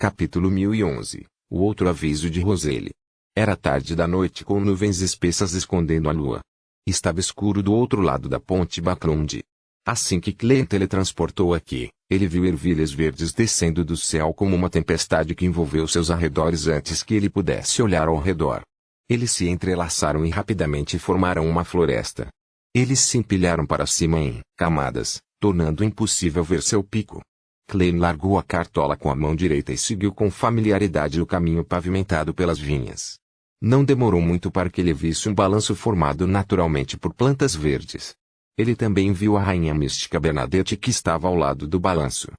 Capítulo 1011. O outro aviso de Roselle. Era tarde da noite com nuvens espessas escondendo a lua. Estava escuro do outro lado da ponte Backlund. Assim que Clem teletransportou aqui, ele viu ervilhas verdes descendo do céu como uma tempestade que envolveu seus arredores antes que ele pudesse olhar ao redor. Eles se entrelaçaram e rapidamente formaram uma floresta. Eles se empilharam para cima em camadas, tornando impossível ver seu pico. Clem largou a cartola com a mão direita e seguiu com familiaridade o caminho pavimentado pelas vinhas. Não demorou muito para que ele visse um balanço formado naturalmente por plantas verdes. Ele também viu a rainha mística Bernadette que estava ao lado do balanço.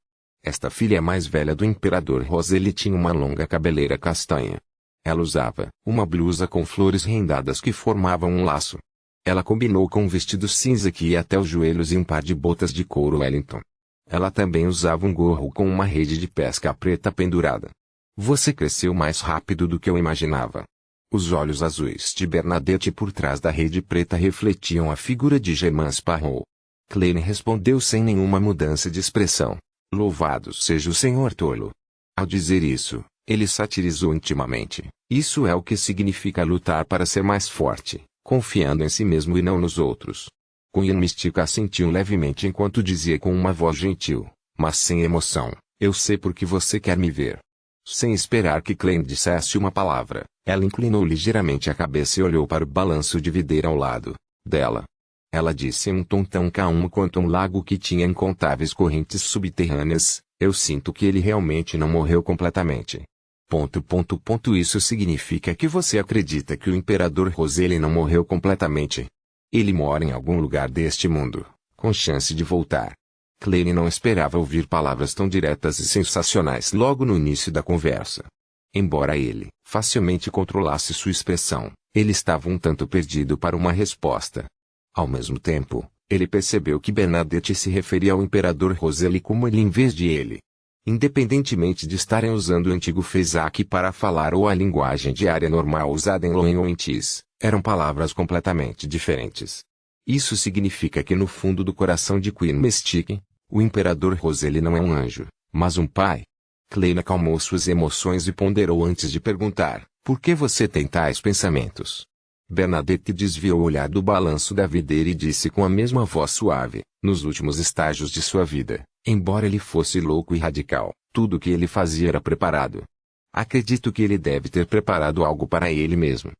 Esta filha mais velha do imperador Roselle tinha uma longa cabeleira castanha. Ela usava uma blusa com flores rendadas que formavam um laço. Ela combinou com um vestido cinza que ia até os joelhos e um par de botas de couro Wellington. Ela também usava um gorro com uma rede de pesca preta pendurada. Você cresceu mais rápido do que eu imaginava. Os olhos azuis de Bernadette por trás da rede preta refletiam a figura de Germain Sparrow. Clem respondeu sem nenhuma mudança de expressão. Louvado seja o Senhor tolo. Ao dizer isso, ele satirizou intimamente. Isso é o que significa lutar para ser mais forte, confiando em si mesmo e não nos outros. Queen Mystica assentiu levemente enquanto dizia com uma voz gentil, mas sem emoção, eu sei por que você quer me ver. Sem esperar que Clem dissesse uma palavra, ela inclinou ligeiramente a cabeça e olhou para o balanço de videira ao lado dela. Ela disse em um tom tão calmo quanto um lago que tinha incontáveis correntes subterrâneas, eu sinto que ele realmente não morreu completamente. Isso significa que você acredita que o imperador Roselle não morreu completamente. Ele mora em algum lugar deste mundo, com chance de voltar. Clem não esperava ouvir palavras tão diretas e sensacionais logo no início da conversa. Embora ele facilmente controlasse sua expressão, ele estava um tanto perdido para uma resposta. Ao mesmo tempo, ele percebeu que Bernadette se referia ao imperador Roselle como ele em vez de ele. Independentemente de estarem usando o antigo Fezac para falar ou a linguagem diária normal usada em Loen ou em Tis, eram palavras completamente diferentes. Isso significa que no fundo do coração de Queen Mystique, o imperador Roselle não é um anjo, mas um pai. Clem acalmou suas emoções e ponderou antes de perguntar, por que você tem tais pensamentos? Bernadette desviou o olhar do balanço da videira e disse com a mesma voz suave, nos últimos estágios de sua vida, embora ele fosse louco e radical, tudo o que ele fazia era preparado. Acredito que ele deve ter preparado algo para ele mesmo.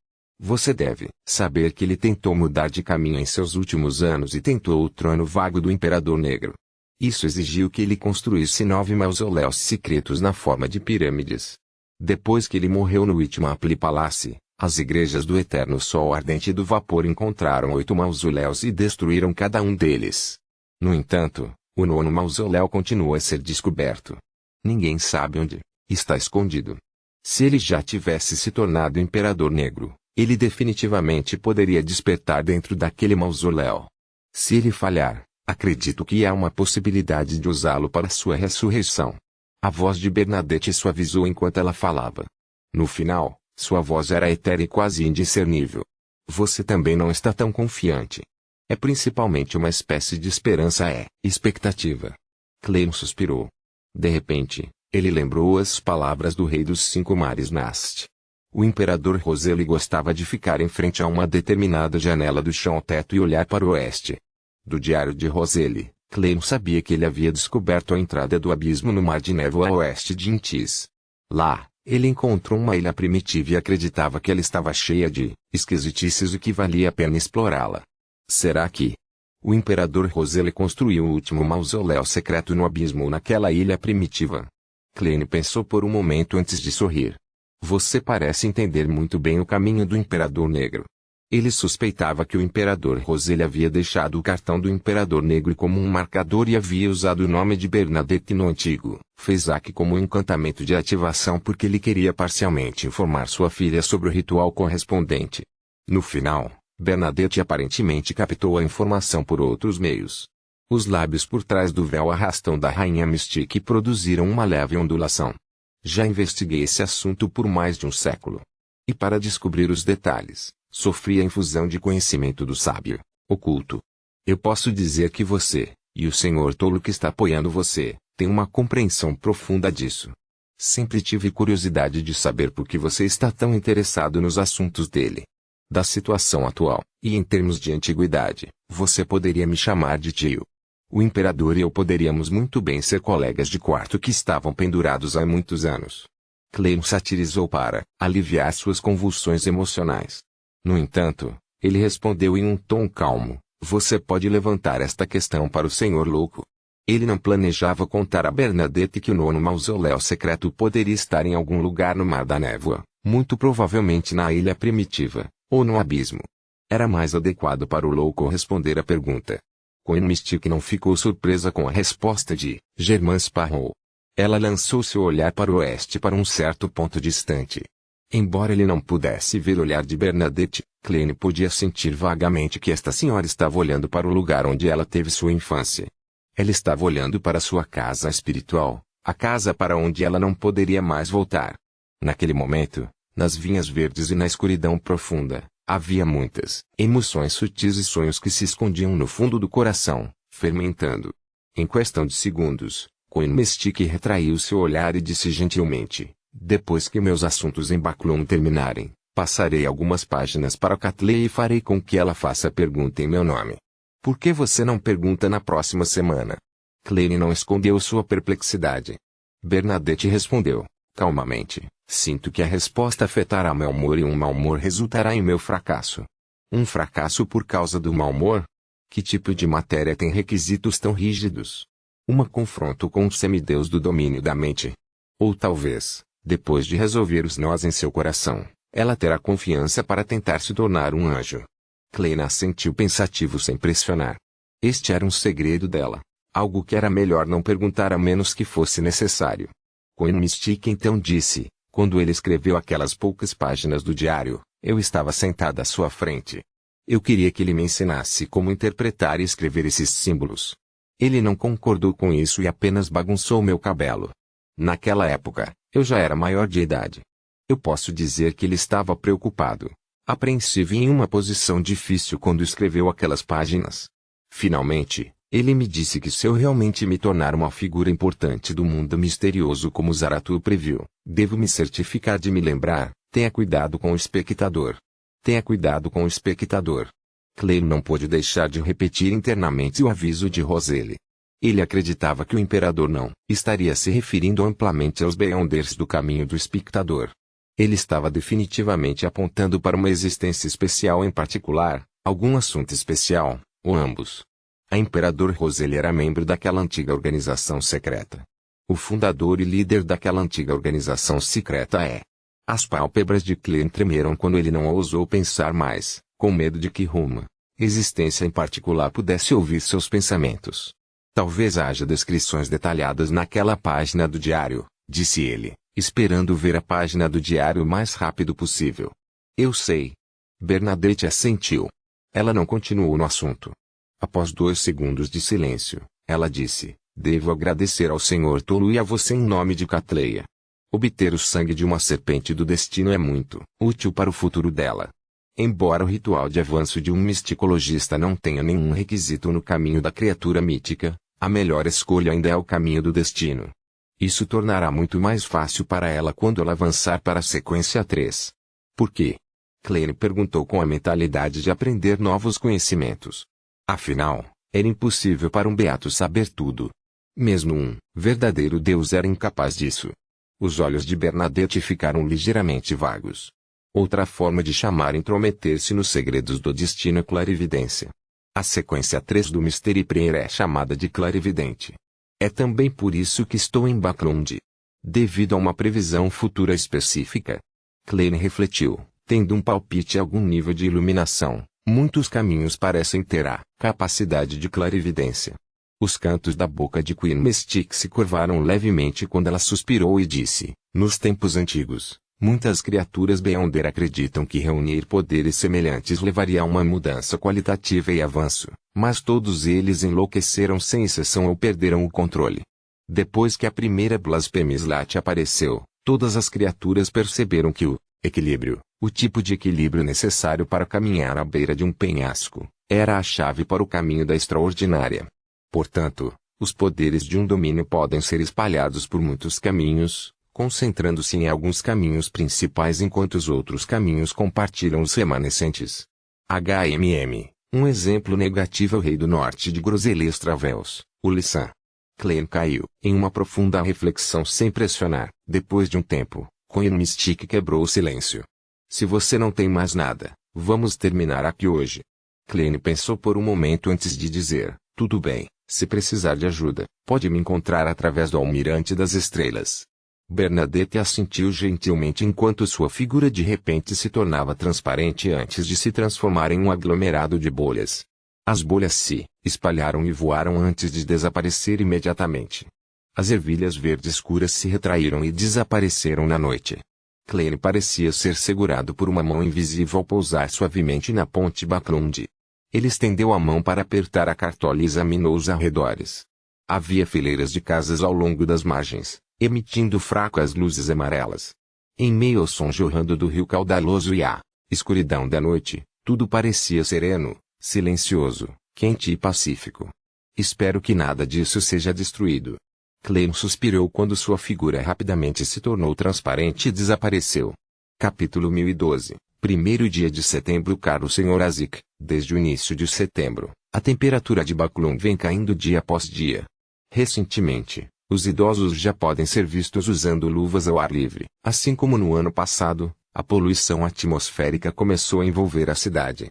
Você deve saber que ele tentou mudar de caminho em seus últimos anos e tentou o trono vago do Imperador Negro. Isso exigiu que ele construísse 9 mausoléus secretos na forma de pirâmides. Depois que ele morreu no Whitmaple Palace, as igrejas do Eterno Sol Ardente e do Vapor encontraram 8 mausoléus e destruíram cada um deles. No entanto, o 9º mausoléu continua a ser descoberto. Ninguém sabe onde está escondido. Se ele já tivesse se tornado Imperador Negro, ele definitivamente poderia despertar dentro daquele mausoléu. Se ele falhar, acredito que há uma possibilidade de usá-lo para sua ressurreição. A voz de Bernadette suavizou enquanto ela falava. No final, sua voz era etérea e quase indiscernível. Você também não está tão confiante. É principalmente uma espécie de esperança expectativa. Clem suspirou. De repente, ele lembrou as palavras do rei dos 5 mares Nast. O imperador Roselle gostava de ficar em frente a uma determinada janela do chão ao teto e olhar para o oeste. Do diário de Roselle, Clem sabia que ele havia descoberto a entrada do abismo no mar de névoa a oeste de Intis. Lá, ele encontrou uma ilha primitiva e acreditava que ela estava cheia de esquisitices e que valia a pena explorá-la. Será que o imperador Roselle construiu o último mausoléu secreto no abismo naquela ilha primitiva? Clem pensou por um momento antes de sorrir. Você parece entender muito bem o caminho do Imperador Negro. Ele suspeitava que o imperador Roselle havia deixado o cartão do Imperador Negro como um marcador e havia usado o nome de Bernadette no antigo Fezac como um encantamento de ativação porque ele queria parcialmente informar sua filha sobre o ritual correspondente. No final, Bernadette aparentemente captou a informação por outros meios. Os lábios por trás do véu arrastão da rainha Mystique produziram uma leve ondulação. Já investiguei esse assunto por mais de um século. E para descobrir os detalhes, sofri a infusão de conhecimento do sábio oculto. Eu posso dizer que você, e o Senhor tolo que está apoiando você, têm uma compreensão profunda disso. Sempre tive curiosidade de saber por que você está tão interessado nos assuntos dele. Da situação atual, e em termos de antiguidade, você poderia me chamar de tio. O imperador e eu poderíamos muito bem ser colegas de quarto que estavam pendurados há muitos anos. Clem satirizou para aliviar suas convulsões emocionais. No entanto, ele respondeu em um tom calmo: você pode levantar esta questão para o senhor louco. Ele não planejava contar a Bernadette que o nono mausoléu secreto poderia estar em algum lugar no Mar da Névoa, muito provavelmente na ilha primitiva, ou no abismo. Era mais adequado para o louco responder a pergunta. Queen Mystique não ficou surpresa com a resposta de Germain Sparrow. Ela lançou seu olhar para o oeste para um certo ponto distante. Embora ele não pudesse ver o olhar de Bernadette, Clem podia sentir vagamente que esta senhora estava olhando para o lugar onde ela teve sua infância. Ela estava olhando para sua casa espiritual, a casa para onde ela não poderia mais voltar. Naquele momento, nas vinhas verdes e na escuridão profunda, havia muitas emoções sutis e sonhos que se escondiam no fundo do coração, fermentando. Em questão de segundos, Queen Mystique retraiu seu olhar e disse gentilmente: depois que meus assuntos em Baclum terminarem, passarei algumas páginas para Catley e farei com que ela faça a pergunta em meu nome. Por que você não pergunta na próxima semana? Clem não escondeu sua perplexidade. Bernadette respondeu, calmamente: sinto que a resposta afetará meu humor e um mau humor resultará em meu fracasso. Um fracasso por causa do mau humor? Que tipo de matéria tem requisitos tão rígidos? Uma confronto com o semideus do domínio da mente? Ou talvez, depois de resolver os nós em seu coração, ela terá confiança para tentar se tornar um anjo. Clem assentiu pensativo sem pressionar. Este era um segredo dela, algo que era melhor não perguntar a menos que fosse necessário. Queen Mystique então disse: quando ele escreveu aquelas poucas páginas do diário, eu estava sentada à sua frente. Eu queria que ele me ensinasse como interpretar e escrever esses símbolos. Ele não concordou com isso e apenas bagunçou meu cabelo. Naquela época, eu já era maior de idade. Eu posso dizer que ele estava preocupado, apreensivo e em uma posição difícil quando escreveu aquelas páginas. Finalmente, ele me disse que se eu realmente me tornar uma figura importante do mundo misterioso como Zaratul previu, devo me certificar de me lembrar: tenha cuidado com o espectador. Tenha cuidado com o espectador. Clem não pôde deixar de repetir internamente o aviso de Roselle. Ele acreditava que o imperador não estaria se referindo amplamente aos Beyonders do caminho do espectador. Ele estava definitivamente apontando para uma existência especial em particular, algum assunto especial, ou ambos. A Imperador Roselle era membro daquela antiga organização secreta. O fundador e líder daquela antiga organização secreta é. As pálpebras de Clem tremeram quando ele não ousou pensar mais, com medo de que uma existência em particular pudesse ouvir seus pensamentos. Talvez haja descrições detalhadas naquela página do diário, disse ele, esperando ver a página do diário o mais rápido possível. Eu sei. Bernadette assentiu. Ela não continuou no assunto. Após 2 segundos de silêncio, ela disse: devo agradecer ao Senhor Tolu e a você em nome de Catleia. Obter o sangue de uma serpente do destino é muito útil para o futuro dela. Embora o ritual de avanço de um misticologista não tenha nenhum requisito no caminho da criatura mítica, a melhor escolha ainda é o caminho do destino. Isso tornará muito mais fácil para ela quando ela avançar para a sequência 3. Por quê? Clem perguntou com a mentalidade de aprender novos conhecimentos. Afinal, era impossível para um beato saber tudo. Mesmo um verdadeiro Deus era incapaz disso. Os olhos de Bernadette ficaram ligeiramente vagos. Outra forma de chamar intrometer-se nos segredos do destino é clarividência. A sequência 3 do Mystery Prayer é chamada de clarividente. É também por isso que estou em Baclund. Devido a uma previsão futura específica. Clem refletiu, tendo um palpite a algum nível de iluminação. Muitos caminhos parecem ter a capacidade de clarividência. Os cantos da boca de Queen Mystique se curvaram levemente quando ela suspirou e disse: nos tempos antigos, muitas criaturas Beyonder acreditam que reunir poderes semelhantes levaria a uma mudança qualitativa e avanço, mas todos eles enlouqueceram sem exceção ou perderam o controle. Depois que a primeira blasfêmia Slat apareceu, todas as criaturas perceberam que o equilíbrio, o tipo de equilíbrio necessário para caminhar à beira de um penhasco, era a chave para o caminho da extraordinária. Portanto, os poderes de um domínio podem ser espalhados por muitos caminhos, concentrando-se em alguns caminhos principais enquanto os outros caminhos compartilham os remanescentes. um exemplo negativo é o rei do norte de Groselhas Travels, o Lissan. Klein caiu em uma profunda reflexão sem pressionar. Depois de um tempo, Coin Mystic quebrou o silêncio. Se você não tem mais nada, vamos terminar aqui hoje. Klein pensou por um momento antes de dizer, tudo bem, se precisar de ajuda, pode me encontrar através do Almirante das Estrelas. Bernadette assentiu gentilmente enquanto sua figura de repente se tornava transparente antes de se transformar em um aglomerado de bolhas. As bolhas se espalharam e voaram antes de desaparecer imediatamente. As ervilhas verdes escuras se retraíram e desapareceram na noite. Klein parecia ser segurado por uma mão invisível ao pousar suavemente na ponte Backlund. Ele estendeu a mão para apertar a cartola e examinou os arredores. Havia fileiras de casas ao longo das margens, emitindo fracas luzes amarelas. Em meio ao som jorrando do rio caudaloso e à escuridão da noite, tudo parecia sereno, silencioso, quente e pacífico. Espero que nada disso seja destruído. Klein suspirou quando sua figura rapidamente se tornou transparente e desapareceu. Capítulo 1012. Primeiro dia de setembro. Caro Sr. Azik, desde o início de setembro, a temperatura de Backlund vem caindo dia após dia. Recentemente, os idosos já podem ser vistos usando luvas ao ar livre. Assim como no ano passado, a poluição atmosférica começou a envolver a cidade.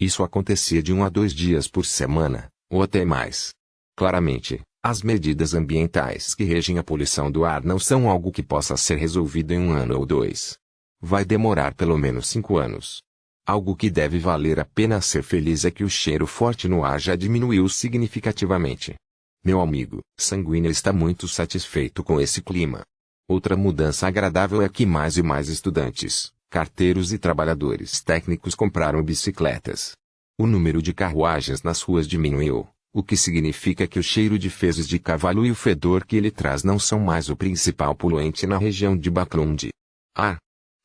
Isso acontecia de 1 a 2 dias por semana, ou até mais. Claramente, as medidas ambientais que regem a poluição do ar não são algo que possa ser resolvido em 1 ano ou 2. Vai demorar pelo menos 5 anos. Algo que deve valer a pena ser feliz é que o cheiro forte no ar já diminuiu significativamente. Meu amigo sanguíneo está muito satisfeito com esse clima. Outra mudança agradável é que mais e mais estudantes, carteiros e trabalhadores técnicos compraram bicicletas. O número de carruagens nas ruas diminuiu, o que significa que o cheiro de fezes de cavalo e o fedor que ele traz não são mais o principal poluente na região de Backlund.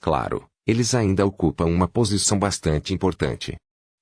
Claro, eles ainda ocupam uma posição bastante importante.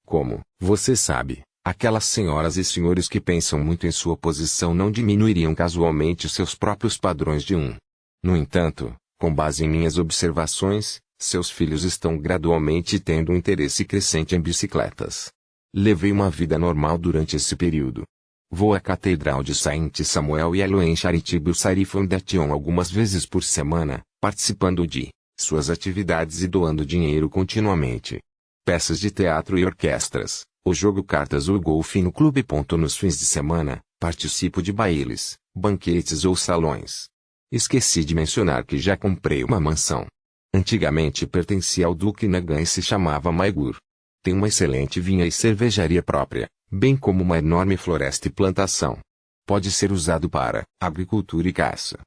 Como você sabe, aquelas senhoras e senhores que pensam muito em sua posição não diminuiriam casualmente seus próprios padrões de um. No entanto, com base em minhas observações, seus filhos estão gradualmente tendo um interesse crescente em bicicletas. Levei uma vida normal durante esse período. Vou à Catedral de Saint Samuel e à Charitable Society Foundation algumas vezes por semana, participando de suas atividades e doando dinheiro continuamente. Peças de teatro e orquestras, ou jogo cartas ou golfe no clube. Nos fins de semana, participo de bailes, banquetes ou salões. Esqueci de mencionar que já comprei uma mansão. Antigamente pertencia ao Duque Nagan e se chamava Maigur. Tem uma excelente vinha e cervejaria própria, bem como uma enorme floresta e plantação. Pode ser usado para agricultura e caça.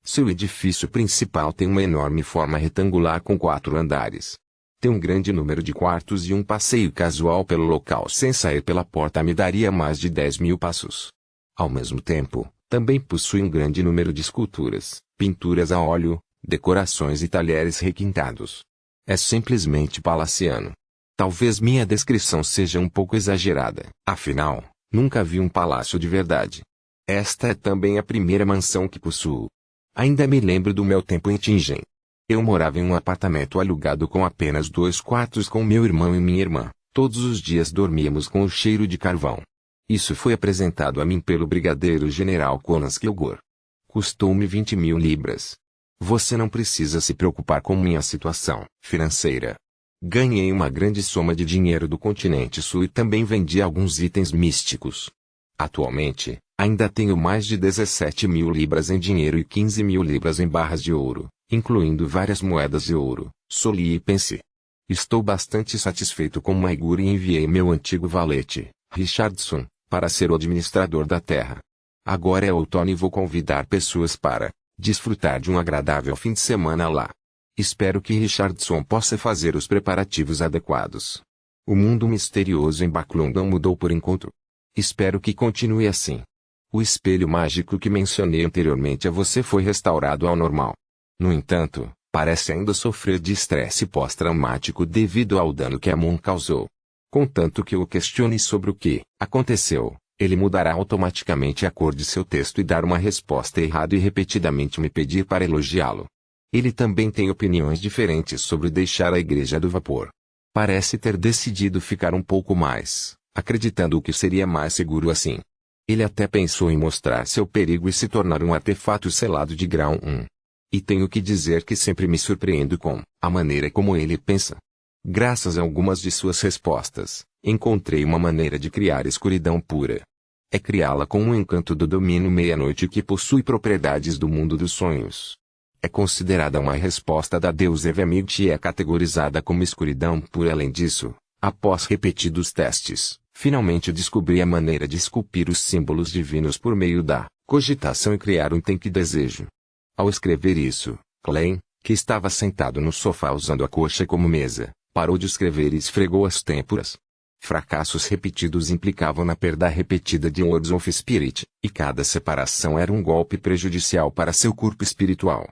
Seu edifício principal tem uma enorme forma retangular com 4 andares. Tem um grande número de quartos e um passeio casual pelo local sem sair pela porta me daria mais de 10.000 passos. Ao mesmo tempo, também possui um grande número de esculturas, pinturas a óleo, decorações e talheres requintados. É simplesmente palaciano. Talvez minha descrição seja um pouco exagerada. Afinal, nunca vi um palácio de verdade. Esta é também a primeira mansão que possuo. Ainda me lembro do meu tempo em Tingen. Eu morava em um apartamento alugado com apenas 2 quartos com meu irmão e minha irmã. Todos os dias dormíamos com o cheiro de carvão. Isso foi apresentado a mim pelo brigadeiro general Conan Kilgore. Custou-me 20.000 libras. Você não precisa se preocupar com minha situação financeira. Ganhei uma grande soma de dinheiro do continente sul e também vendi alguns itens místicos. Atualmente, ainda tenho mais de 17.000 libras em dinheiro e 15.000 libras em barras de ouro, incluindo várias moedas de ouro, soli e pence. Estou bastante satisfeito com Maigur e enviei meu antigo valete, Richardson, para ser o administrador da terra. Agora é outono e vou convidar pessoas para desfrutar de um agradável fim de semana lá. Espero que Richardson possa fazer os preparativos adequados. O mundo misterioso em Backlund não mudou por enquanto. Espero que continue assim. O espelho mágico que mencionei anteriormente a você foi restaurado ao normal. No entanto, parece ainda sofrer de estresse pós-traumático devido ao dano que a Moon causou. Contanto que o questione sobre o que aconteceu, ele mudará automaticamente a cor de seu texto e dar uma resposta errada e repetidamente me pedir para elogiá-lo. Ele também tem opiniões diferentes sobre deixar a Igreja do Vapor. Parece ter decidido ficar um pouco mais, acreditando que seria mais seguro assim. Ele até pensou em mostrar seu perigo e se tornar um artefato selado de grau 1. E tenho que dizer que sempre me surpreendo com a maneira como ele pensa. Graças a algumas de suas respostas, encontrei uma maneira de criar escuridão pura. É criá-la com um encanto do domínio meia-noite que possui propriedades do mundo dos sonhos. É considerada uma resposta da deusa Evemigt e é categorizada como escuridão pura. Além disso, após repetidos testes, finalmente descobri a maneira de esculpir os símbolos divinos por meio da cogitação e criar um que desejo. Ao escrever isso, Klein, que estava sentado no sofá usando a coxa como mesa, parou de escrever e esfregou as têmporas. Fracassos repetidos implicavam na perda repetida de Words of Spirit, e cada separação era um golpe prejudicial para seu corpo espiritual.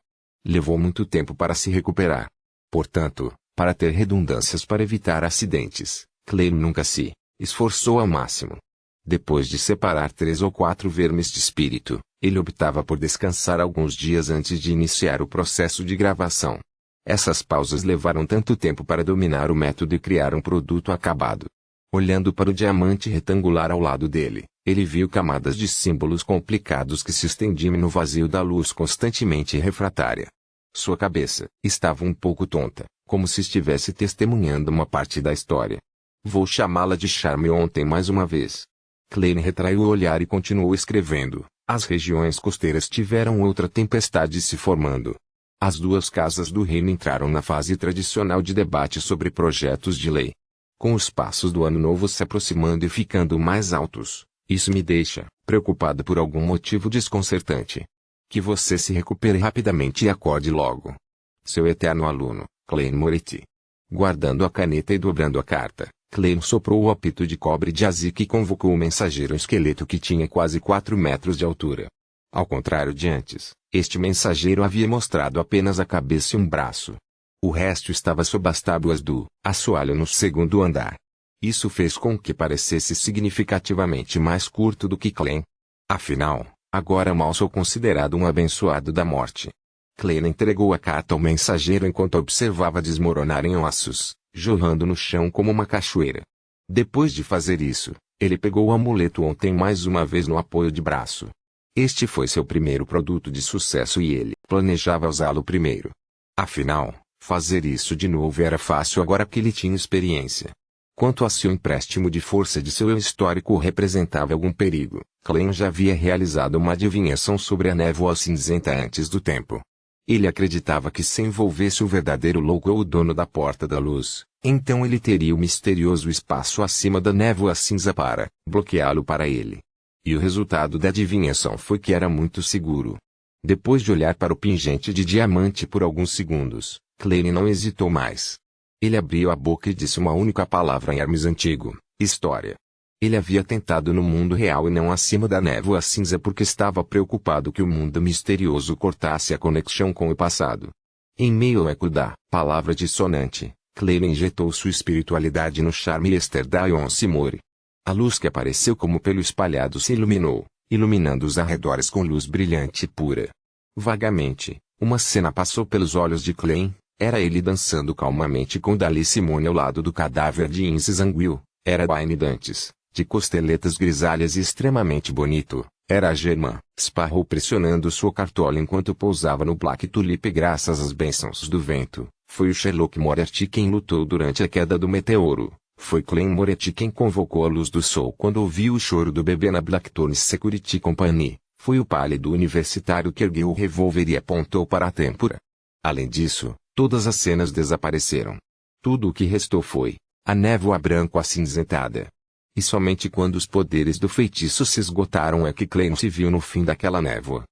Levou muito tempo para se recuperar. Portanto, para ter redundâncias para evitar acidentes, Klein nunca se esforçou ao máximo. Depois de separar 3 ou 4 vermes de espírito, ele optava por descansar alguns dias antes de iniciar o processo de gravação. Essas pausas levaram tanto tempo para dominar o método e criar um produto acabado. Olhando para o diamante retangular ao lado dele, ele viu camadas de símbolos complicados que se estendiam no vazio da luz constantemente refratária. Sua cabeça estava um pouco tonta, como se estivesse testemunhando uma parte da história. Vou chamá-la de charme ontem mais uma vez. Klein retraiu o olhar e continuou escrevendo. As regiões costeiras tiveram outra tempestade se formando. As 2 casas do reino entraram na fase tradicional de debate sobre projetos de lei. Com os passos do ano novo se aproximando e ficando mais altos, isso me deixa preocupado por algum motivo desconcertante. Que você se recupere rapidamente e acorde logo. Seu eterno aluno, Klein Moretti. Guardando a caneta e dobrando a carta, Klein soprou o apito de cobre de Azik e convocou o mensageiro, um esqueleto que tinha quase 4 metros de altura. Ao contrário de antes, este mensageiro havia mostrado apenas a cabeça e um braço. O resto estava sob as tábuas do assoalho no 2º andar. Isso fez com que parecesse significativamente mais curto do que Klein. Afinal, agora mal sou considerado um abençoado da morte. Klein entregou a carta ao mensageiro enquanto observava desmoronar em ossos, jorrando no chão como uma cachoeira. Depois de fazer isso, ele pegou o amuleto ontem mais uma vez no apoio de braço. Este foi seu primeiro produto de sucesso e ele planejava usá-lo primeiro. Afinal, fazer isso de novo era fácil agora que ele tinha experiência. Quanto a se o empréstimo de força de seu eu histórico representava algum perigo, Klein já havia realizado uma adivinhação sobre a névoa cinzenta antes do tempo. Ele acreditava que se envolvesse o verdadeiro louco ou o dono da Porta da Luz, então ele teria o misterioso espaço acima da névoa cinza para bloqueá-lo para ele. E o resultado da adivinhação foi que era muito seguro. Depois de olhar para o pingente de diamante por alguns segundos, Klein não hesitou mais. Ele abriu a boca e disse uma única palavra em Hermes antigo: história. Ele havia tentado no mundo real e não acima da névoa cinza porque estava preocupado que o mundo misterioso cortasse a conexão com o passado. Em meio ao eco da palavra dissonante, Klein injetou sua espiritualidade no charme Esther Dayon Simori. A luz que apareceu como pelo espalhado se iluminou, iluminando os arredores com luz brilhante e pura. Vagamente, uma cena passou pelos olhos de Klein. Era ele dançando calmamente com Dali Simone ao lado do cadáver de Ince Zanguil. Era Baine Dantes, de costeletas grisalhas e extremamente bonito. Era a Germain Sparrow pressionando sua cartola enquanto pousava no Black Tulip graças às bênçãos do vento. Foi o Sherlock Moriarty quem lutou durante a queda do meteoro. Foi Klein Moretti quem convocou a luz do sol quando ouviu o choro do bebê na Blackthorn Security Company. Foi o pálido universitário que ergueu o revólver e apontou para a têmpora. Além disso, todas as cenas desapareceram. Tudo o que restou foi a névoa branco-acinzentada. E somente quando os poderes do feitiço se esgotaram é que Klein se viu no fim daquela névoa.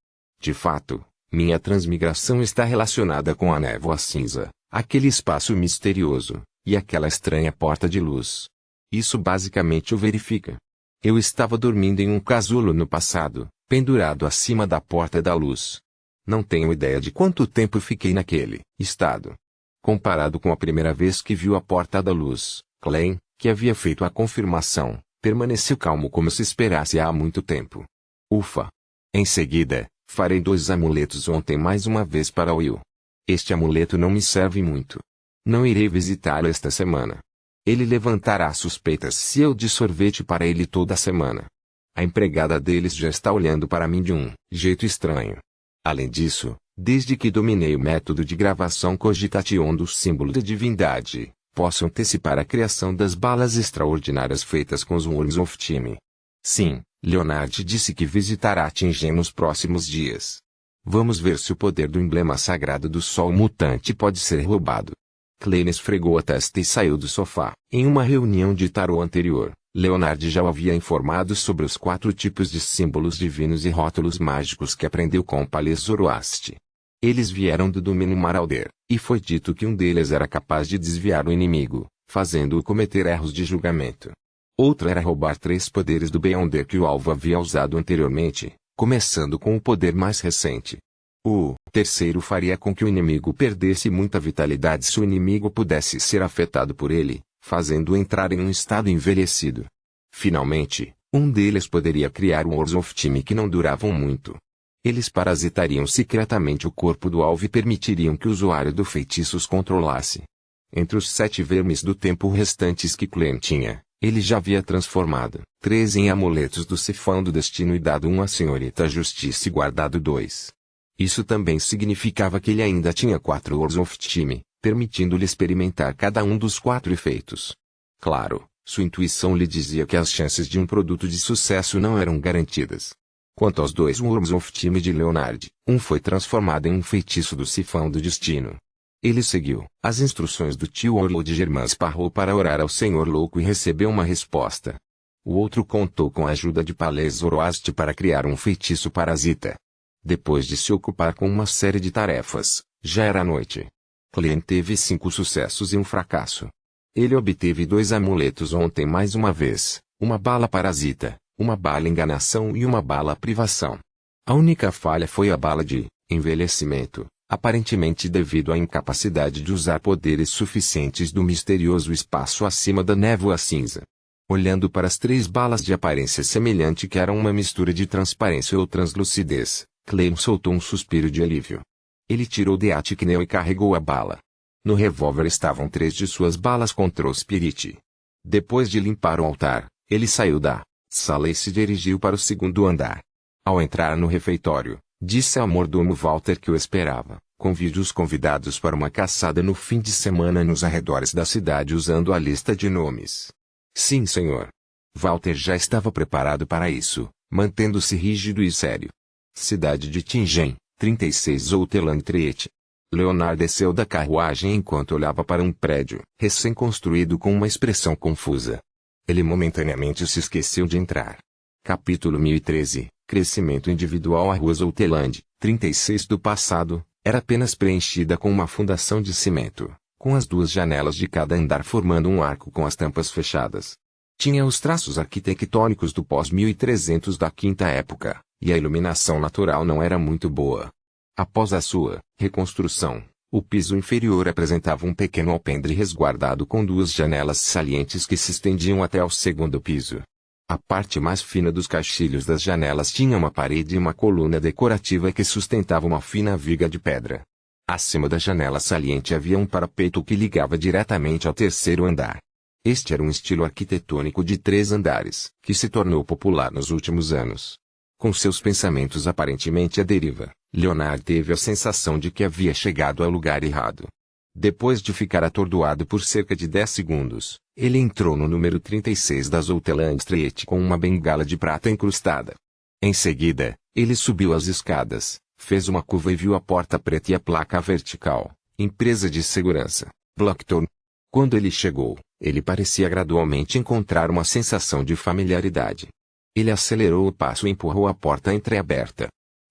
De fato, minha transmigração está relacionada com a névoa cinza, aquele espaço misterioso, e aquela estranha porta de luz. Isso basicamente o verifica. Eu estava dormindo em um casulo no passado, pendurado acima da porta da luz. Não tenho ideia de quanto tempo fiquei naquele estado. Comparado com a primeira vez que viu a porta da luz, Klein, que havia feito a confirmação, permaneceu calmo como se esperasse há muito tempo. Ufa! Em seguida, farei 2 amuletos ontem mais uma vez para Will. Este amuleto não me serve muito. Não irei visitá-lo esta semana. Ele levantará suspeitas se eu de sorvete para ele toda semana. A empregada deles já está olhando para mim de um jeito estranho. Além disso, desde que dominei o método de gravação Cogitation do símbolo da divindade, posso antecipar a criação das balas extraordinárias feitas com os Worms of Time. Sim, Leonard disse que visitará Tingen nos próximos dias. Vamos ver se o poder do emblema sagrado do sol mutante pode ser roubado. Klein esfregou a testa e saiu do sofá. Em uma reunião de tarô anterior, Leonard já o havia informado sobre os 4 tipos de símbolos divinos e rótulos mágicos que aprendeu com o Palais Zoroaster. Eles vieram do domínio Marauder, e foi dito que um deles era capaz de desviar o inimigo, fazendo-o cometer erros de julgamento. Outro era roubar 3 poderes do Beyonder que o alvo havia usado anteriormente, começando com o poder mais recente. O terceiro faria com que o inimigo perdesse muita vitalidade se o inimigo pudesse ser afetado por ele, fazendo-o entrar em um estado envelhecido. Finalmente, um deles poderia criar Worms of Time que não duravam muito. Eles parasitariam secretamente o corpo do alvo e permitiriam que o usuário do feitiço os controlasse. Entre os 7 vermes do tempo restantes que Klein tinha, ele já havia transformado 3 em amuletos do Sifão do Destino e dado um à Senhorita Justiça e guardado 2. Isso também significava que ele ainda tinha 4 Worms of Time, permitindo-lhe experimentar cada um dos 4 efeitos. Claro, sua intuição lhe dizia que as chances de um produto de sucesso não eram garantidas. Quanto aos 2 Worms of Time de Leonard, um foi transformado em um feitiço do Sifão do Destino. Ele seguiu as instruções do tio Orlo de Germain Sparrow para orar ao Senhor Louco e recebeu uma resposta. O outro contou com a ajuda de Palais Zoroaster para criar um feitiço parasita. Depois de se ocupar com uma série de tarefas, já era noite. Klein teve 5 sucessos e um fracasso. Ele obteve 2 amuletos ontem mais uma vez, uma bala parasita, uma bala enganação e uma bala privação. A única falha foi a bala de envelhecimento, aparentemente devido à incapacidade de usar poderes suficientes do misterioso espaço acima da névoa cinza. Olhando para as 3 balas de aparência semelhante que eram uma mistura de transparência ou translucidez, Klein soltou um suspiro de alívio. Ele tirou de Atikneu e carregou a bala. No revólver estavam 3 de suas balas contra o Spirit. Depois de limpar o altar, ele saiu da sala e se dirigiu para o 2º andar. Ao entrar no refeitório, disse ao mordomo Walter que o esperava. Convide os convidados para uma caçada no fim de semana nos arredores da cidade usando a lista de nomes. Sim, senhor. Walter já estava preparado para isso, mantendo-se rígido e sério. Cidade de Tingen, 36 Outeland Triet. Leonard desceu da carruagem enquanto olhava para um prédio recém-construído com uma expressão confusa. Ele momentaneamente se esqueceu de entrar. Capítulo 1013, Crescimento individual. A rua Outeland, 36 do passado, era apenas preenchida com uma fundação de cimento, com as 2 janelas de cada andar formando um arco com as tampas fechadas. Tinha os traços arquitetônicos do pós-1300 da quinta época, e a iluminação natural não era muito boa. Após a sua reconstrução, o piso inferior apresentava um pequeno alpendre resguardado com 2 janelas salientes que se estendiam até ao 2º piso. A parte mais fina dos caixilhos das janelas tinha uma parede e uma coluna decorativa que sustentava uma fina viga de pedra. Acima da janela saliente havia um parapeito que ligava diretamente ao 3º andar. Este era um estilo arquitetônico de 3 andares, que se tornou popular nos últimos anos. Com seus pensamentos aparentemente à deriva, Leonard teve a sensação de que havia chegado ao lugar errado. Depois de ficar atordoado por cerca de 10 segundos, ele entrou no número 36 das Outeland Street com uma bengala de prata incrustada. Em seguida, ele subiu as escadas, fez uma curva e viu a porta preta e a placa vertical, Empresa de Segurança, Blackthorn. Quando ele chegou, ele parecia gradualmente encontrar uma sensação de familiaridade. Ele acelerou o passo e empurrou a porta entreaberta.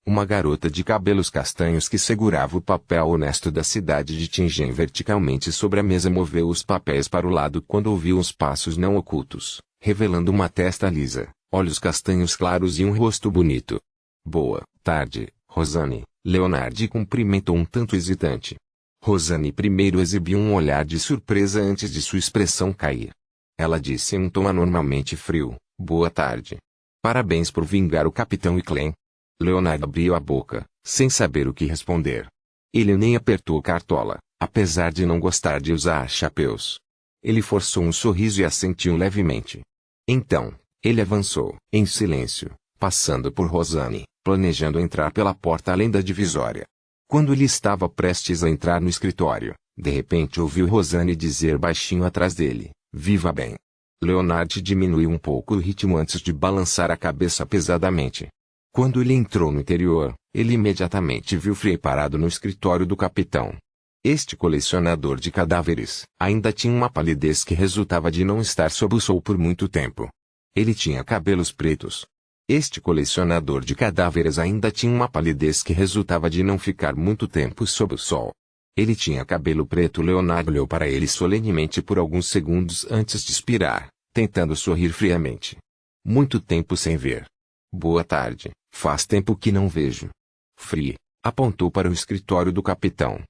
Uma garota de cabelos castanhos que segurava o papel honesto da cidade de Tingen verticalmente sobre a mesa moveu os papéis para o lado quando ouviu os passos não ocultos, revelando uma testa lisa, olhos castanhos claros e um rosto bonito. Boa tarde, Rosanne. Leonard cumprimentou um tanto hesitante. Rosanne primeiro exibiu um olhar de surpresa antes de sua expressão cair. Ela disse em um tom anormalmente frio, boa tarde. Parabéns por vingar o Capitão Klein. Leonard abriu a boca, sem saber o que responder. Ele nem apertou cartola, apesar de não gostar de usar chapéus. Ele forçou um sorriso e assentiu levemente. Então, ele avançou, em silêncio, passando por Rosanne, planejando entrar pela porta além da divisória. Quando ele estava prestes a entrar no escritório, de repente ouviu Rosanne dizer baixinho atrás dele, "Viva bem." Leonard diminuiu um pouco o ritmo antes de balançar a cabeça pesadamente. Quando ele entrou no interior, ele imediatamente viu Frey parado no escritório do capitão. Este colecionador de cadáveres ainda tinha uma palidez que resultava de não estar sob o sol por muito tempo. Ele tinha cabelos pretos. Este colecionador de cadáveres ainda tinha uma palidez que resultava de não ficar muito tempo sob o sol. Ele tinha cabelo preto. Leonard olhou para ele solenemente por alguns segundos antes de expirar, tentando sorrir friamente. "Muito tempo sem ver." "Boa tarde, faz tempo que não vejo." Frey apontou para o escritório do capitão.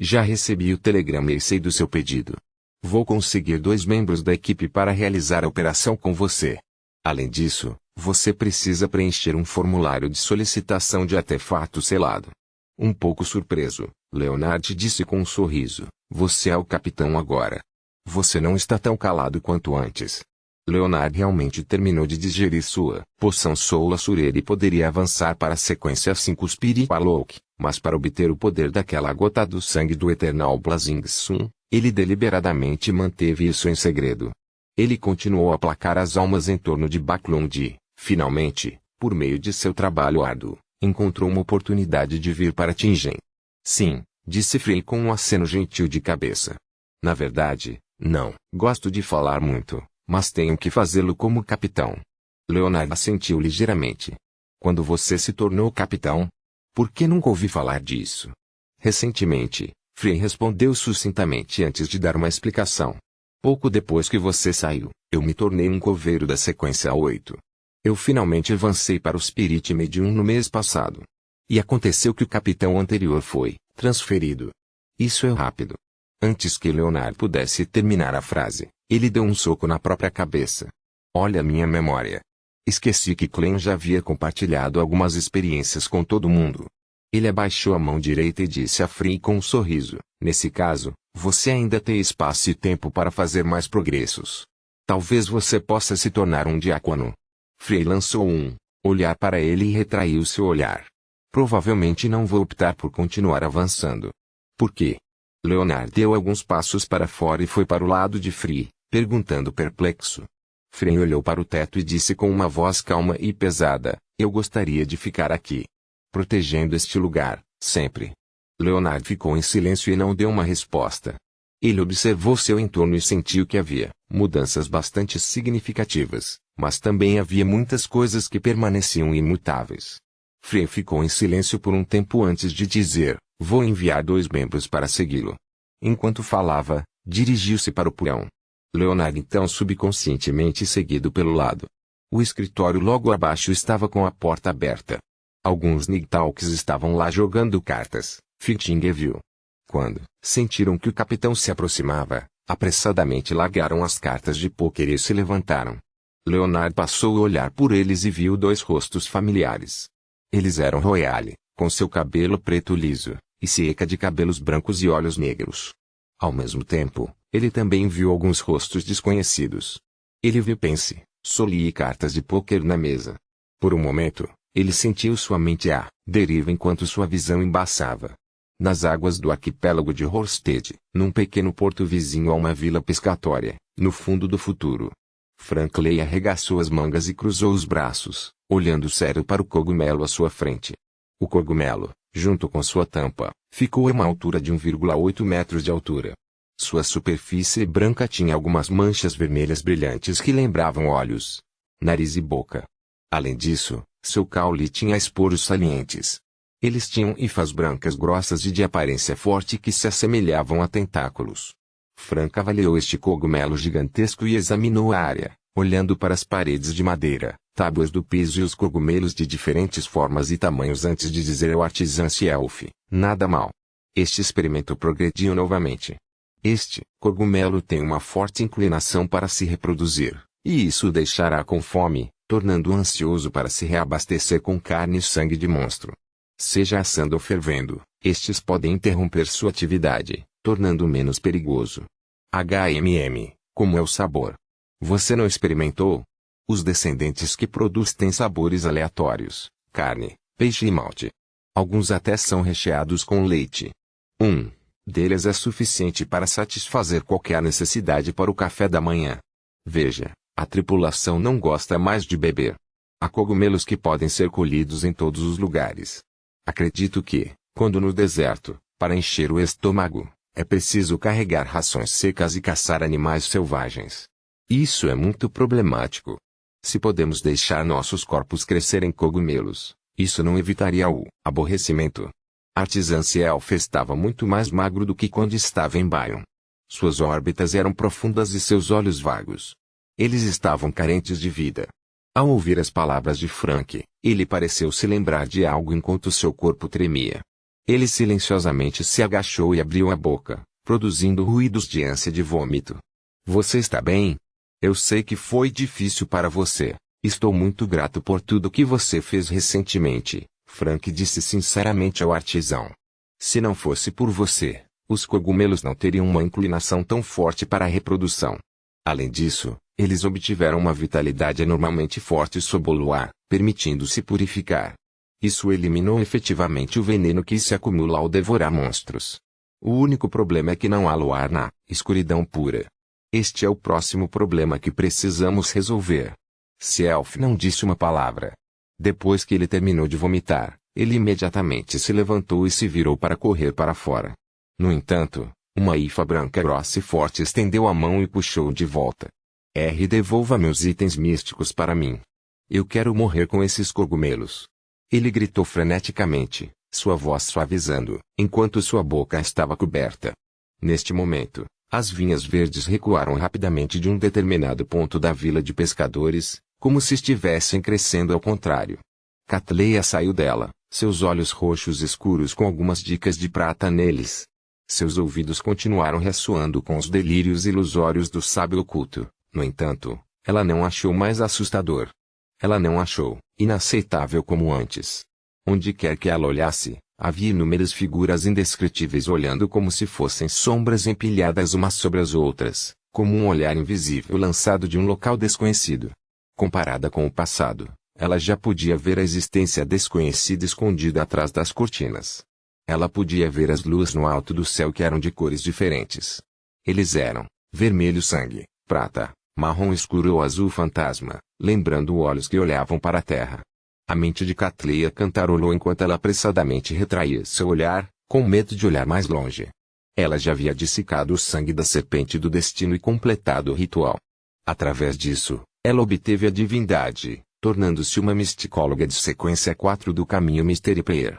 "Já recebi o telegrama e sei do seu pedido. Vou conseguir 2 membros da equipe para realizar a operação com você. Além disso, você precisa preencher um formulário de solicitação de artefato selado." Um pouco surpreso, Leonard disse com um sorriso, "Você é o capitão agora. Você não está tão calado quanto antes." Leonard realmente terminou de digerir sua poção Soul Assurere e poderia avançar para a sequência 5 Spirit-Palok, mas para obter o poder daquela gota do sangue do Eternal Blazing Sun, ele deliberadamente manteve isso em segredo. Ele continuou a placar as almas em torno de Backlund e, finalmente, por meio de seu trabalho árduo, encontrou uma oportunidade de vir para Tingen. "Sim", disse Frey com um aceno gentil de cabeça. "Na verdade, não gosto de falar muito, mas tenho que fazê-lo como capitão." Leonard assentiu ligeiramente. "Quando você se tornou capitão? Por que nunca ouvi falar disso?" "Recentemente", Frey respondeu sucintamente antes de dar uma explicação. "Pouco depois que você saiu, eu me tornei um coveiro da sequência 8. Eu finalmente avancei para o Spirit Medium no mês passado. E aconteceu que o capitão anterior foi transferido." "Isso é rápido." Antes que Leonard pudesse terminar a frase, ele deu um soco na própria cabeça. "Olha minha memória. Esqueci que Clem já havia compartilhado algumas experiências com todo mundo." Ele abaixou a mão direita e disse a Frey com um sorriso, "Nesse caso, você ainda tem espaço e tempo para fazer mais progressos. Talvez você possa se tornar um diácono." Frey lançou um olhar para ele e retraiu seu olhar. "Provavelmente não vou optar por continuar avançando." "Por quê?" Leonard deu alguns passos para fora e foi para o lado de Frey, perguntando perplexo. Frey olhou para o teto e disse com uma voz calma e pesada, "Eu gostaria de ficar aqui, protegendo este lugar, sempre." Leonard ficou em silêncio e não deu uma resposta. Ele observou seu entorno e sentiu que havia mudanças bastante significativas, mas também havia muitas coisas que permaneciam imutáveis. Frey ficou em silêncio por um tempo antes de dizer, "Vou enviar 2 membros para segui-lo." Enquanto falava, dirigiu-se para o porão. Leonard então subconscientemente seguido pelo lado. O escritório logo abaixo estava com a porta aberta. Alguns Nigtalks estavam lá jogando cartas, Fintingue viu. Quando sentiram que o capitão se aproximava, apressadamente largaram as cartas de pôquer e se levantaram. Leonard passou a olhar por eles e viu 2 rostos familiares. Eles eram Royale, com seu cabelo preto liso, e Seca de cabelos brancos e olhos negros. Ao mesmo tempo, ele também viu alguns rostos desconhecidos. Ele viu Pense, Soli e cartas de pôquer na mesa. Por um momento, ele sentiu sua mente à deriva enquanto sua visão embaçava. Nas águas do arquipélago de Horsted, num pequeno porto vizinho a uma vila pescatória, no fundo do futuro. Franklin arregaçou as mangas e cruzou os braços, olhando sério para o cogumelo à sua frente. O cogumelo, junto com sua tampa, ficou a uma altura de 1,8 metros de altura. Sua superfície branca tinha algumas manchas vermelhas brilhantes que lembravam olhos, nariz e boca. Além disso, seu caule tinha esporos salientes. Eles tinham hifas brancas grossas e de aparência forte que se assemelhavam a tentáculos. Frank avaliou este cogumelo gigantesco e examinou a área, olhando para as paredes de madeira, tábuas do piso e os cogumelos de diferentes formas e tamanhos antes de dizer ao artesã Cielf, "Nada mal." Este experimento progrediu novamente. "Este cogumelo tem uma forte inclinação para se reproduzir, e isso o deixará com fome, tornando-o ansioso para se reabastecer com carne e sangue de monstro." Seja assando ou fervendo, estes podem interromper sua atividade, tornando menos perigoso. Como é o sabor? Você não experimentou? Os descendentes que produz têm sabores aleatórios, carne, peixe e malte. Alguns até são recheados com leite. Um deles é suficiente para satisfazer qualquer necessidade para o café da manhã. Veja, a tripulação não gosta mais de beber. Há cogumelos que podem ser colhidos em todos os lugares. Acredito que, quando no deserto, para encher o estômago, é preciso carregar rações secas e caçar animais selvagens. Isso é muito problemático. Se podemos deixar nossos corpos crescerem cogumelos, isso não evitaria o aborrecimento. Artisan Self estava muito mais magro do que quando estava em Bion. Suas órbitas eram profundas e seus olhos vagos. Eles estavam carentes de vida. Ao ouvir as palavras de Frank, ele pareceu se lembrar de algo enquanto seu corpo tremia. Ele silenciosamente se agachou e abriu a boca, produzindo ruídos de ânsia de vômito. Você está bem? Eu sei que foi difícil para você. Estou muito grato por tudo que você fez recentemente, Frank disse sinceramente ao artesão. Se não fosse por você, os cogumelos não teriam uma inclinação tão forte para a reprodução. Além disso, eles obtiveram uma vitalidade anormalmente forte sob o luar, permitindo-se purificar. Isso eliminou efetivamente o veneno que se acumula ao devorar monstros. O único problema é que não há luar na escuridão pura. Este é o próximo problema que precisamos resolver. Self não disse uma palavra. Depois que ele terminou de vomitar, ele imediatamente se levantou e se virou para correr para fora. No entanto, uma hifa branca grossa e forte estendeu a mão e puxou de volta. Devolva meus itens místicos para mim. Eu quero morrer com esses cogumelos. Ele gritou freneticamente, sua voz suavizando, enquanto sua boca estava coberta. Neste momento, as vinhas verdes recuaram rapidamente de um determinado ponto da vila de pescadores, como se estivessem crescendo ao contrário. Catleia saiu dela, seus olhos roxos escuros com algumas dicas de prata neles. Seus ouvidos continuaram ressoando com os delírios ilusórios do sábio oculto. No entanto, ela não achou mais assustador. Ela não achou inaceitável como antes. Onde quer que ela olhasse, havia inúmeras figuras indescritíveis olhando como se fossem sombras empilhadas umas sobre as outras, como um olhar invisível lançado de um local desconhecido. Comparada com o passado, ela já podia ver a existência desconhecida escondida atrás das cortinas. Ela podia ver as luas no alto do céu que eram de cores diferentes. Eles eram vermelho sangue, prata, marrom escuro ou azul fantasma, lembrando olhos que olhavam para a terra. A mente de Catleia cantarolou enquanto ela apressadamente retraía seu olhar, com medo de olhar mais longe. Ela já havia dissecado o sangue da serpente do destino e completado o ritual. Através disso, ela obteve a divindade, tornando-se uma misticóloga de sequência 4 do caminho Mystery Player.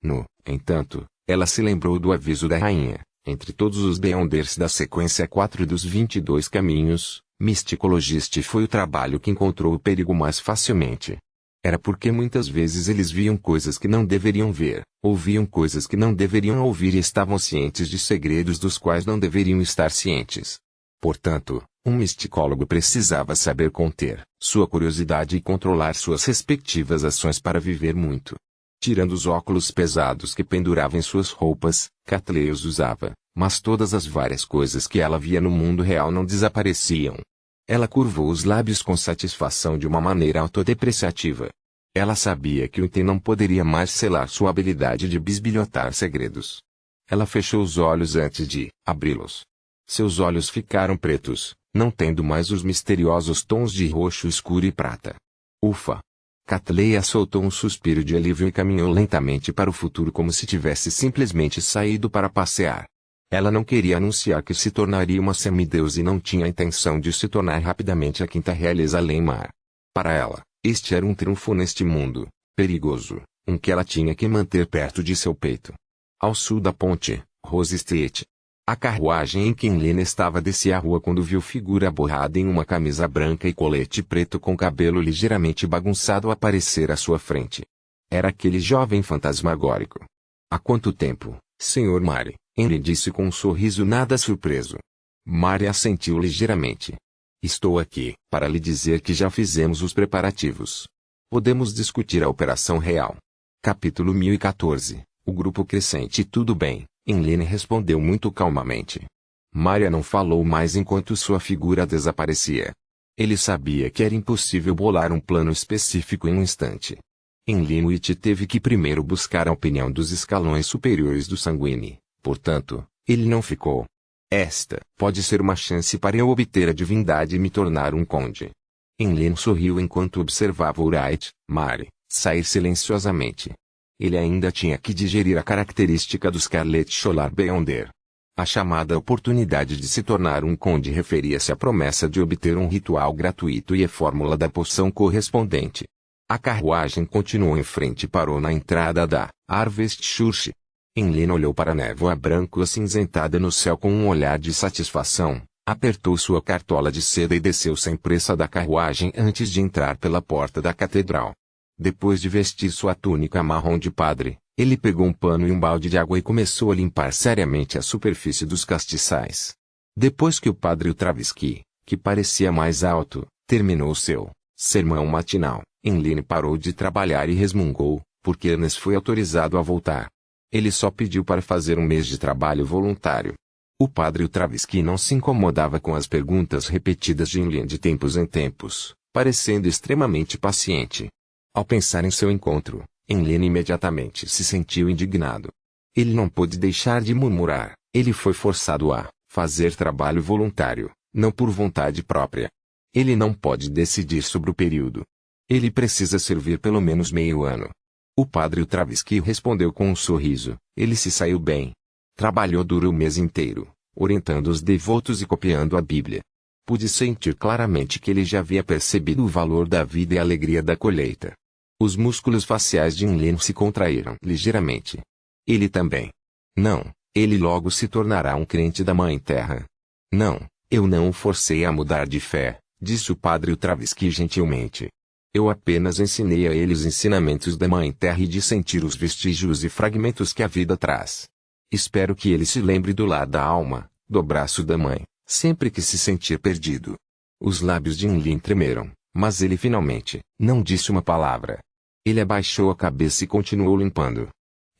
No entanto, ela se lembrou do aviso da rainha. Entre todos os Beyonders da sequência 4 dos 22 caminhos, Mysticologist foi o trabalho que encontrou o perigo mais facilmente. Era porque muitas vezes eles viam coisas que não deveriam ver, ouviam coisas que não deveriam ouvir e estavam cientes de segredos dos quais não deveriam estar cientes. Portanto, um misticólogo precisava saber conter sua curiosidade e controlar suas respectivas ações para viver muito. Tirando os óculos pesados que penduravam em suas roupas, Catleia os usava, mas todas as várias coisas que ela via no mundo real não desapareciam. Ela curvou os lábios com satisfação de uma maneira autodepreciativa. Ela sabia que o item não poderia mais selar sua habilidade de bisbilhotar segredos. Ela fechou os olhos antes de abri-los. Seus olhos ficaram pretos, não tendo mais os misteriosos tons de roxo escuro e prata. Ufa! Catleia soltou um suspiro de alívio e caminhou lentamente para o futuro como se tivesse simplesmente saído para passear. Ela não queria anunciar que se tornaria uma semideus e não tinha a intenção de se tornar rapidamente a quinta realeza além-mar. Para ela, este era um triunfo neste mundo perigoso, um que ela tinha que manter perto de seu peito. Ao sul da ponte, Rose Street. A carruagem em que Lena estava descia a rua quando viu figura borrada em uma camisa branca e colete preto com cabelo ligeiramente bagunçado aparecer à sua frente. Era aquele jovem fantasmagórico. Há quanto tempo, Sr. Mari? Henry disse com um sorriso nada surpreso. Mari assentiu ligeiramente. Estou aqui para lhe dizer que já fizemos os preparativos. Podemos discutir a operação real. Capítulo 1014. O grupo crescente. Tudo bem, Enlene respondeu muito calmamente. Maria não falou mais enquanto sua figura desaparecia. Ele sabia que era impossível bolar um plano específico em um instante. Enlinwit teve que primeiro buscar a opinião dos escalões superiores do Sanguine, portanto, ele não ficou. Esta pode ser uma chance para eu obter a divindade e me tornar um conde. Enlin sorriu enquanto observava Wright, Mari, sair silenciosamente. Ele ainda tinha que digerir a característica do Scarlet Scholar Beyonder. A chamada oportunidade de se tornar um conde referia-se à promessa de obter um ritual gratuito e a fórmula da poção correspondente. A carruagem continuou em frente e parou na entrada da Harvest Church. Enlin olhou para a névoa branco acinzentada no céu com um olhar de satisfação, apertou sua cartola de seda e desceu sem pressa da carruagem antes de entrar pela porta da catedral. Depois de vestir sua túnica marrom de padre, ele pegou um pano e um balde de água e começou a limpar seriamente a superfície dos castiçais. Depois que o padre Travisky, que parecia mais alto, terminou seu sermão matinal, Enlin parou de trabalhar e resmungou, porque Ernest foi autorizado a voltar. Ele só pediu para fazer um mês de trabalho voluntário. O padre Travisky não se incomodava com as perguntas repetidas de Enlin de tempos em tempos, parecendo extremamente paciente. Ao pensar em seu encontro, Enlin imediatamente se sentiu indignado. Ele não pôde deixar de murmurar, ele foi forçado a fazer trabalho voluntário, não por vontade própria. Ele não pode decidir sobre o período. Ele precisa servir pelo menos meio ano. O padre Travisky respondeu com um sorriso, ele se saiu bem. Trabalhou duro o mês inteiro, orientando os devotos e copiando a Bíblia. Pude sentir claramente que ele já havia percebido o valor da vida e a alegria da colheita. Os músculos faciais de Enlin se contraíram ligeiramente. Ele também. Não, ele logo se tornará um crente da Mãe Terra. Não, eu não o forcei a mudar de fé, disse o padre Travisky gentilmente. Eu apenas ensinei a ele os ensinamentos da Mãe Terra e de sentir os vestígios e fragmentos que a vida traz. Espero que ele se lembre do lar da alma, do braço da mãe, sempre que se sentir perdido. Os lábios de Enlin tremeram, mas ele finalmente não disse uma palavra. Ele abaixou a cabeça e continuou limpando.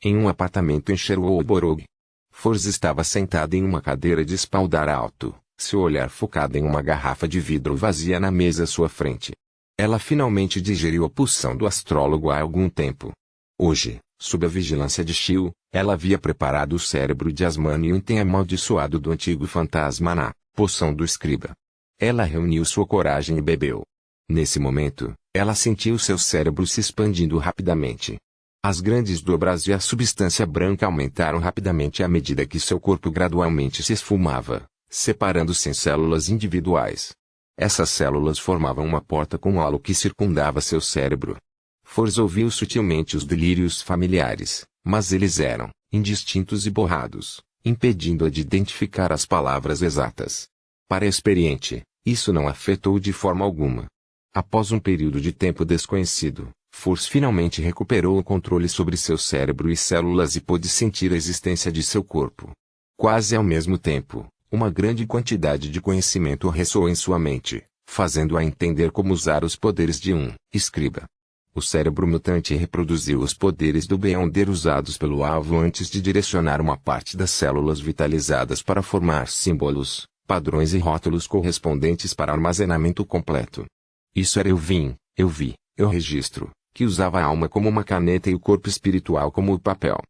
Em um apartamento em Sherwood, Forz estava sentada em uma cadeira de espaldar alto, seu olhar focado em uma garrafa de vidro vazia na mesa à sua frente. Ela finalmente digeriu a poção do astrólogo há algum tempo. Hoje, sob a vigilância de Shil, ela havia preparado o cérebro de Asmani e o item amaldiçoado do antigo fantasma na poção do escriba. Ela reuniu sua coragem e bebeu. Nesse momento, ela sentiu seu cérebro se expandindo rapidamente. As grandes dobras e a substância branca aumentaram rapidamente à medida que seu corpo gradualmente se esfumava, separando-se em células individuais. Essas células formavam uma porta com halo que circundava seu cérebro. Forz ouviu sutilmente os delírios familiares, mas eles eram indistintos e borrados, impedindo-a de identificar as palavras exatas. Para a experiente, isso não afetou de forma alguma. Após um período de tempo desconhecido, Force finalmente recuperou o controle sobre seu cérebro e células e pôde sentir a existência de seu corpo. Quase ao mesmo tempo, uma grande quantidade de conhecimento ressoou em sua mente, fazendo-a entender como usar os poderes de um escriba. O cérebro mutante reproduziu os poderes do Beyonder usados pelo alvo antes de direcionar uma parte das células vitalizadas para formar símbolos, padrões e rótulos correspondentes para armazenamento completo. Isso era eu vi, eu registro, que usava a alma como uma caneta e o corpo espiritual como o papel.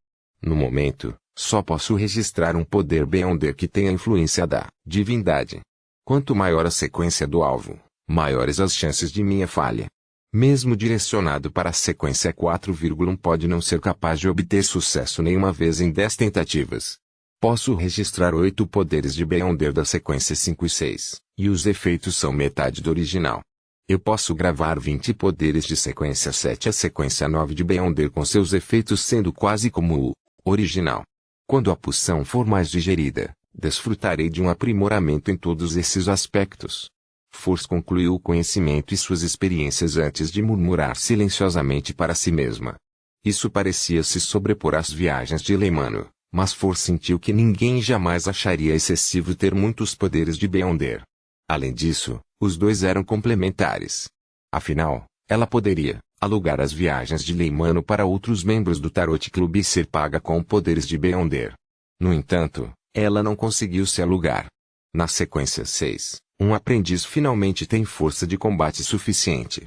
No momento, só posso registrar um poder Beyonder que tenha influência da divindade. Quanto maior a sequência do alvo, maiores as chances de minha falha. Mesmo direcionado para a sequência 4,1 pode não ser capaz de obter sucesso nenhuma vez em 10 tentativas. Posso registrar 8 poderes de Beyonder da sequência 5 e 6, e os efeitos são metade do original. Eu posso gravar 20 poderes de sequência 7 a sequência 9 de Beyonder com seus efeitos sendo quase como o original. Quando a poção for mais digerida, desfrutarei de um aprimoramento em todos esses aspectos. Force concluiu o conhecimento e suas experiências antes de murmurar silenciosamente para si mesma. Isso parecia se sobrepor às viagens de Leimano, mas Force sentiu que ninguém jamais acharia excessivo ter muitos poderes de Beyonder. Além disso, os dois eram complementares. Afinal, ela poderia alugar as viagens de Leimano para outros membros do Tarot Club e ser paga com poderes de Beyonder. No entanto, ela não conseguiu se alugar. Na sequência 6, um aprendiz finalmente tem força de combate suficiente.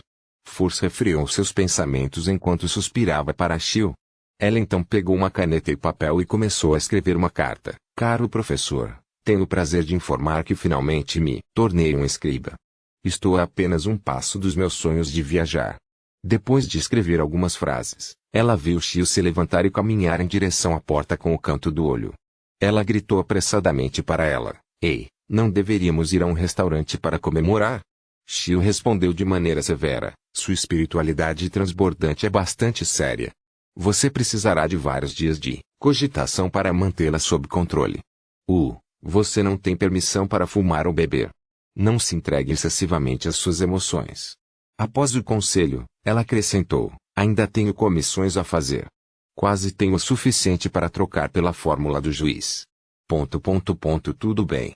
Força refreou seus pensamentos enquanto suspirava para Shio. Ela então pegou uma caneta e papel e começou a escrever uma carta. Caro professor, tenho o prazer de informar que finalmente me tornei um escriba. Estou a apenas um passo dos meus sonhos de viajar. Depois de escrever algumas frases, ela viu Shio se levantar e caminhar em direção à porta com o canto do olho. Ela gritou apressadamente para ela: Ei, não deveríamos ir a um restaurante para comemorar? Shio respondeu de maneira severa: sua espiritualidade transbordante é bastante séria. Você precisará de vários dias de cogitação para mantê-la sob controle. Você não tem permissão para fumar ou beber. Não se entregue excessivamente às suas emoções. Após o conselho, ela acrescentou: ainda tenho comissões a fazer. Quase tenho o suficiente para trocar pela fórmula do juiz. Tudo bem.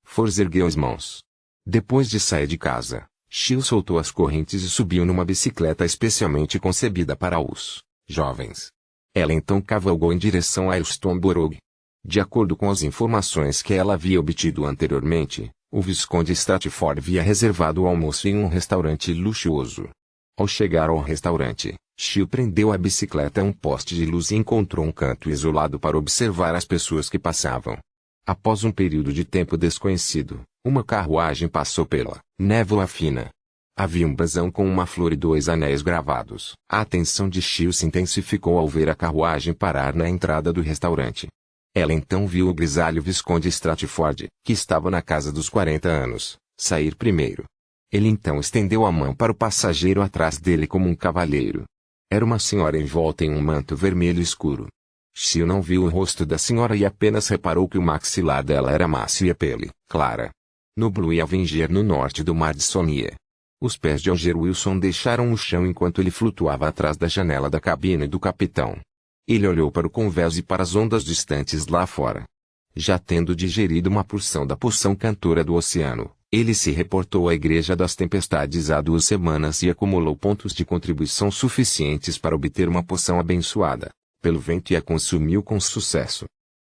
Forza ergueu as mãos. Depois de sair de casa, Shio soltou as correntes e subiu numa bicicleta especialmente concebida para os jovens. Ela então cavalgou em direção a Stoneborough. De acordo com as informações que ela havia obtido anteriormente, o Visconde Stratford havia reservado o almoço em um restaurante luxuoso. Ao chegar ao restaurante, Shio prendeu a bicicleta a um poste de luz e encontrou um canto isolado para observar as pessoas que passavam. Após um período de tempo desconhecido, uma carruagem passou pela névoa fina. Havia um brasão com uma flor e 2 anéis gravados. A atenção de Shio se intensificou ao ver a carruagem parar na entrada do restaurante. Ela então viu o grisalho Visconde Stratford, que estava na casa dos 40 anos, sair primeiro. Ele então estendeu a mão para o passageiro atrás dele como um cavalheiro. Era uma senhora envolta em um manto vermelho escuro. Shio não viu o rosto da senhora e apenas reparou que o maxilar dela era macio e a pele clara. No Blue Avenger, no norte do Mar de Sonia. Os pés de Alger Wilson deixaram o chão enquanto ele flutuava atrás da janela da cabine do capitão. Ele olhou para o convés e para as ondas distantes lá fora. Já tendo digerido uma porção da poção cantora do oceano, ele se reportou à Igreja das Tempestades há 2 semanas e acumulou pontos de contribuição suficientes para obter uma poção abençoada pelo vento e a consumiu com sucesso.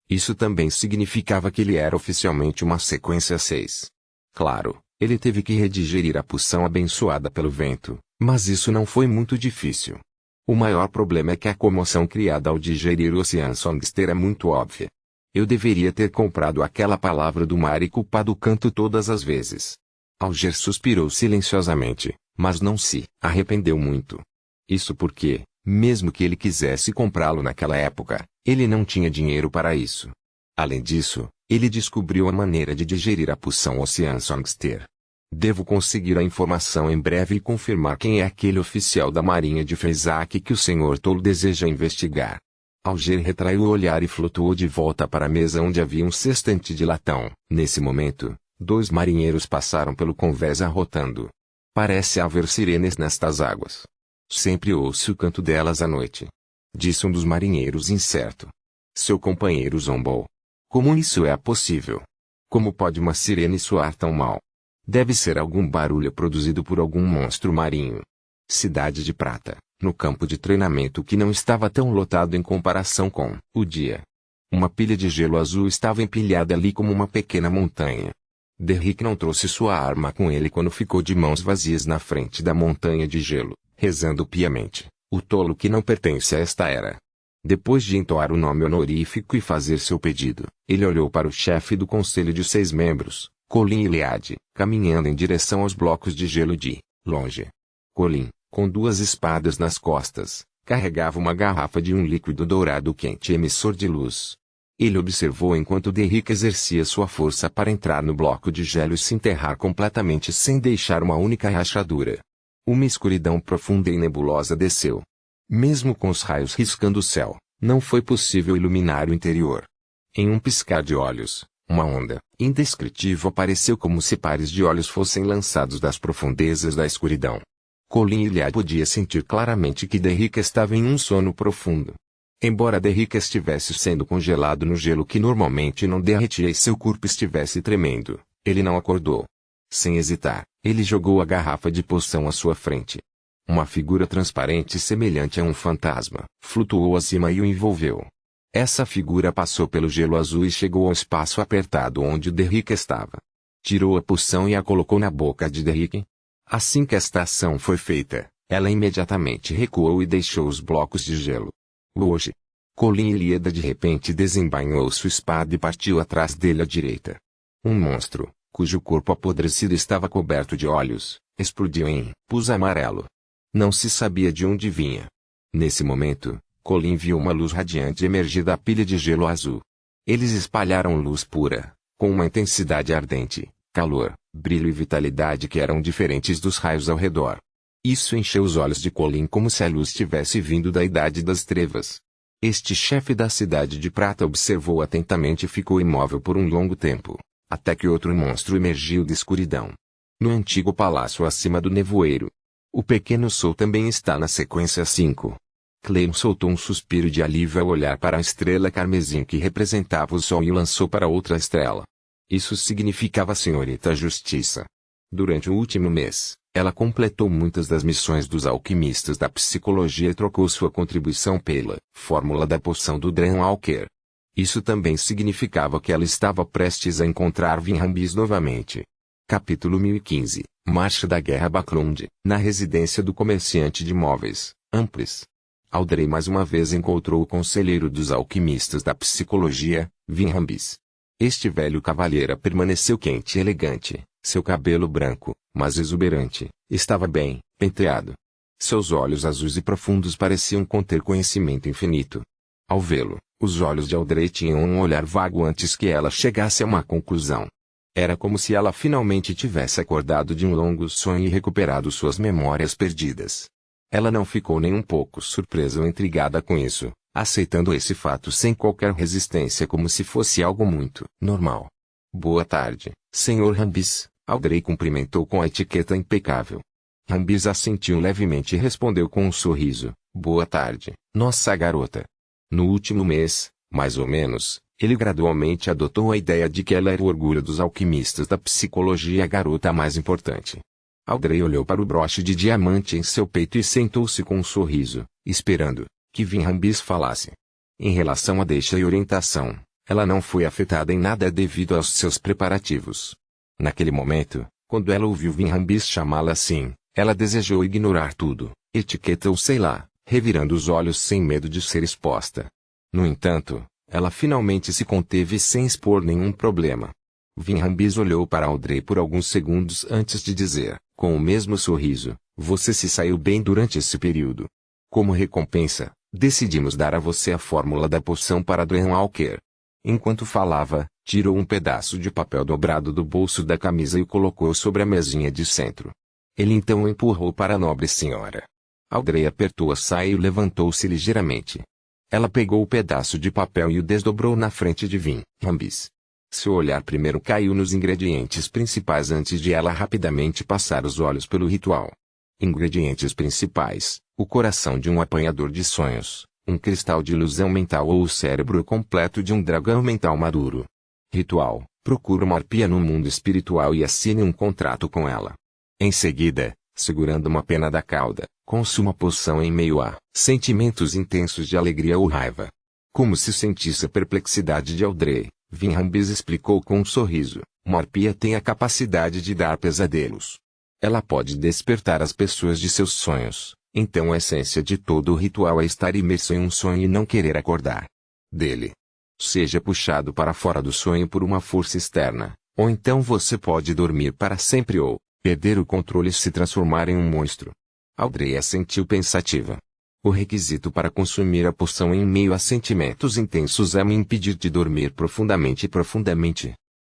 Isso também significava que ele era oficialmente uma sequência 6. Claro, ele teve que redigerir a poção abençoada pelo vento, mas isso não foi muito difícil. O maior problema é que a comoção criada ao digerir o Ocean Songster é muito óbvia. Eu deveria ter comprado aquela palavra do mar e culpado o canto todas as vezes. Alger suspirou silenciosamente, mas não se arrependeu muito. Isso porque, mesmo que ele quisesse comprá-lo naquela época, ele não tinha dinheiro para isso. Além disso, ele descobriu a maneira de digerir a poção Ocean Songster. Devo conseguir a informação em breve e confirmar quem é aquele oficial da marinha de Fezak que o Sr. Tolo deseja investigar. Alger retraiu o olhar e flutuou de volta para a mesa onde havia um cestante de latão. Nesse momento, 2 marinheiros passaram pelo convés arrotando. Parece haver sirenes nestas águas. Sempre ouço o canto delas à noite. Disse um dos marinheiros incerto. Seu companheiro zombou. Como isso é possível? Como pode uma sirene soar tão mal? Deve ser algum barulho produzido por algum monstro marinho. Cidade de Prata, no campo de treinamento que não estava tão lotado em comparação com o dia. Uma pilha de gelo azul estava empilhada ali como uma pequena montanha. Derrick não trouxe sua arma com ele quando ficou de mãos vazias na frente da montanha de gelo, rezando piamente, o tolo que não pertence a esta era. Depois de entoar o nome honorífico e fazer seu pedido, ele olhou para o chefe do conselho de 6 membros, Colin Iliad, caminhando em direção aos blocos de gelo de longe. Colin, com 2 espadas nas costas, carregava uma garrafa de um líquido dourado quente emissor de luz. Ele observou enquanto Derrick exercia sua força para entrar no bloco de gelo e se enterrar completamente sem deixar uma única rachadura. Uma escuridão profunda e nebulosa desceu. Mesmo com os raios riscando o céu, não foi possível iluminar o interior. Em um piscar de olhos, uma onda indescritível apareceu como se pares de olhos fossem lançados das profundezas da escuridão. Colin Iliad podia sentir claramente que Derrick estava em um sono profundo. Embora Derrick estivesse sendo congelado no gelo que normalmente não derretia e seu corpo estivesse tremendo, ele não acordou. Sem hesitar, ele jogou a garrafa de poção à sua frente. Uma figura transparente semelhante a um fantasma flutuou acima e o envolveu. Essa figura passou pelo gelo azul e chegou ao espaço apertado onde Derrick estava. Tirou a poção e a colocou na boca de Derrick. Assim que esta ação foi feita, ela imediatamente recuou e deixou os blocos de gelo. Hoje, Colin Ilíada de repente desembainhou sua espada e partiu atrás dele à direita. Um monstro, cujo corpo apodrecido estava coberto de olhos, explodiu em pus amarelo. Não se sabia de onde vinha. Nesse momento, Colin viu uma luz radiante emergir da pilha de gelo azul. Eles espalharam luz pura, com uma intensidade ardente, calor, brilho e vitalidade que eram diferentes dos raios ao redor. Isso encheu os olhos de Colin como se a luz tivesse vindo da Idade das Trevas. Este chefe da Cidade de Prata observou atentamente e ficou imóvel por um longo tempo, até que outro monstro emergiu da escuridão. No antigo palácio acima do nevoeiro. O pequeno Sol também está na sequência 5. Clem soltou um suspiro de alívio ao olhar para a estrela carmesim que representava o Sol e o lançou para outra estrela. Isso significava a Senhorita Justiça. Durante o último mês, ela completou muitas das missões dos alquimistas da psicologia e trocou sua contribuição pela fórmula da poção do Dreamwalker. Isso também significava que ela estava prestes a encontrar Vinhambis novamente. Capítulo 1015 Marcha da Guerra Baclund, na residência do comerciante de móveis, Amplis. Audrey mais uma vez encontrou o conselheiro dos alquimistas da psicologia, Vinhambis. Este velho cavalheiro permaneceu quente e elegante, seu cabelo branco, mas exuberante, estava bem penteado. Seus olhos azuis e profundos pareciam conter conhecimento infinito. Ao vê-lo, os olhos de Audrey tinham um olhar vago antes que ela chegasse a uma conclusão. Era como se ela finalmente tivesse acordado de um longo sonho e recuperado suas memórias perdidas. Ela não ficou nem um pouco surpresa ou intrigada com isso, aceitando esse fato sem qualquer resistência como se fosse algo muito normal. Boa tarde, Sr. Rambis, Audrey cumprimentou com a etiqueta impecável. Rambis assentiu levemente e respondeu com um sorriso, boa tarde, nossa garota. No último mês, mais ou menos, ele gradualmente adotou a ideia de que ela era o orgulho dos alquimistas da psicologia e a garota mais importante. Audrey olhou para o broche de diamante em seu peito e sentou-se com um sorriso, esperando que Vinhambis falasse. Em relação à deixa e orientação, ela não foi afetada em nada devido aos seus preparativos. Naquele momento, quando ela ouviu Vinhambis chamá-la assim, ela desejou ignorar tudo, etiqueta ou sei lá, revirando os olhos sem medo de ser exposta. No entanto, ela finalmente se conteve sem expor nenhum problema. Vinhambis olhou para Audrey por alguns segundos antes de dizer, com o mesmo sorriso, você se saiu bem durante esse período. Como recompensa, decidimos dar a você a fórmula da poção para Dreamwalker. Enquanto falava, tirou um pedaço de papel dobrado do bolso da camisa e o colocou sobre a mesinha de centro. Ele então o empurrou para a nobre senhora. Audrey apertou a saia e levantou-se ligeiramente. Ela pegou o pedaço de papel e o desdobrou na frente de Vinhambis. Seu olhar primeiro caiu nos ingredientes principais antes de ela rapidamente passar os olhos pelo ritual. Ingredientes principais: o coração de um apanhador de sonhos, um cristal de ilusão mental ou o cérebro completo de um dragão mental maduro. Ritual: procure uma arpia no mundo espiritual e assine um contrato com ela. Em seguida, segurando uma pena da cauda, consuma a poção em meio a sentimentos intensos de alegria ou raiva. Como se sentisse a perplexidade de Audrey, Vinhambis explicou com um sorriso, uma arpia tem a capacidade de dar pesadelos. Ela pode despertar as pessoas de seus sonhos, então a essência de todo o ritual é estar imerso em um sonho e não querer acordar dele. Seja puxado para fora do sonho por uma força externa, ou então você pode dormir para sempre ou perder o controle e se transformar em um monstro. Audrey assentiu pensativa. O requisito para consumir a poção em meio a sentimentos intensos é me impedir de dormir profundamente.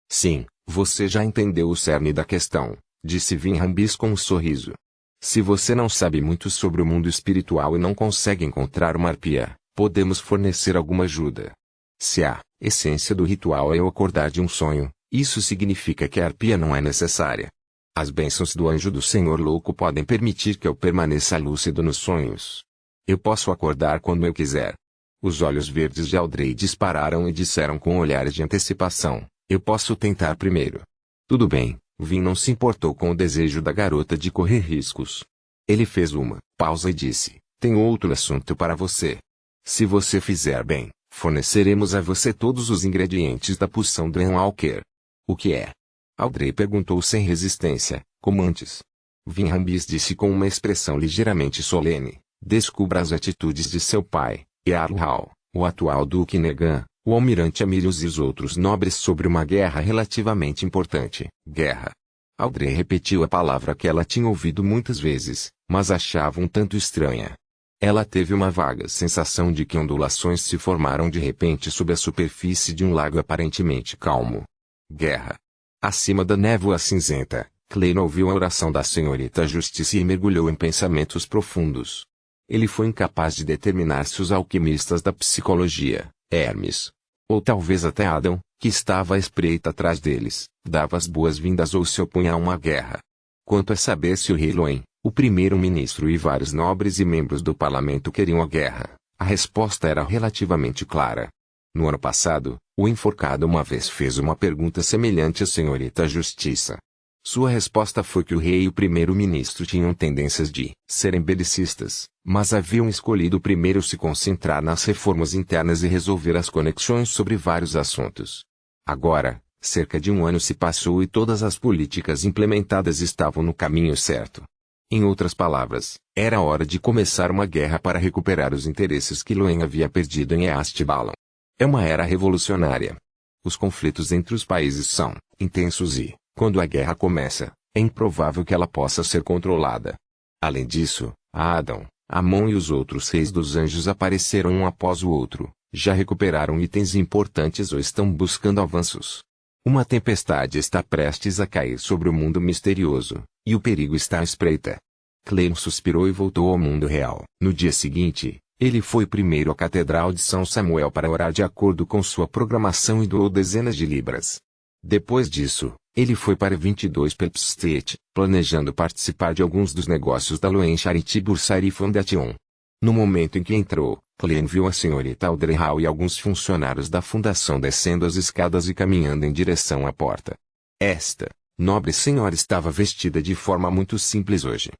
Sim, você já entendeu o cerne da questão, disse Vinhambis com um sorriso. Se você não sabe muito sobre o mundo espiritual e não consegue encontrar uma arpia, podemos fornecer alguma ajuda. Se a essência do ritual é o acordar de um sonho, isso significa que a arpia não é necessária. As bênçãos do anjo do Senhor Louco podem permitir que eu permaneça lúcido nos sonhos. Eu posso acordar quando eu quiser. Os olhos verdes de Audrey dispararam e disseram com olhares de antecipação, eu posso tentar primeiro. Tudo bem, Vin não se importou com o desejo da garota de correr riscos. Ele fez uma pausa e disse: tenho outro assunto para você. Se você fizer bem, forneceremos a você todos os ingredientes da poção do Walker. O que é? Audrey perguntou sem resistência, como antes. Vinhambis disse com uma expressão ligeiramente solene: descubra as atitudes de seu pai, Jarl Hall, o atual Duque Negan, o almirante Amilius e os outros nobres sobre uma guerra relativamente importante. Guerra. Audrey repetiu a palavra que ela tinha ouvido muitas vezes, mas achava um tanto estranha. Ela teve uma vaga sensação de que ondulações se formaram de repente sob a superfície de um lago aparentemente calmo. Guerra. Acima da névoa cinzenta, Klein ouviu a oração da senhorita Justiça e mergulhou em pensamentos profundos. Ele foi incapaz de determinar se os alquimistas da psicologia, Hermes, ou talvez até Adam, que estava à espreita atrás deles, dava as boas-vindas ou se opunha a uma guerra. Quanto a saber se o rei Loen, o primeiro-ministro e vários nobres e membros do parlamento queriam a guerra, a resposta era relativamente clara. No ano passado, o enforcado uma vez fez uma pergunta semelhante à senhorita Justiça. Sua resposta foi que o rei e o primeiro-ministro tinham tendências de serem belicistas, mas haviam escolhido primeiro se concentrar nas reformas internas e resolver as conexões sobre vários assuntos. Agora, cerca de um ano se passou e todas as políticas implementadas estavam no caminho certo. Em outras palavras, era hora de começar uma guerra para recuperar os interesses que Loen havia perdido em Eastbalon. É uma era revolucionária. Os conflitos entre os países são intensos e, quando a guerra começa, é improvável que ela possa ser controlada. Além disso, Adam, Amon e os outros reis dos anjos apareceram um após o outro, já recuperaram itens importantes ou estão buscando avanços. Uma tempestade está prestes a cair sobre o mundo misterioso, e o perigo está à espreita. Klein suspirou e voltou ao mundo real. No dia seguinte, ele foi primeiro à Catedral de São Samuel para orar de acordo com sua programação e doou dezenas de libras. Depois disso, ele foi para 22 Pelp Street, planejando participar de alguns dos negócios da Loen Charity Bursary Foundation. No momento em que entrou, Klein viu a senhorita Audrey Hall e alguns funcionários da fundação descendo as escadas e caminhando em direção à porta. Esta nobre senhora estava vestida de forma muito simples hoje.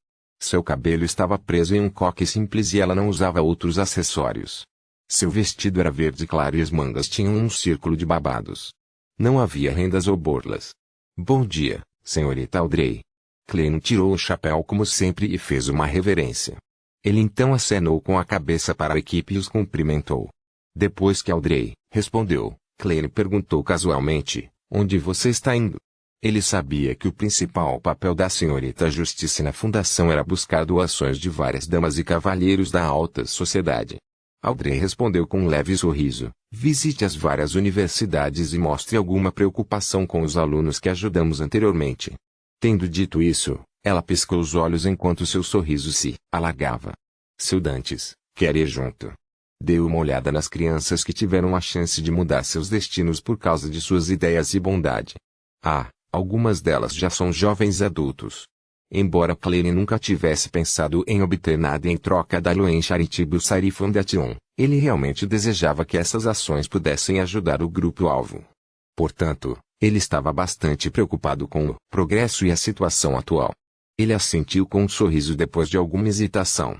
Seu cabelo estava preso em um coque simples e ela não usava outros acessórios. Seu vestido era verde claro e as mangas tinham um círculo de babados. Não havia rendas ou borlas. Bom dia, senhorita Audrey. Klein tirou o chapéu como sempre e fez uma reverência. Ele então acenou com a cabeça para a equipe e os cumprimentou. Depois que Audrey respondeu, Klein perguntou casualmente: onde você está indo? Ele sabia que o principal papel da senhorita Justiça na fundação era buscar doações de várias damas e cavalheiros da alta sociedade. Audrey respondeu com um leve sorriso: visite as várias universidades e mostre alguma preocupação com os alunos que ajudamos anteriormente. Tendo dito isso, ela piscou os olhos enquanto seu sorriso se alargava. Seu Dantes, quer ir junto? Deu uma olhada nas crianças que tiveram a chance de mudar seus destinos por causa de suas ideias e bondade. Ah, algumas delas já são jovens adultos. Embora Klein nunca tivesse pensado em obter nada em troca da Loen Charity Bursary Foundation, ele realmente desejava que essas ações pudessem ajudar o grupo-alvo. Portanto, ele estava bastante preocupado com o progresso e a situação atual. Ele assentiu com um sorriso depois de alguma hesitação.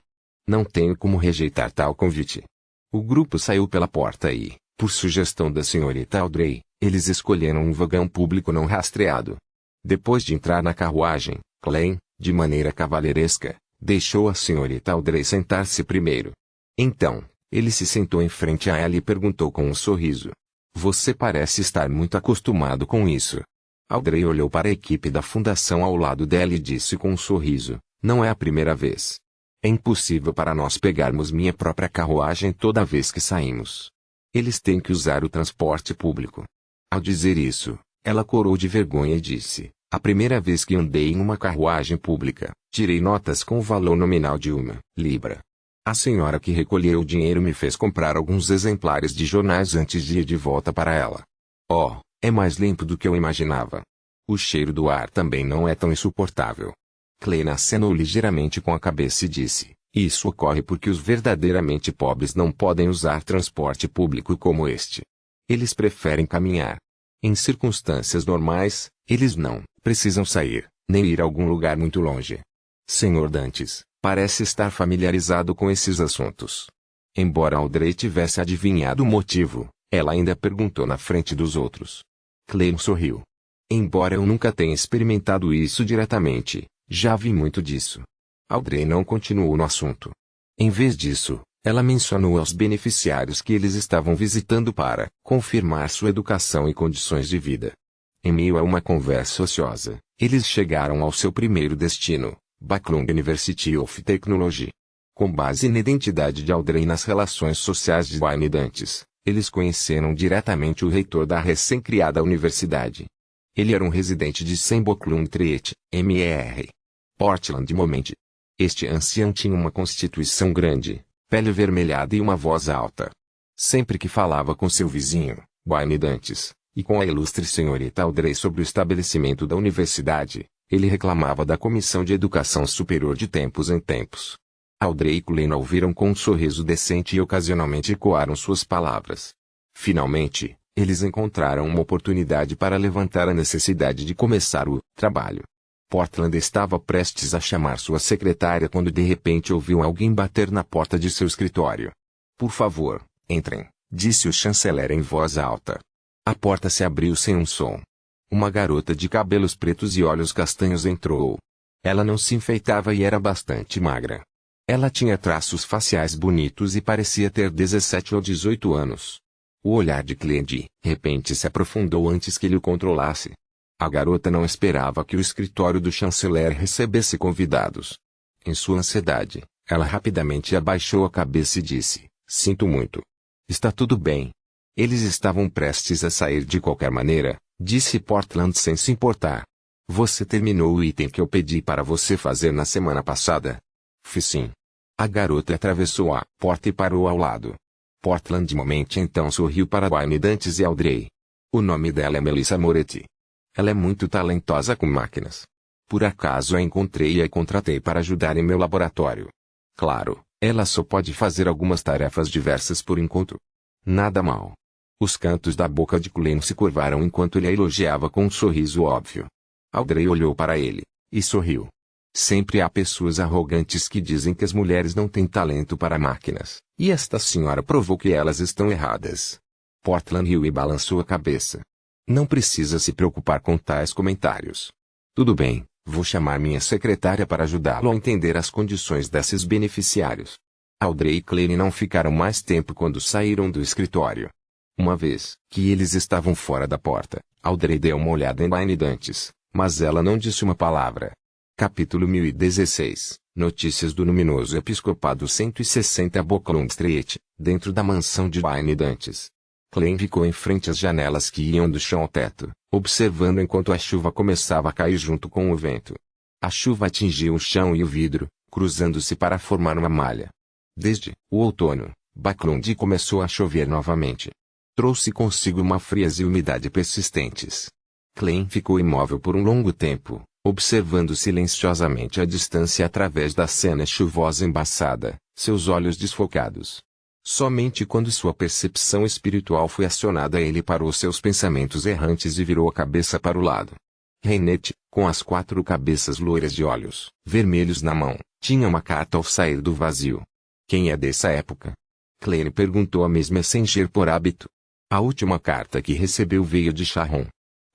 Não tenho como rejeitar tal convite. O grupo saiu pela porta e, por sugestão da senhorita Audrey, eles escolheram um vagão público não rastreado. Depois de entrar na carruagem, Klein, de maneira cavalheiresca, deixou a senhorita Audrey sentar-se primeiro. Então, ele se sentou em frente a ela e perguntou com um sorriso: você parece estar muito acostumado com isso. Audrey olhou para a equipe da fundação ao lado dela e disse com um sorriso: não é a primeira vez. É impossível para nós pegarmos minha própria carruagem toda vez que saímos. Eles têm que usar o transporte público. Ao dizer isso, ela corou de vergonha e disse: a primeira vez que andei em uma carruagem pública, tirei notas com o valor nominal de 1 libra. A senhora que recolheu o dinheiro me fez comprar alguns exemplares de jornais antes de ir de volta para ela. Oh, é mais limpo do que eu imaginava. O cheiro do ar também não é tão insuportável. Klein acenou ligeiramente com a cabeça e disse: isso ocorre porque os verdadeiramente pobres não podem usar transporte público como este. Eles preferem caminhar. Em circunstâncias normais, eles não precisam sair, nem ir a algum lugar muito longe. Senhor Dantes, Parece estar familiarizado com esses assuntos. Embora Audrey tivesse adivinhado o motivo, ela ainda perguntou na frente dos outros. Clem sorriu. Embora eu nunca tenha experimentado isso diretamente, já vi muito disso. Audrey não continuou no assunto. Em vez disso, ela mencionou aos beneficiários que eles estavam visitando para confirmar sua educação e condições de vida. Em meio a uma conversa ociosa, eles chegaram ao seu primeiro destino, Backlund University of Technology. Com base na identidade de Audrey e nas relações sociais de Wayne Dantes, eles conheceram diretamente o reitor da recém-criada universidade. Ele era um residente de 100 Backlund Street, M.R. Portland Moment. Este ancião tinha uma constituição grande, pele avermelhada e uma voz alta. Sempre que falava com seu vizinho, Wayne Dantes, e com a ilustre senhorita Audrey sobre o estabelecimento da universidade, ele reclamava da Comissão de Educação Superior de tempos em tempos. Audrey e Clem ouviram com um sorriso decente e ocasionalmente ecoaram suas palavras. Finalmente, eles encontraram uma oportunidade para levantar a necessidade de começar o trabalho. Portland estava prestes a chamar sua secretária quando de repente ouviu alguém bater na porta de seu escritório. Por favor, entrem, disse o chanceler em voz alta. A porta se abriu sem um som. Uma garota de cabelos pretos e olhos castanhos entrou. Ela não se enfeitava e era bastante magra. Ela tinha traços faciais bonitos e parecia ter 17 ou 18 anos. O olhar de Clem de repente se aprofundou antes que ele o controlasse. A garota não esperava que o escritório do chanceler recebesse convidados. Em sua ansiedade, ela rapidamente abaixou a cabeça e disse, sinto muito. Está tudo bem. Eles estavam prestes a sair de qualquer maneira, disse Portland sem se importar. Você terminou o item que eu pedi para você fazer na semana passada? Fiz sim. A garota atravessou a porta e parou ao lado. Portland de momento então sorriu para Wayne Dantes e Audrey. O nome dela é Melissa Moretti. Ela é muito talentosa com máquinas. Por acaso a encontrei e a contratei para ajudar em meu laboratório. Claro, ela só pode fazer algumas tarefas diversas por enquanto. Nada mal. Os cantos da boca de Clem se curvaram enquanto ele a elogiava com um sorriso óbvio. Audrey olhou para ele e sorriu. Sempre há pessoas arrogantes que dizem que as mulheres não têm talento para máquinas, e esta senhora provou que elas estão erradas. Portland riu e balançou a cabeça. Não precisa se preocupar com tais comentários. Tudo bem, vou chamar minha secretária para ajudá-lo a entender as condições desses beneficiários. Audrey e Clem não ficaram mais tempo quando saíram do escritório. Uma vez que eles estavam fora da porta, Audrey deu uma olhada em Wayne Dantes, mas ela não disse uma palavra. Capítulo 1016 Notícias do Luminoso Episcopado 160 Backlund Street, dentro da mansão de Wayne Dantes. Clem ficou em frente às janelas que iam do chão ao teto, observando enquanto a chuva começava a cair junto com o vento. A chuva atingiu o chão e o vidro, cruzando-se para formar uma malha. Desde o outono, Backlund começou a chover novamente. Trouxe consigo uma frieza e umidade persistentes. Clem ficou imóvel por um longo tempo, observando silenciosamente a distância através da cena chuvosa embaçada, seus olhos desfocados. Somente quando sua percepção espiritual foi acionada ele parou seus pensamentos errantes e virou a cabeça para o lado. Reinette, com as 4 cabeças loiras de olhos vermelhos na mão, tinha uma carta ao sair do vazio. Quem é dessa época? Clem perguntou a Messenger por hábito. A última carta que recebeu veio de Sharon.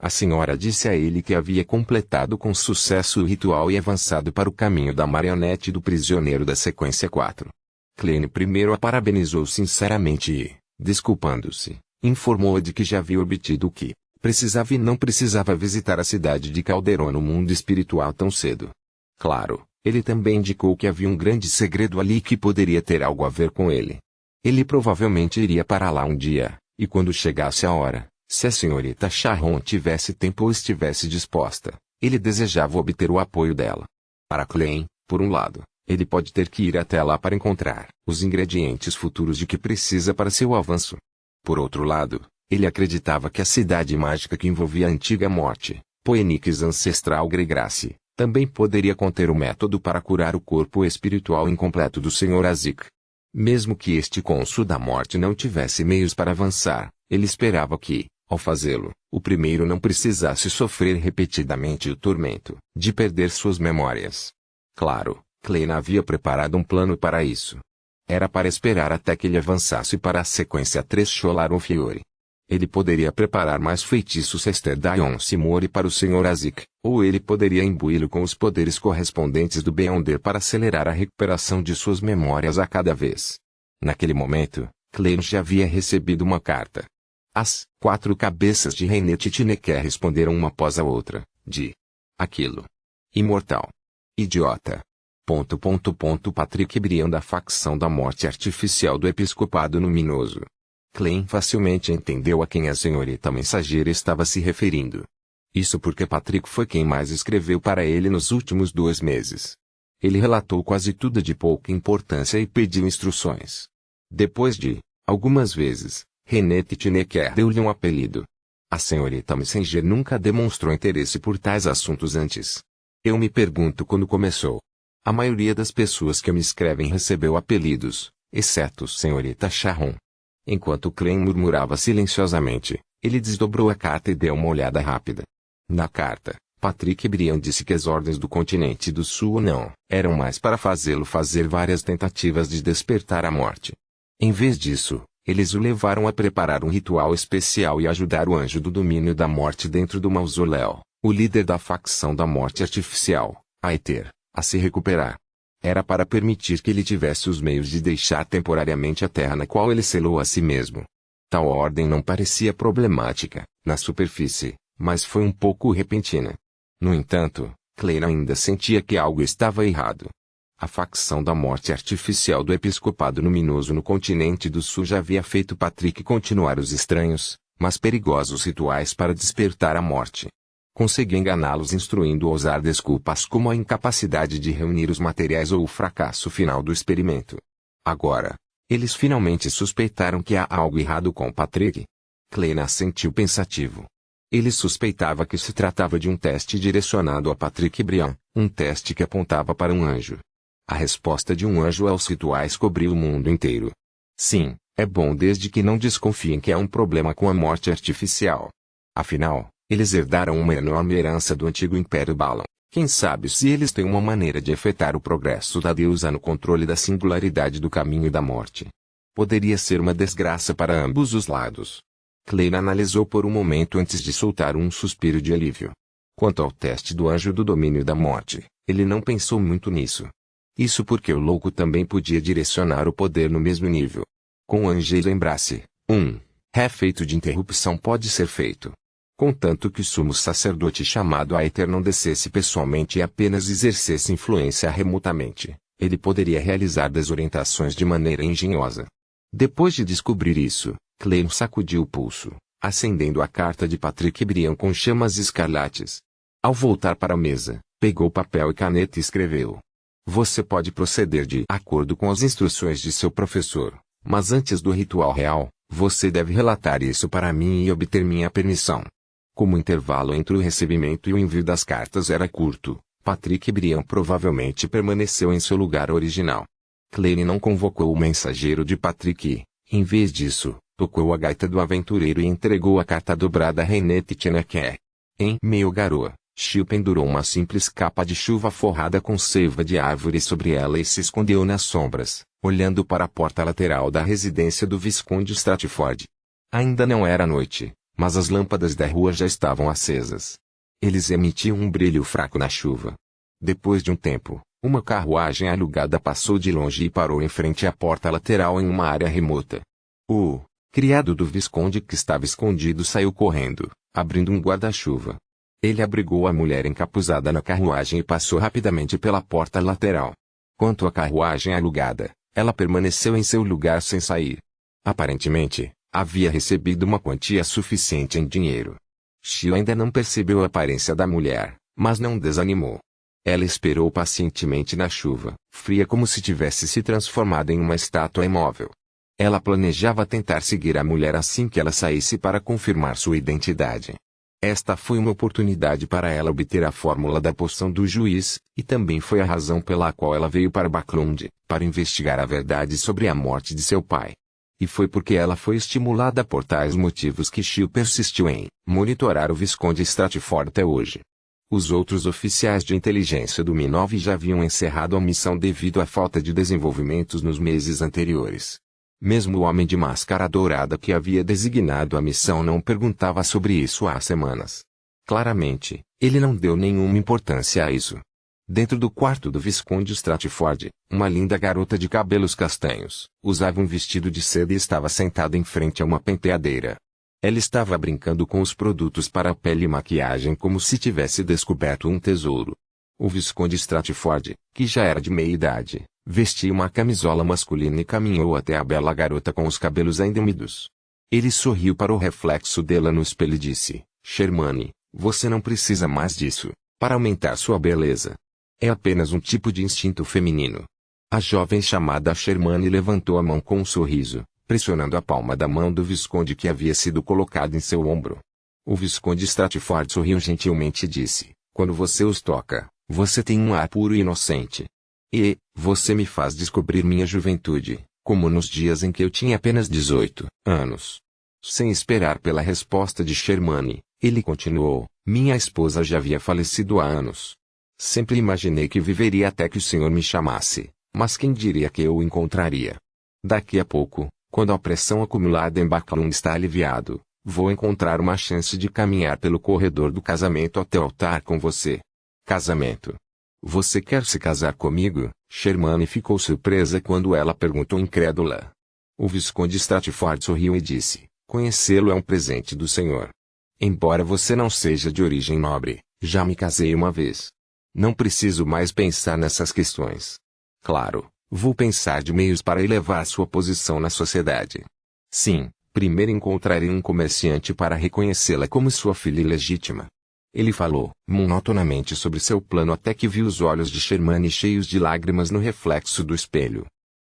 A senhora disse a ele que havia completado com sucesso o ritual e avançado para o caminho da marionete do prisioneiro da sequência 4. Clem primeiro a parabenizou sinceramente e, desculpando-se, informou-a de que já havia obtido o que precisava e não precisava visitar a cidade de Calderon no mundo espiritual tão cedo. Claro, ele também indicou que havia um grande segredo ali que poderia ter algo a ver com ele. Ele provavelmente iria para lá um dia, e quando chegasse a hora, se a senhorita Sharon tivesse tempo ou estivesse disposta, ele desejava obter o apoio dela. Para Clem, por um lado, ele pode ter que ir até lá para encontrar os ingredientes futuros de que precisa para seu avanço. Por outro lado, ele acreditava que a cidade mágica que envolvia a antiga morte, Poenix ancestral Gregrace, também poderia conter o método para curar o corpo espiritual incompleto do Sr. Azik. Mesmo que este cônsul da morte não tivesse meios para avançar, ele esperava que, ao fazê-lo, o primeiro não precisasse sofrer repetidamente o tormento de perder suas memórias. Claro, Klein havia preparado um plano para isso. Era para esperar até que ele avançasse para a sequência 3 Sholaron Fiore. Ele poderia preparar mais feitiços Dayon Simori para o Sr. Azik, ou ele poderia imbuí-lo com os poderes correspondentes do Beyonder para acelerar a recuperação de suas memórias a cada vez. Naquele momento, Klein já havia recebido uma carta. As 4 cabeças de Reinet Tineker responderam uma após a outra, de aquilo. Imortal. Idiota. Patrick Briand da facção da morte artificial do episcopado luminoso. Klein facilmente entendeu a quem a senhorita mensageira estava se referindo. Isso porque Patrick foi quem mais escreveu para ele nos últimos 2 meses. Ele relatou quase tudo de pouca importância e pediu instruções. Depois de, algumas vezes, Reinet Tineker deu-lhe um apelido. A senhorita mensageira nunca demonstrou interesse por tais assuntos antes. Eu me pergunto quando começou. A maioria das pessoas que me escrevem recebeu apelidos, exceto senhorita Sharon. Enquanto Klein murmurava silenciosamente, ele desdobrou a carta e deu uma olhada rápida. Na carta, Patrick Briand disse que as ordens do continente do sul não eram mais para fazê-lo fazer várias tentativas de despertar a morte. Em vez disso, eles o levaram a preparar um ritual especial e ajudar o anjo do domínio da morte dentro do mausoléu, o líder da facção da morte artificial, Aether, a se recuperar. Era para permitir que ele tivesse os meios de deixar temporariamente a terra na qual ele selou a si mesmo. Tal ordem não parecia problemática, na superfície, mas foi um pouco repentina. No entanto, Klein ainda sentia que algo estava errado. A facção da morte artificial do episcopado luminoso no continente do sul já havia feito Patrick continuar os estranhos, mas perigosos rituais para despertar a morte. Conseguiu enganá-los instruindo-o a usar desculpas como a incapacidade de reunir os materiais ou o fracasso final do experimento. Agora, eles finalmente suspeitaram que há algo errado com Patrick. Klein assentiu pensativo. Ele suspeitava que se tratava de um teste direcionado a Patrick Briand, um teste que apontava para um anjo. A resposta de um anjo aos rituais cobriu o mundo inteiro. Sim, é bom desde que não desconfiem que há um problema com a morte artificial. Afinal, eles herdaram uma enorme herança do antigo Império Balon. Quem sabe se eles têm uma maneira de afetar o progresso da deusa no controle da singularidade do caminho da morte. Poderia ser uma desgraça para ambos os lados. Klein analisou por um momento antes de soltar um suspiro de alívio. Quanto ao teste do anjo do domínio da morte, ele não pensou muito nisso. Isso porque o louco também podia direcionar o poder no mesmo nível. Com o anjo lembrasse, ré feito de interrupção pode ser feito. Contanto que o sumo sacerdote chamado Aether não descesse pessoalmente e apenas exercesse influência remotamente, ele poderia realizar desorientações de maneira engenhosa. Depois de descobrir isso, Klein sacudiu o pulso, acendendo a carta de Patrick Briand com chamas escarlates. Ao voltar para a mesa, pegou papel e caneta e escreveu. Você pode proceder de acordo com as instruções de seu professor, mas antes do ritual real, você deve relatar isso para mim e obter minha permissão. Como o intervalo entre o recebimento e o envio das cartas era curto, Patrick Briand provavelmente permaneceu em seu lugar original. Klein não convocou o mensageiro de Patrick, em vez disso, tocou a gaita do aventureiro e entregou a carta dobrada a Reinet Tineker. Em meio garoa, Xiu pendurou uma simples capa de chuva forrada com seiva de árvore sobre ela e se escondeu nas sombras, olhando para a porta lateral da residência do Visconde Stratford. Ainda não era noite, mas as lâmpadas da rua já estavam acesas. Eles emitiam um brilho fraco na chuva. Depois de um tempo, uma carruagem alugada passou de longe e parou em frente à porta lateral em uma área remota. O criado do Visconde que estava escondido saiu correndo, abrindo um guarda-chuva. Ele abrigou a mulher encapuzada na carruagem e passou rapidamente pela porta lateral. Quanto à carruagem alugada, ela permaneceu em seu lugar sem sair. Aparentemente, havia recebido uma quantia suficiente em dinheiro. Xiu ainda não percebeu a aparência da mulher, mas não desanimou. Ela esperou pacientemente na chuva, fria como se tivesse se transformado em uma estátua imóvel. Ela planejava tentar seguir a mulher assim que ela saísse para confirmar sua identidade. Esta foi uma oportunidade para ela obter a fórmula da poção do juiz, e também foi a razão pela qual ela veio para Backlund, para investigar a verdade sobre a morte de seu pai. E foi porque ela foi estimulada por tais motivos que Xiu persistiu em monitorar o Visconde Stratford até hoje. Os outros oficiais de inteligência do Mi-9 já haviam encerrado a missão devido à falta de desenvolvimentos nos meses anteriores. Mesmo o homem de máscara dourada que havia designado a missão não perguntava sobre isso há semanas. Claramente, ele não deu nenhuma importância a isso. Dentro do quarto do Visconde Stratford, uma linda garota de cabelos castanhos, usava um vestido de seda e estava sentada em frente a uma penteadeira. Ela estava brincando com os produtos para a pele e maquiagem como se tivesse descoberto um tesouro. O Visconde Stratford, que já era de meia idade, vestia uma camisola masculina e caminhou até a bela garota com os cabelos ainda úmidos. Ele sorriu para o reflexo dela no espelho e disse: Shermane, você não precisa mais disso, para aumentar sua beleza. É apenas um tipo de instinto feminino. A jovem chamada Shermane levantou a mão com um sorriso, pressionando a palma da mão do Visconde que havia sido colocada em seu ombro. O Visconde Stratford sorriu gentilmente e disse: quando você os toca, você tem um ar puro e inocente. E, você me faz descobrir minha juventude, como nos dias em que eu tinha apenas 18 anos. Sem esperar pela resposta de Shermane, ele continuou: minha esposa já havia falecido há anos. Sempre imaginei que viveria até que o senhor me chamasse, mas quem diria que eu o encontraria? Daqui a pouco, quando a pressão acumulada em Backlund está aliviado, vou encontrar uma chance de caminhar pelo corredor do casamento até o altar com você. Casamento? Você quer se casar comigo? Shermane ficou surpresa quando ela perguntou incrédula. O Visconde Stratford sorriu e disse: conhecê-lo é um presente do Senhor. Embora você não seja de origem nobre, já me casei uma vez. Não preciso mais pensar nessas questões. Claro, vou pensar de meios para elevar sua posição na sociedade. Sim, primeiro encontrarei um comerciante para reconhecê-la como sua filha ilegítima. Ele falou monotonamente sobre seu plano até que viu os olhos de Shermane cheios de lágrimas no reflexo do espelho.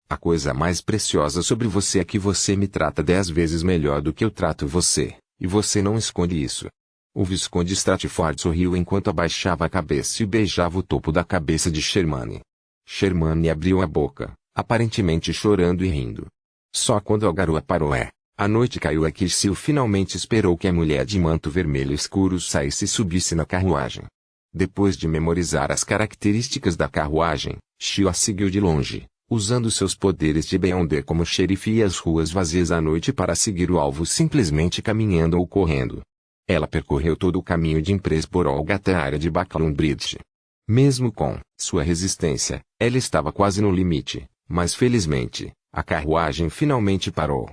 A coisa mais preciosa sobre você é que você me trata 10 vezes melhor do que eu trato você, e você não esconde isso. O Visconde Stratford sorriu enquanto abaixava a cabeça e beijava o topo da cabeça de Shermane. Shermane abriu a boca, aparentemente chorando e rindo. Só quando a garoa parou a noite caiu é que Sil finalmente esperou que a mulher de manto vermelho escuro saísse e subisse na carruagem. Depois de memorizar as características da carruagem, Sil a seguiu de longe, usando seus poderes de Beyonder como xerife e as ruas vazias à noite para seguir o alvo simplesmente caminhando ou correndo. Ela percorreu todo o caminho de Impresborog até a área de Backlund Bridge. Mesmo com sua resistência, ela estava quase no limite, mas felizmente, a carruagem finalmente parou.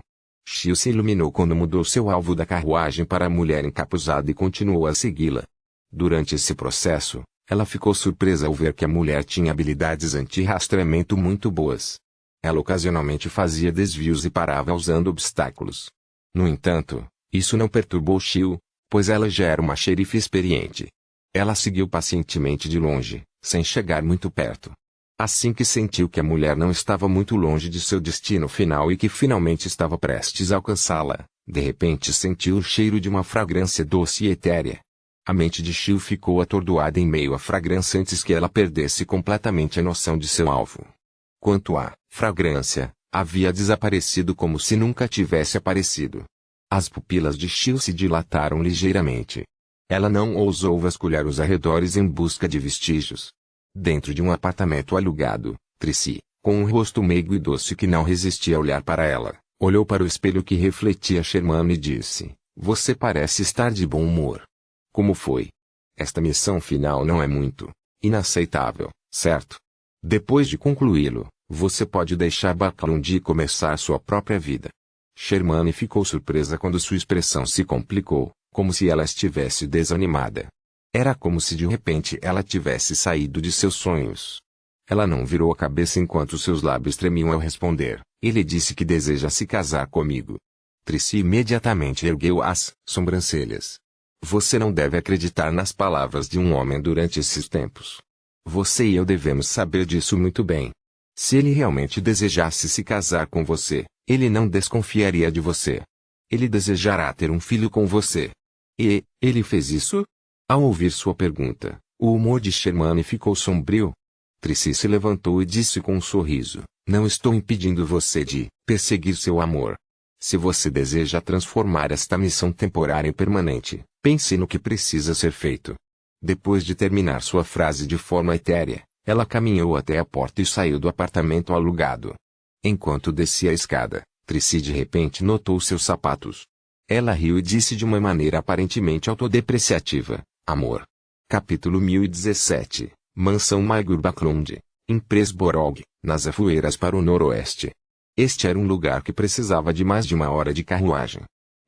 Sil se iluminou quando mudou seu alvo da carruagem para a mulher encapuzada e continuou a segui-la. Durante esse processo, ela ficou surpresa ao ver que a mulher tinha habilidades anti-rastreamento muito boas. Ela ocasionalmente fazia desvios e parava usando obstáculos. No entanto, isso não perturbou Sil, pois ela já era uma xerife experiente. Ela seguiu pacientemente de longe, sem chegar muito perto. Assim que sentiu que a mulher não estava muito longe de seu destino final e que finalmente estava prestes a alcançá-la, de repente sentiu o cheiro de uma fragrância doce e etérea. A mente de Sil ficou atordoada em meio à fragrância antes que ela perdesse completamente a noção de seu alvo. Quanto à fragrância, havia desaparecido como se nunca tivesse aparecido. As pupilas de Sil se dilataram ligeiramente. Ela não ousou vasculhar os arredores em busca de vestígios. Dentro de um apartamento alugado, Tracy, com um rosto meigo e doce que não resistia a olhar para ela, olhou para o espelho que refletia Shermane e disse: você parece estar de bom humor. Como foi? Esta missão final não é muito inaceitável, certo? Depois de concluí-lo, você pode deixar Backlund e começar sua própria vida. Shermane ficou surpresa quando sua expressão se complicou, como se ela estivesse desanimada. Era como se de repente ela tivesse saído de seus sonhos. Ela não virou a cabeça enquanto seus lábios tremiam ao responder: ele disse que deseja se casar comigo. Tracy imediatamente ergueu as sobrancelhas. Você não deve acreditar nas palavras de um homem durante esses tempos. Você e eu devemos saber disso muito bem. Se ele realmente desejasse se casar com você, ele não desconfiaria de você. Ele desejará ter um filho com você. E, ele fez isso? Ao ouvir sua pergunta, o humor de Shermane ficou sombrio. Tracy se levantou e disse com um sorriso: não estou impedindo você de perseguir seu amor. Se você deseja transformar esta missão temporária em permanente, pense no que precisa ser feito. Depois de terminar sua frase de forma etérea, ela caminhou até a porta e saiu do apartamento alugado. Enquanto descia a escada, Tracy de repente notou seus sapatos. Ela riu e disse de uma maneira aparentemente autodepreciativa: amor. Capítulo 1017. Mansão Maigur Backlund, em Pressburg, nas Afueiras para o noroeste. Este era um lugar que precisava de mais de uma hora de carruagem.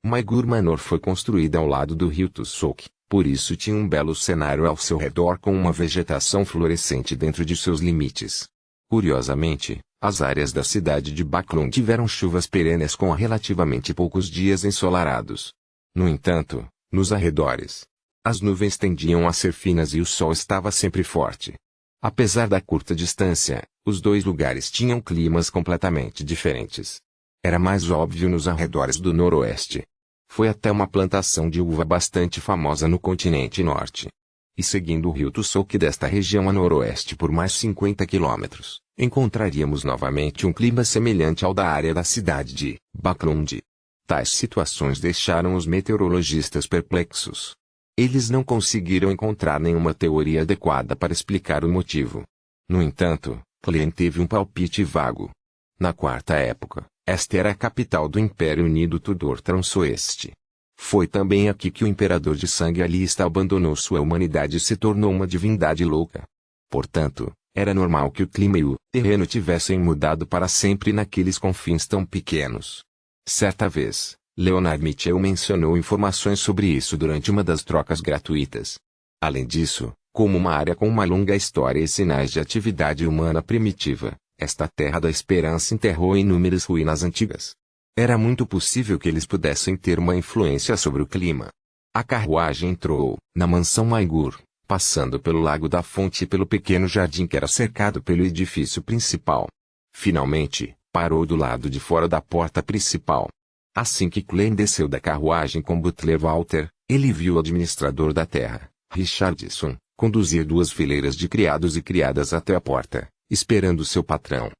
Maigur Manor foi construída ao lado do rio Tussouk, por isso tinha um belo cenário ao seu redor com uma vegetação florescente dentro de seus limites. Curiosamente, as áreas da cidade de Backlund tiveram chuvas perenes com relativamente poucos dias ensolarados. No entanto, nos arredores, as nuvens tendiam a ser finas e o sol estava sempre forte. Apesar da curta distância, os dois lugares tinham climas completamente diferentes. Era mais óbvio nos arredores do noroeste. Foi até uma plantação de uva bastante famosa no continente norte. E seguindo o rio Tussouk desta região a noroeste por mais 50 quilômetros, encontraríamos novamente um clima semelhante ao da área da cidade de Backlund. Tais situações deixaram os meteorologistas perplexos. Eles não conseguiram encontrar nenhuma teoria adequada para explicar o motivo. No entanto, Clem teve um palpite vago. Na quarta época, esta era a capital do Império Unido Tudor Transoeste. Foi também aqui que o imperador de sangue alista abandonou sua humanidade e se tornou uma divindade louca. Portanto, era normal que o clima e o terreno tivessem mudado para sempre naqueles confins tão pequenos. Certa vez, Leonard Mitchell mencionou informações sobre isso durante uma das trocas gratuitas. Além disso, como uma área com uma longa história e sinais de atividade humana primitiva, esta Terra da Esperança enterrou inúmeras ruínas antigas. Era muito possível que eles pudessem ter uma influência sobre o clima. A carruagem entrou na mansão Maigur, passando pelo Lago da Fonte e pelo pequeno jardim que era cercado pelo edifício principal. Finalmente, parou do lado de fora da porta principal. Assim que Clem desceu da carruagem com Butler Walter, ele viu o administrador da terra, Richardson, conduzir duas fileiras de criados e criadas até a porta, esperando seu patrão.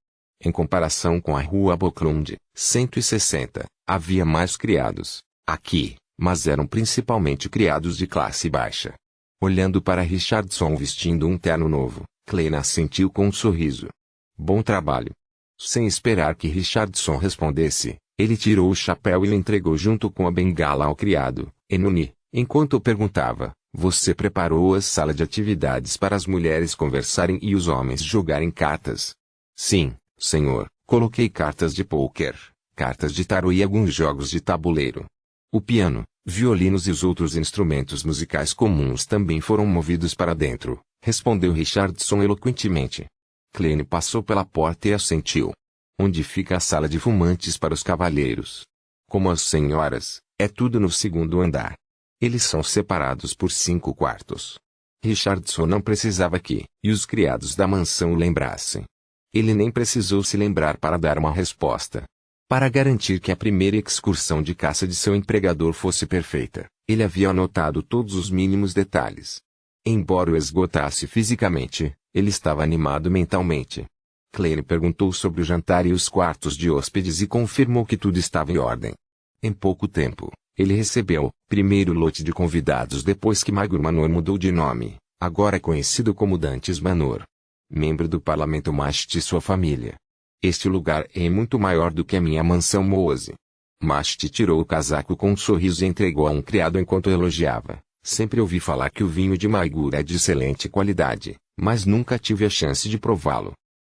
Em comparação com a rua Backlund, 160, havia mais criados aqui, mas eram principalmente criados de classe baixa. Olhando para Richardson vestindo um terno novo, Clem assentiu com um sorriso. Bom trabalho. Sem esperar que Richardson respondesse, ele tirou o chapéu e lhe entregou junto com a bengala ao criado, Enuni, enquanto perguntava: você preparou a sala de atividades para as mulheres conversarem e os homens jogarem cartas? Sim, senhor, coloquei cartas de pôquer, cartas de tarô e alguns jogos de tabuleiro. O piano, violinos e os outros instrumentos musicais comuns também foram movidos para dentro, respondeu Richardson eloquentemente. Clem passou pela porta e assentiu. Onde fica a sala de fumantes para os cavalheiros? Como as senhoras, é tudo no segundo andar. Eles são separados por 5 quartos. Richardson não precisava que os criados da mansão o lembrassem. Ele nem precisou se lembrar para dar uma resposta. Para garantir que a primeira excursão de caça de seu empregador fosse perfeita, ele havia anotado todos os mínimos detalhes. Embora o esgotasse fisicamente, ele estava animado mentalmente. Clem perguntou sobre o jantar e os quartos de hóspedes e confirmou que tudo estava em ordem. Em pouco tempo, ele recebeu o primeiro lote de convidados depois que Maigur Manor mudou de nome, agora conhecido como Dantes Manor. Membro do parlamento Mast e sua família. Este lugar é muito maior do que a minha mansão Moose. Mast tirou o casaco com um sorriso e entregou a um criado enquanto elogiava. Sempre ouvi falar que o vinho de Maigur é de excelente qualidade, mas nunca tive a chance de prová-lo.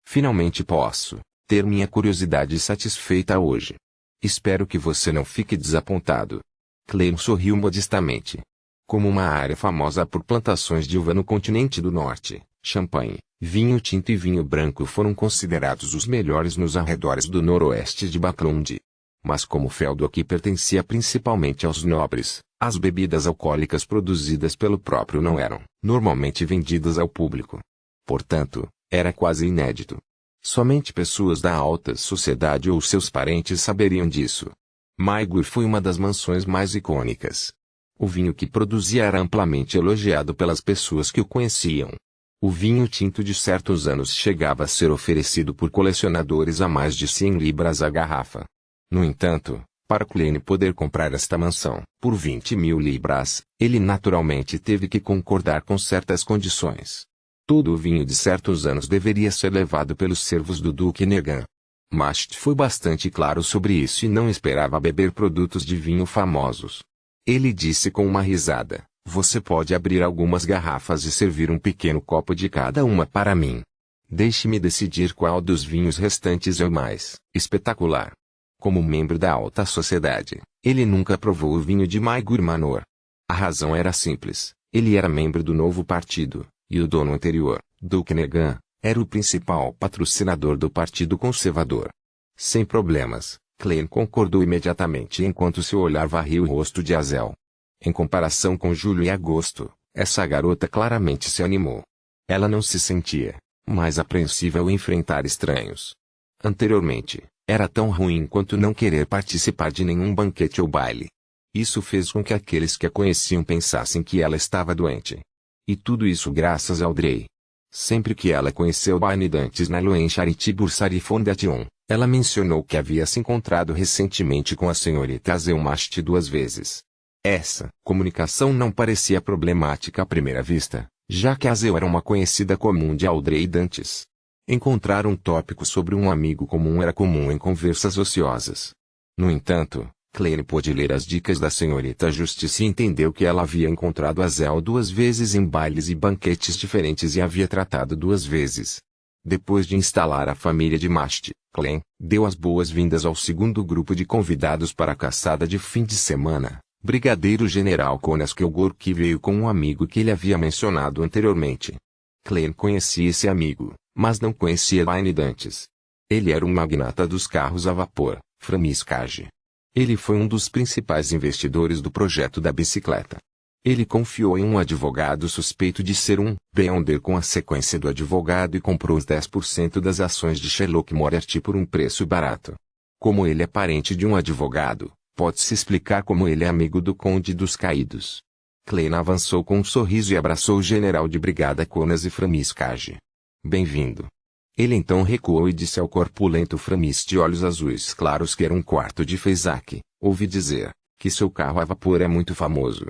Finalmente posso ter minha curiosidade satisfeita hoje. Espero que você não fique desapontado. Clem sorriu modestamente. Como uma área famosa por plantações de uva no continente do norte, champanhe, vinho tinto e vinho branco foram considerados os melhores nos arredores do noroeste de Backlund. Mas como Feldo aqui pertencia principalmente aos nobres, as bebidas alcoólicas produzidas pelo próprio não eram normalmente vendidas ao público. Portanto, era quase inédito. Somente pessoas da alta sociedade ou seus parentes saberiam disso. Maigur foi uma das mansões mais icônicas. O vinho que produzia era amplamente elogiado pelas pessoas que o conheciam. O vinho tinto de certos anos chegava a ser oferecido por colecionadores a mais de 100 libras a garrafa. No entanto, Para Klein poder comprar esta mansão por 20.000 libras, ele naturalmente teve que concordar com certas condições. Todo o vinho de certos anos deveria ser levado pelos servos do Duque Negan. Mast foi bastante claro sobre isso e não esperava beber produtos de vinho famosos. Ele disse com uma risada: "Você pode abrir algumas garrafas e servir um pequeno copo de cada uma para mim. Deixe-me decidir qual dos vinhos restantes é o mais espetacular." Como membro da alta sociedade, ele nunca provou o vinho de Maigur Manor. A razão era simples: ele era membro do novo partido, e o dono anterior, Duque Negan, era o principal patrocinador do Partido Conservador. Sem problemas, Klein concordou imediatamente enquanto seu olhar varria o rosto de Azel. Em comparação com julho e agosto, essa garota claramente se animou. Ela não se sentia mais apreensiva ao enfrentar estranhos. Anteriormente, era tão ruim quanto não querer participar de nenhum banquete ou baile. Isso fez com que aqueles que a conheciam pensassem que ela estava doente. E tudo isso graças a Audrey. Sempre que ela conheceu Barney Dantes na Luen Charity Bursary Fondation, ela mencionou que havia se encontrado recentemente com a senhorita Azelmast 2 vezes. Essa comunicação não parecia problemática à primeira vista, já que Azel era uma conhecida comum de Audrey Dantes. Encontrar um tópico sobre um amigo comum era comum em conversas ociosas. No entanto, Klein pôde ler as dicas da senhorita Justice e entendeu que ela havia encontrado Azel 2 vezes em bailes e banquetes diferentes e havia tratado 2 vezes. Depois de instalar a família de Mast, Klein deu as boas-vindas ao segundo grupo de convidados para a caçada de fim de semana, Brigadeiro General Conas Kilgore, que veio com um amigo que ele havia mencionado anteriormente. Klein conhecia esse amigo, mas não conhecia Barney Dantes. Ele era um magnata dos carros a vapor, Framis Cage. Ele foi um dos principais investidores do projeto da bicicleta. Ele confiou em um advogado suspeito de ser um beyonder com a sequência do advogado e comprou os 10% das ações de Sherlock Moriarty por um preço barato. Como ele é parente de um advogado, pode-se explicar como ele é amigo do Conde dos Caídos. Klein avançou com um sorriso e abraçou o general de brigada Conas e Framis Cage. "Bem-vindo." Ele então recuou e disse ao corpulento Framis de olhos azuis claros que era um quarto de Feizac: "Ouvi dizer que seu carro a vapor é muito famoso.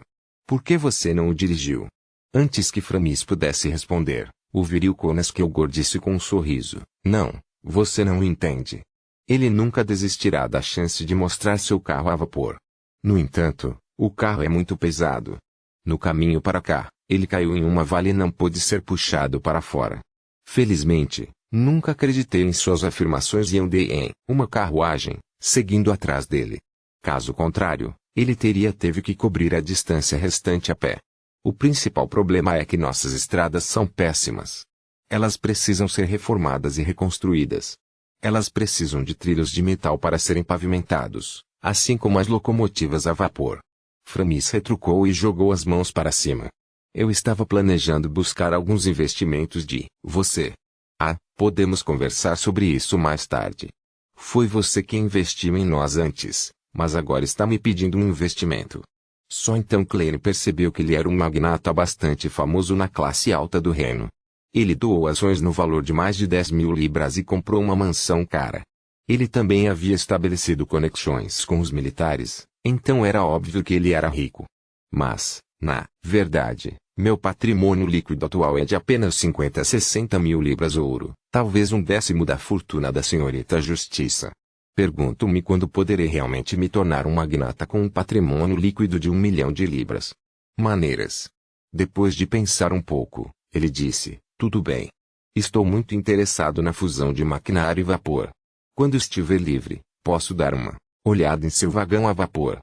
Por que você não o dirigiu?" Antes que Framis pudesse responder, o viril Conas Kilgore disse com um sorriso: "Não, você não o entende. Ele nunca desistirá da chance de mostrar seu carro a vapor. No entanto, o carro é muito pesado. No caminho para cá, ele caiu em uma vala e não pôde ser puxado para fora. Felizmente, nunca acreditei em suas afirmações e andei em uma carruagem, seguindo atrás dele. Caso contrário, ele teve que cobrir a distância restante a pé. O principal problema é que nossas estradas são péssimas. Elas precisam ser reformadas e reconstruídas. Elas precisam de trilhos de metal para serem pavimentados, assim como as locomotivas a vapor." Framis retrucou e jogou as mãos para cima. "Eu estava planejando buscar alguns investimentos de você. Podemos conversar sobre isso mais tarde. Foi você quem investiu em nós antes, mas agora está me pedindo um investimento." Só então Klein percebeu que ele era um magnata bastante famoso na classe alta do reino. Ele doou ações no valor de mais de 10.000 libras e comprou uma mansão cara. Ele também havia estabelecido conexões com os militares, então era óbvio que ele era rico. Mas, na verdade, meu patrimônio líquido atual é de apenas 50 a 60 mil libras ouro, talvez 1/10 da fortuna da senhorita Justiça. Pergunto-me quando poderei realmente me tornar um magnata com um patrimônio líquido de 1 milhão de libras. Maneiras. Depois de pensar um pouco, ele disse: "Tudo bem. Estou muito interessado na fusão de maquinário e vapor. Quando estiver livre, posso dar uma olhada em seu vagão a vapor."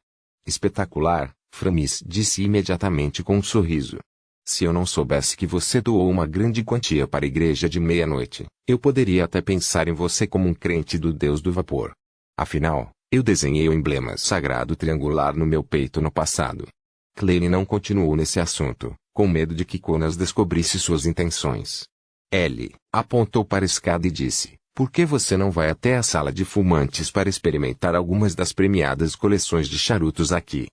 "Espetacular", Framis disse imediatamente com um sorriso. "Se eu não soubesse que você doou uma grande quantia para a igreja de meia-noite, eu poderia até pensar em você como um crente do deus do vapor. Afinal, eu desenhei o emblema sagrado triangular no meu peito no passado." Klein não continuou nesse assunto, com medo de que Conas descobrisse suas intenções. Ele apontou para a escada e disse: "Por que você não vai até a sala de fumantes para experimentar algumas das premiadas coleções de charutos aqui?"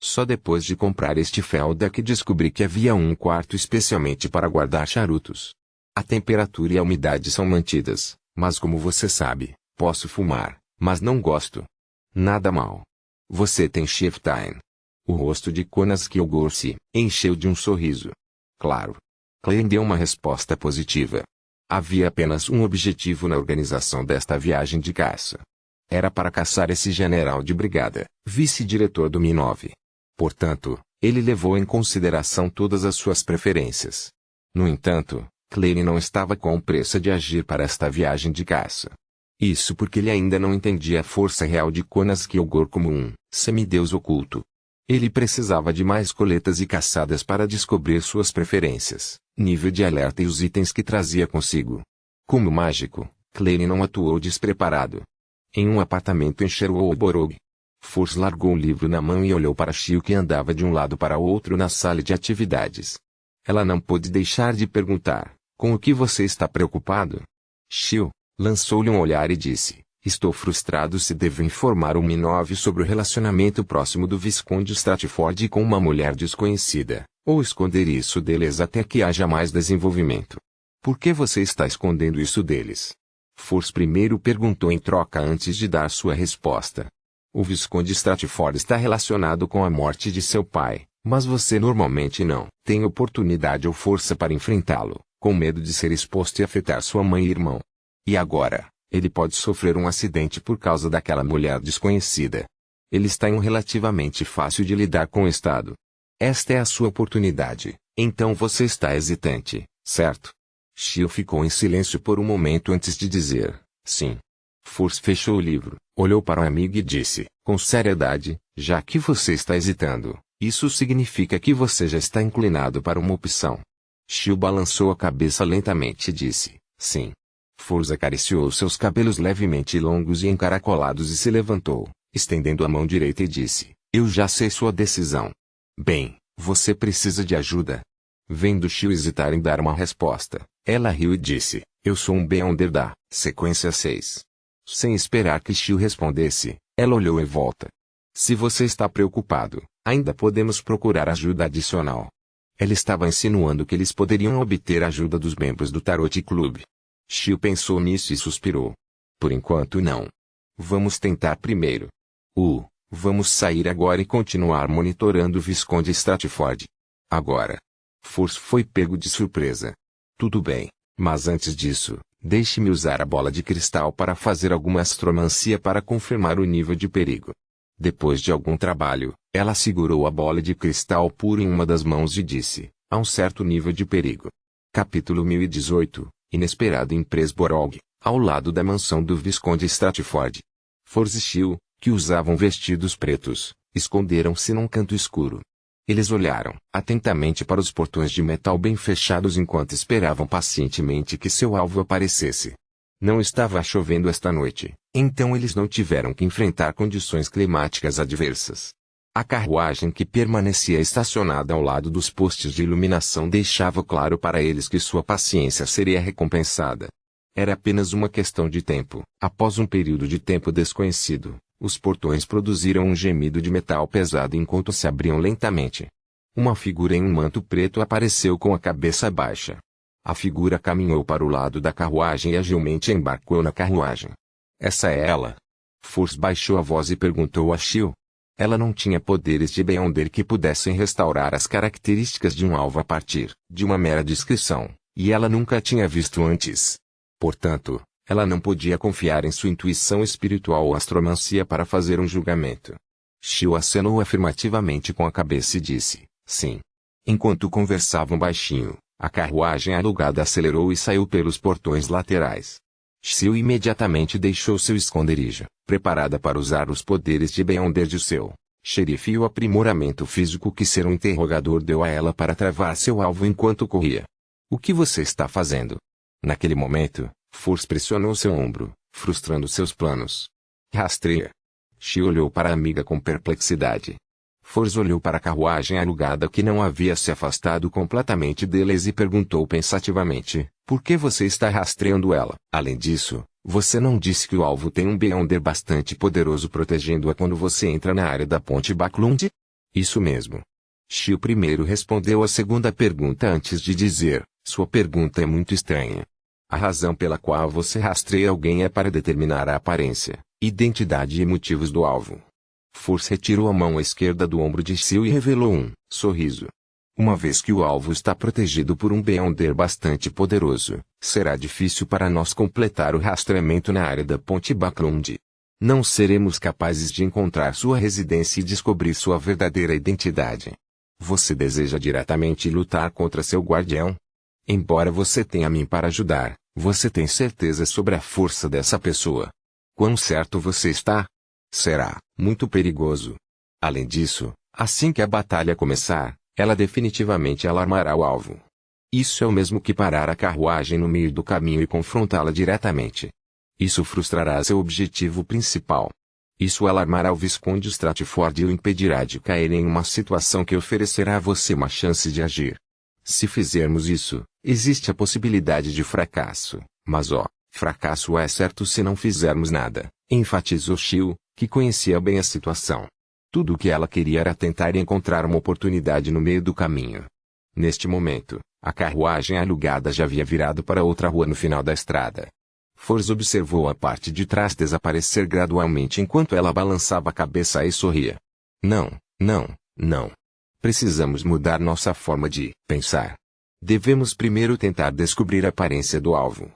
Só depois de comprar este felda que descobri que havia um quarto especialmente para guardar charutos. A temperatura e a umidade são mantidas, mas como você sabe, posso fumar, mas não gosto. Nada mal. Você tem Shiftain. O rosto de Conas Kilgore se encheu de um sorriso. Claro. Klein deu uma resposta positiva. Havia apenas um objetivo na organização desta viagem de caça. Era para caçar esse general de brigada, vice-diretor do Mi-9. Portanto, ele levou em consideração todas as suas preferências. No entanto, Klein não estava com pressa de agir para esta viagem de caça. Isso porque ele ainda não entendia a força real de Conas Kilgore como um semideus oculto. Ele precisava de mais coletas e caçadas para descobrir suas preferências, nível de alerta e os itens que trazia consigo. Como mágico, Klein não atuou despreparado. Em um apartamento em Sherwood, Force largou o livro na mão e olhou para Shio que andava de um lado para o outro na sala de atividades. Ela não pôde deixar de perguntar, com o que você está preocupado? Shio lançou-lhe um olhar e disse, estou frustrado se devo informar o Mi-9 sobre o relacionamento próximo do Visconde Stratford com uma mulher desconhecida, ou esconder isso deles até que haja mais desenvolvimento. Por que você está escondendo isso deles? Force primeiro perguntou em troca antes de dar sua resposta. O Visconde Stratford está relacionado com a morte de seu pai, mas você normalmente não tem oportunidade ou força para enfrentá-lo, com medo de ser exposto e afetar sua mãe e irmão. E agora, ele pode sofrer um acidente por causa daquela mulher desconhecida. Ele está em um relativamente fácil de lidar com o estado. Esta é a sua oportunidade, então você está hesitante, certo? Shio ficou em silêncio por um momento antes de dizer, sim. Force fechou o livro, olhou para o amigo e disse, com seriedade, já que você está hesitando, isso significa que você já está inclinado para uma opção. Shio balançou a cabeça lentamente e disse, sim. Force acariciou seus cabelos levemente longos e encaracolados e se levantou, estendendo a mão direita e disse, eu já sei sua decisão. Bem, você precisa de ajuda. Vendo Shio hesitar em dar uma resposta, ela riu e disse, eu sou um Beyonder da sequência 6. Sem esperar que Shio respondesse, ela olhou em volta. Se você está preocupado, ainda podemos procurar ajuda adicional. Ela estava insinuando que eles poderiam obter ajuda dos membros do Tarot Club. Shio pensou nisso e suspirou. Por enquanto não. Vamos tentar primeiro. Vamos sair agora e continuar monitorando o Visconde Stratford. Agora. Force foi pego de surpresa. Tudo bem, mas antes disso, deixe-me usar a bola de cristal para fazer alguma astromancia para confirmar o nível de perigo. Depois de algum trabalho, ela segurou a bola de cristal puro em uma das mãos e disse, há um certo nível de perigo. Capítulo 1018. Inesperado em Presborog, ao lado da mansão do Visconde Stratford. Force e Shio, que usavam vestidos pretos, esconderam-se num canto escuro. Eles olharam atentamente para os portões de metal bem fechados enquanto esperavam pacientemente que seu alvo aparecesse. Não estava chovendo esta noite, então eles não tiveram que enfrentar condições climáticas adversas. A carruagem que permanecia estacionada ao lado dos postes de iluminação deixava claro para eles que sua paciência seria recompensada. Era apenas uma questão de tempo. Após um período de tempo desconhecido, os portões produziram um gemido de metal pesado enquanto se abriam lentamente. Uma figura em um manto preto apareceu com a cabeça baixa. A figura caminhou para o lado da carruagem e agilmente embarcou na carruagem. Essa é ela. Force baixou a voz e perguntou a Shio. Ela não tinha poderes de Beyonder que pudessem restaurar as características de um alvo a partir de uma mera descrição, e ela nunca a tinha visto antes. Portanto, ela não podia confiar em sua intuição espiritual ou astromancia para fazer um julgamento. Shio acenou afirmativamente com a cabeça e disse, sim. Enquanto conversavam baixinho, a carruagem alugada acelerou e saiu pelos portões laterais. Shio imediatamente deixou seu esconderijo, preparada para usar os poderes de Beyonder de seu xerife e o aprimoramento físico que ser um interrogador deu a ela para travar seu alvo enquanto corria. O que você está fazendo? Naquele momento, Force pressionou seu ombro, frustrando seus planos. Rastreia. Shio olhou para a amiga com perplexidade. Force olhou para a carruagem alugada que não havia se afastado completamente deles e perguntou pensativamente, por que você está rastreando ela? Além disso, você não disse que o alvo tem um Beyonder bastante poderoso protegendo-a quando você entra na área da ponte Backlund? Isso mesmo. Shio primeiro respondeu a segunda pergunta antes de dizer, sua pergunta é muito estranha. A razão pela qual você rastreia alguém é para determinar a aparência, identidade e motivos do alvo. Force retirou a mão esquerda do ombro de Xiu e revelou um sorriso. Uma vez que o alvo está protegido por um Beyonder bastante poderoso, será difícil para nós completar o rastreamento na área da Ponte Backlund. Não seremos capazes de encontrar sua residência e descobrir sua verdadeira identidade. Você deseja diretamente lutar contra seu guardião? Embora você tenha a mim para ajudar, você tem certeza sobre a força dessa pessoa. Quão certo você está? Será muito perigoso. Além disso, assim que a batalha começar, ela definitivamente alarmará o alvo. Isso é o mesmo que parar a carruagem no meio do caminho e confrontá-la diretamente. Isso frustrará seu objetivo principal. Isso alarmará o Visconde Stratford e o impedirá de cair em uma situação que oferecerá a você uma chance de agir. Se fizermos isso, existe a possibilidade de fracasso, mas fracasso é certo se não fizermos nada, enfatizou Xiu, que conhecia bem a situação. Tudo o que ela queria era tentar encontrar uma oportunidade no meio do caminho. Neste momento, a carruagem alugada já havia virado para outra rua no final da estrada. Force observou a parte de trás desaparecer gradualmente enquanto ela balançava a cabeça e sorria. Não, não, não. Precisamos mudar nossa forma de pensar. Devemos primeiro tentar descobrir a aparência do alvo.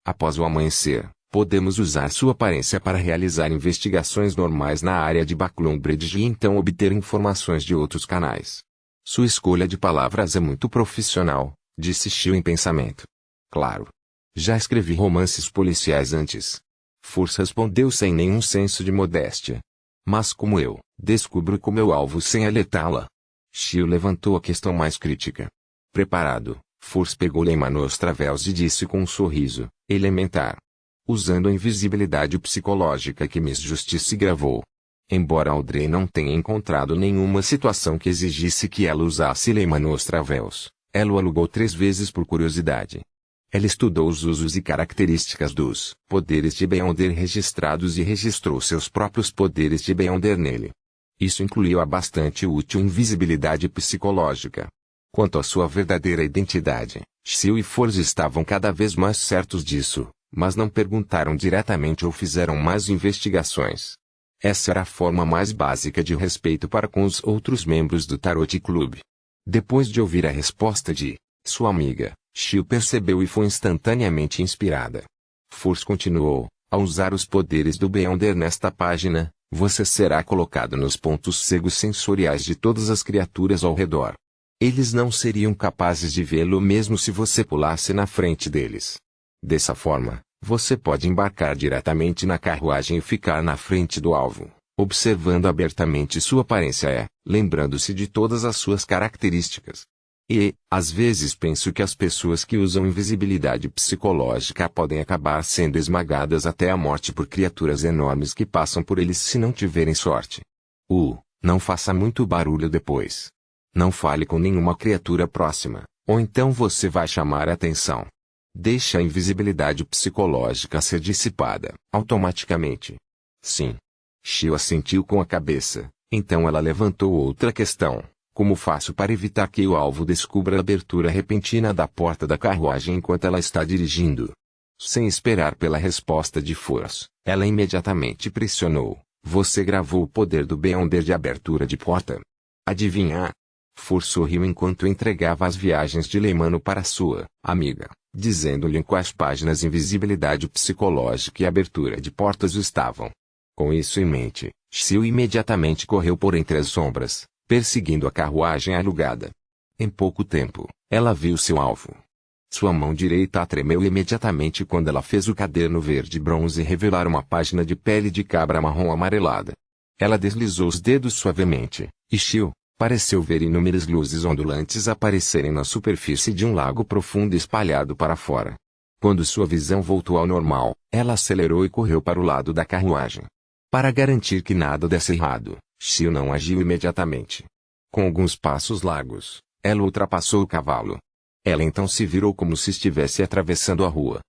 Após o amanhecer, podemos usar sua aparência para realizar investigações normais na área de Backlund Bridge e então obter informações de outros canais. Sua escolha de palavras é muito profissional, disse Xiu em pensamento. Claro. Já escrevi romances policiais antes. Force respondeu sem nenhum senso de modéstia. Mas como eu descubro como meu alvo sem alertá-la? Xiu levantou a questão mais crítica. Preparado, Force pegou Lema nos Travels e disse com um sorriso, elementar. Usando a invisibilidade psicológica que Miss Justice gravou. Embora Audrey não tenha encontrado nenhuma situação que exigisse que ela usasse Lema nos Travels, ela o alugou 3 vezes por curiosidade. Ela estudou os usos e características dos poderes de Beyonder registrados e registrou seus próprios poderes de Beyonder nele. Isso incluiu a bastante útil invisibilidade psicológica. Quanto à sua verdadeira identidade, Xiu e Force estavam cada vez mais certos disso, mas não perguntaram diretamente ou fizeram mais investigações. Essa era a forma mais básica de respeito para com os outros membros do Tarot Club. Depois de ouvir a resposta de sua amiga, Xiu percebeu e foi instantaneamente inspirada. Force continuou, ao usar os poderes do Beyonder nesta página, você será colocado nos pontos cegos sensoriais de todas as criaturas ao redor. Eles não seriam capazes de vê-lo mesmo se você pulasse na frente deles. Dessa forma, você pode embarcar diretamente na carruagem e ficar na frente do alvo, observando abertamente sua aparência lembrando-se de todas as suas características. Às vezes penso que as pessoas que usam invisibilidade psicológica podem acabar sendo esmagadas até a morte por criaturas enormes que passam por eles se não tiverem sorte. Não faça muito barulho depois. Não fale com nenhuma criatura próxima, ou então você vai chamar a atenção. Deixe a invisibilidade psicológica ser dissipada, automaticamente. Sim. Xiu assentiu com a cabeça, então ela levantou outra questão. Como faço para evitar que o alvo descubra a abertura repentina da porta da carruagem enquanto ela está dirigindo? Sem esperar pela resposta de Force, ela imediatamente pressionou. Você gravou o poder do Beyonder de abertura de porta? Adivinha? Force sorriu enquanto entregava as viagens de Leimano para sua amiga, dizendo-lhe em quais páginas invisibilidade psicológica e abertura de portas estavam. Com isso em mente, Xiu imediatamente correu por entre as sombras, perseguindo a carruagem alugada. Em pouco tempo, ela viu seu alvo. Sua mão direita tremeu imediatamente quando ela fez o caderno verde-bronze revelar uma página de pele de cabra marrom amarelada. Ela deslizou os dedos suavemente, e Xiu pareceu ver inúmeras luzes ondulantes aparecerem na superfície de um lago profundo espalhado para fora. Quando sua visão voltou ao normal, ela acelerou e correu para o lado da carruagem. Para garantir que nada desse errado, Xiu não agiu imediatamente. Com alguns passos largos, ela ultrapassou o cavalo. Ela então se virou como se estivesse atravessando a rua.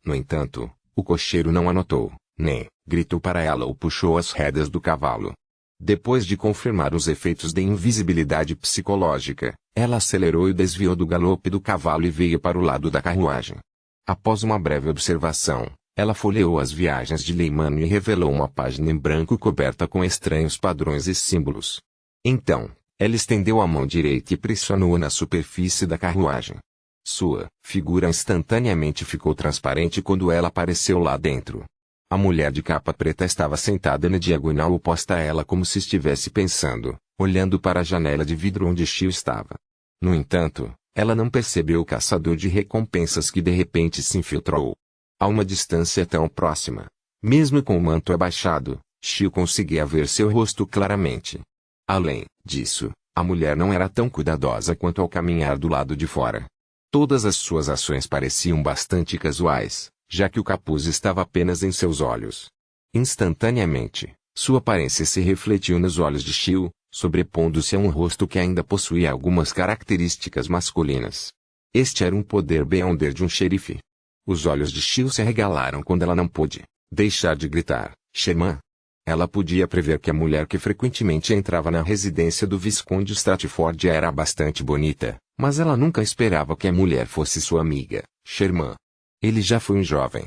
No entanto, o cocheiro não a notou, nem gritou para ela ou puxou as rédeas do cavalo. Depois de confirmar os efeitos de invisibilidade psicológica, ela acelerou e desviou do galope do cavalo e veio para o lado da carruagem. Após uma breve observação, Ela folheou as viagens de Leimano e revelou uma página em branco coberta com estranhos padrões e símbolos. Então, ela estendeu a mão direita e pressionou na superfície da carruagem. Sua figura instantaneamente ficou transparente quando ela apareceu lá dentro. A mulher de capa preta estava sentada na diagonal oposta a ela como se estivesse pensando, olhando para a janela de vidro onde Shio estava. No entanto, ela não percebeu o caçador de recompensas que de repente se infiltrou. A uma distância tão próxima, mesmo com o manto abaixado, Shio conseguia ver seu rosto claramente. Além disso, a mulher não era tão cuidadosa quanto ao caminhar do lado de fora. Todas as suas ações pareciam bastante casuais, já que o capuz estava apenas em seus olhos. Instantaneamente, sua aparência se refletiu nos olhos de Shio, sobrepondo-se a um rosto que ainda possuía algumas características masculinas. Este era um poder Beyonder de um xerife. Os olhos de Shio se arregalaram quando ela não pôde deixar de gritar, Sherman. Ela podia prever que a mulher que frequentemente entrava na residência do Visconde Stratford era bastante bonita, mas ela nunca esperava que a mulher fosse sua amiga, Sherman. Ele já foi um jovem.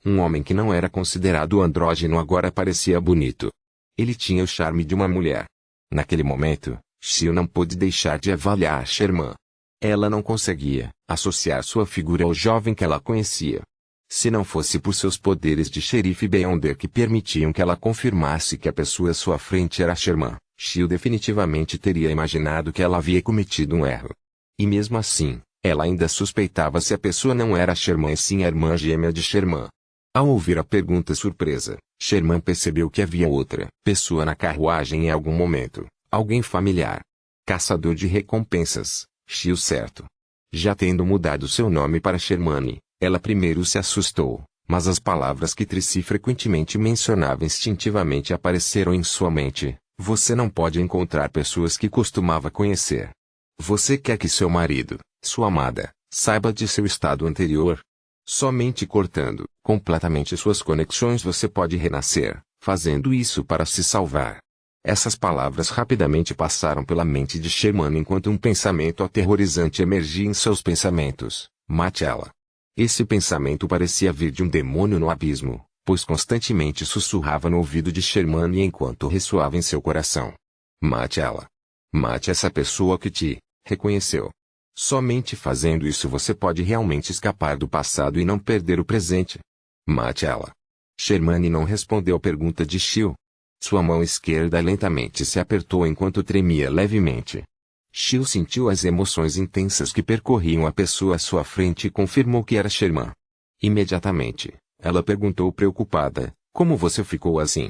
Um homem que não era considerado andrógeno agora parecia bonito. Ele tinha o charme de uma mulher. Naquele momento, Shio não pôde deixar de avaliar Sherman. Ela não conseguia associar sua figura ao jovem que ela conhecia. Se não fosse por seus poderes de xerife Beyonder que permitiam que ela confirmasse que a pessoa à sua frente era Sherman, Shio definitivamente teria imaginado que ela havia cometido um erro. E mesmo assim, ela ainda suspeitava se a pessoa não era Sherman e sim a irmã gêmea de Sherman. Ao ouvir a pergunta surpresa, Sherman percebeu que havia outra pessoa na carruagem em algum momento, alguém familiar. Caçador de recompensas, Shio certo. Já tendo mudado seu nome para Shermane, ela primeiro se assustou, mas as palavras que Tracy frequentemente mencionava instintivamente apareceram em sua mente. Você não pode encontrar pessoas que costumava conhecer. Você quer que seu marido, sua amada, saiba de seu estado anterior? Somente cortando completamente suas conexões você pode renascer, fazendo isso para se salvar. Essas palavras rapidamente passaram pela mente de Sherman enquanto um pensamento aterrorizante emergia em seus pensamentos. Mate ela. Esse pensamento parecia vir de um demônio no abismo, pois constantemente sussurrava no ouvido de Sherman enquanto ressoava em seu coração. Mate ela. Mate essa pessoa que te reconheceu. Somente fazendo isso você pode realmente escapar do passado e não perder o presente. Mate ela. Sherman não respondeu à pergunta de Shio. Sua mão esquerda lentamente se apertou enquanto tremia levemente. Shio sentiu as emoções intensas que percorriam a pessoa à sua frente e confirmou que era Sherman. Imediatamente, ela perguntou preocupada, como você ficou assim?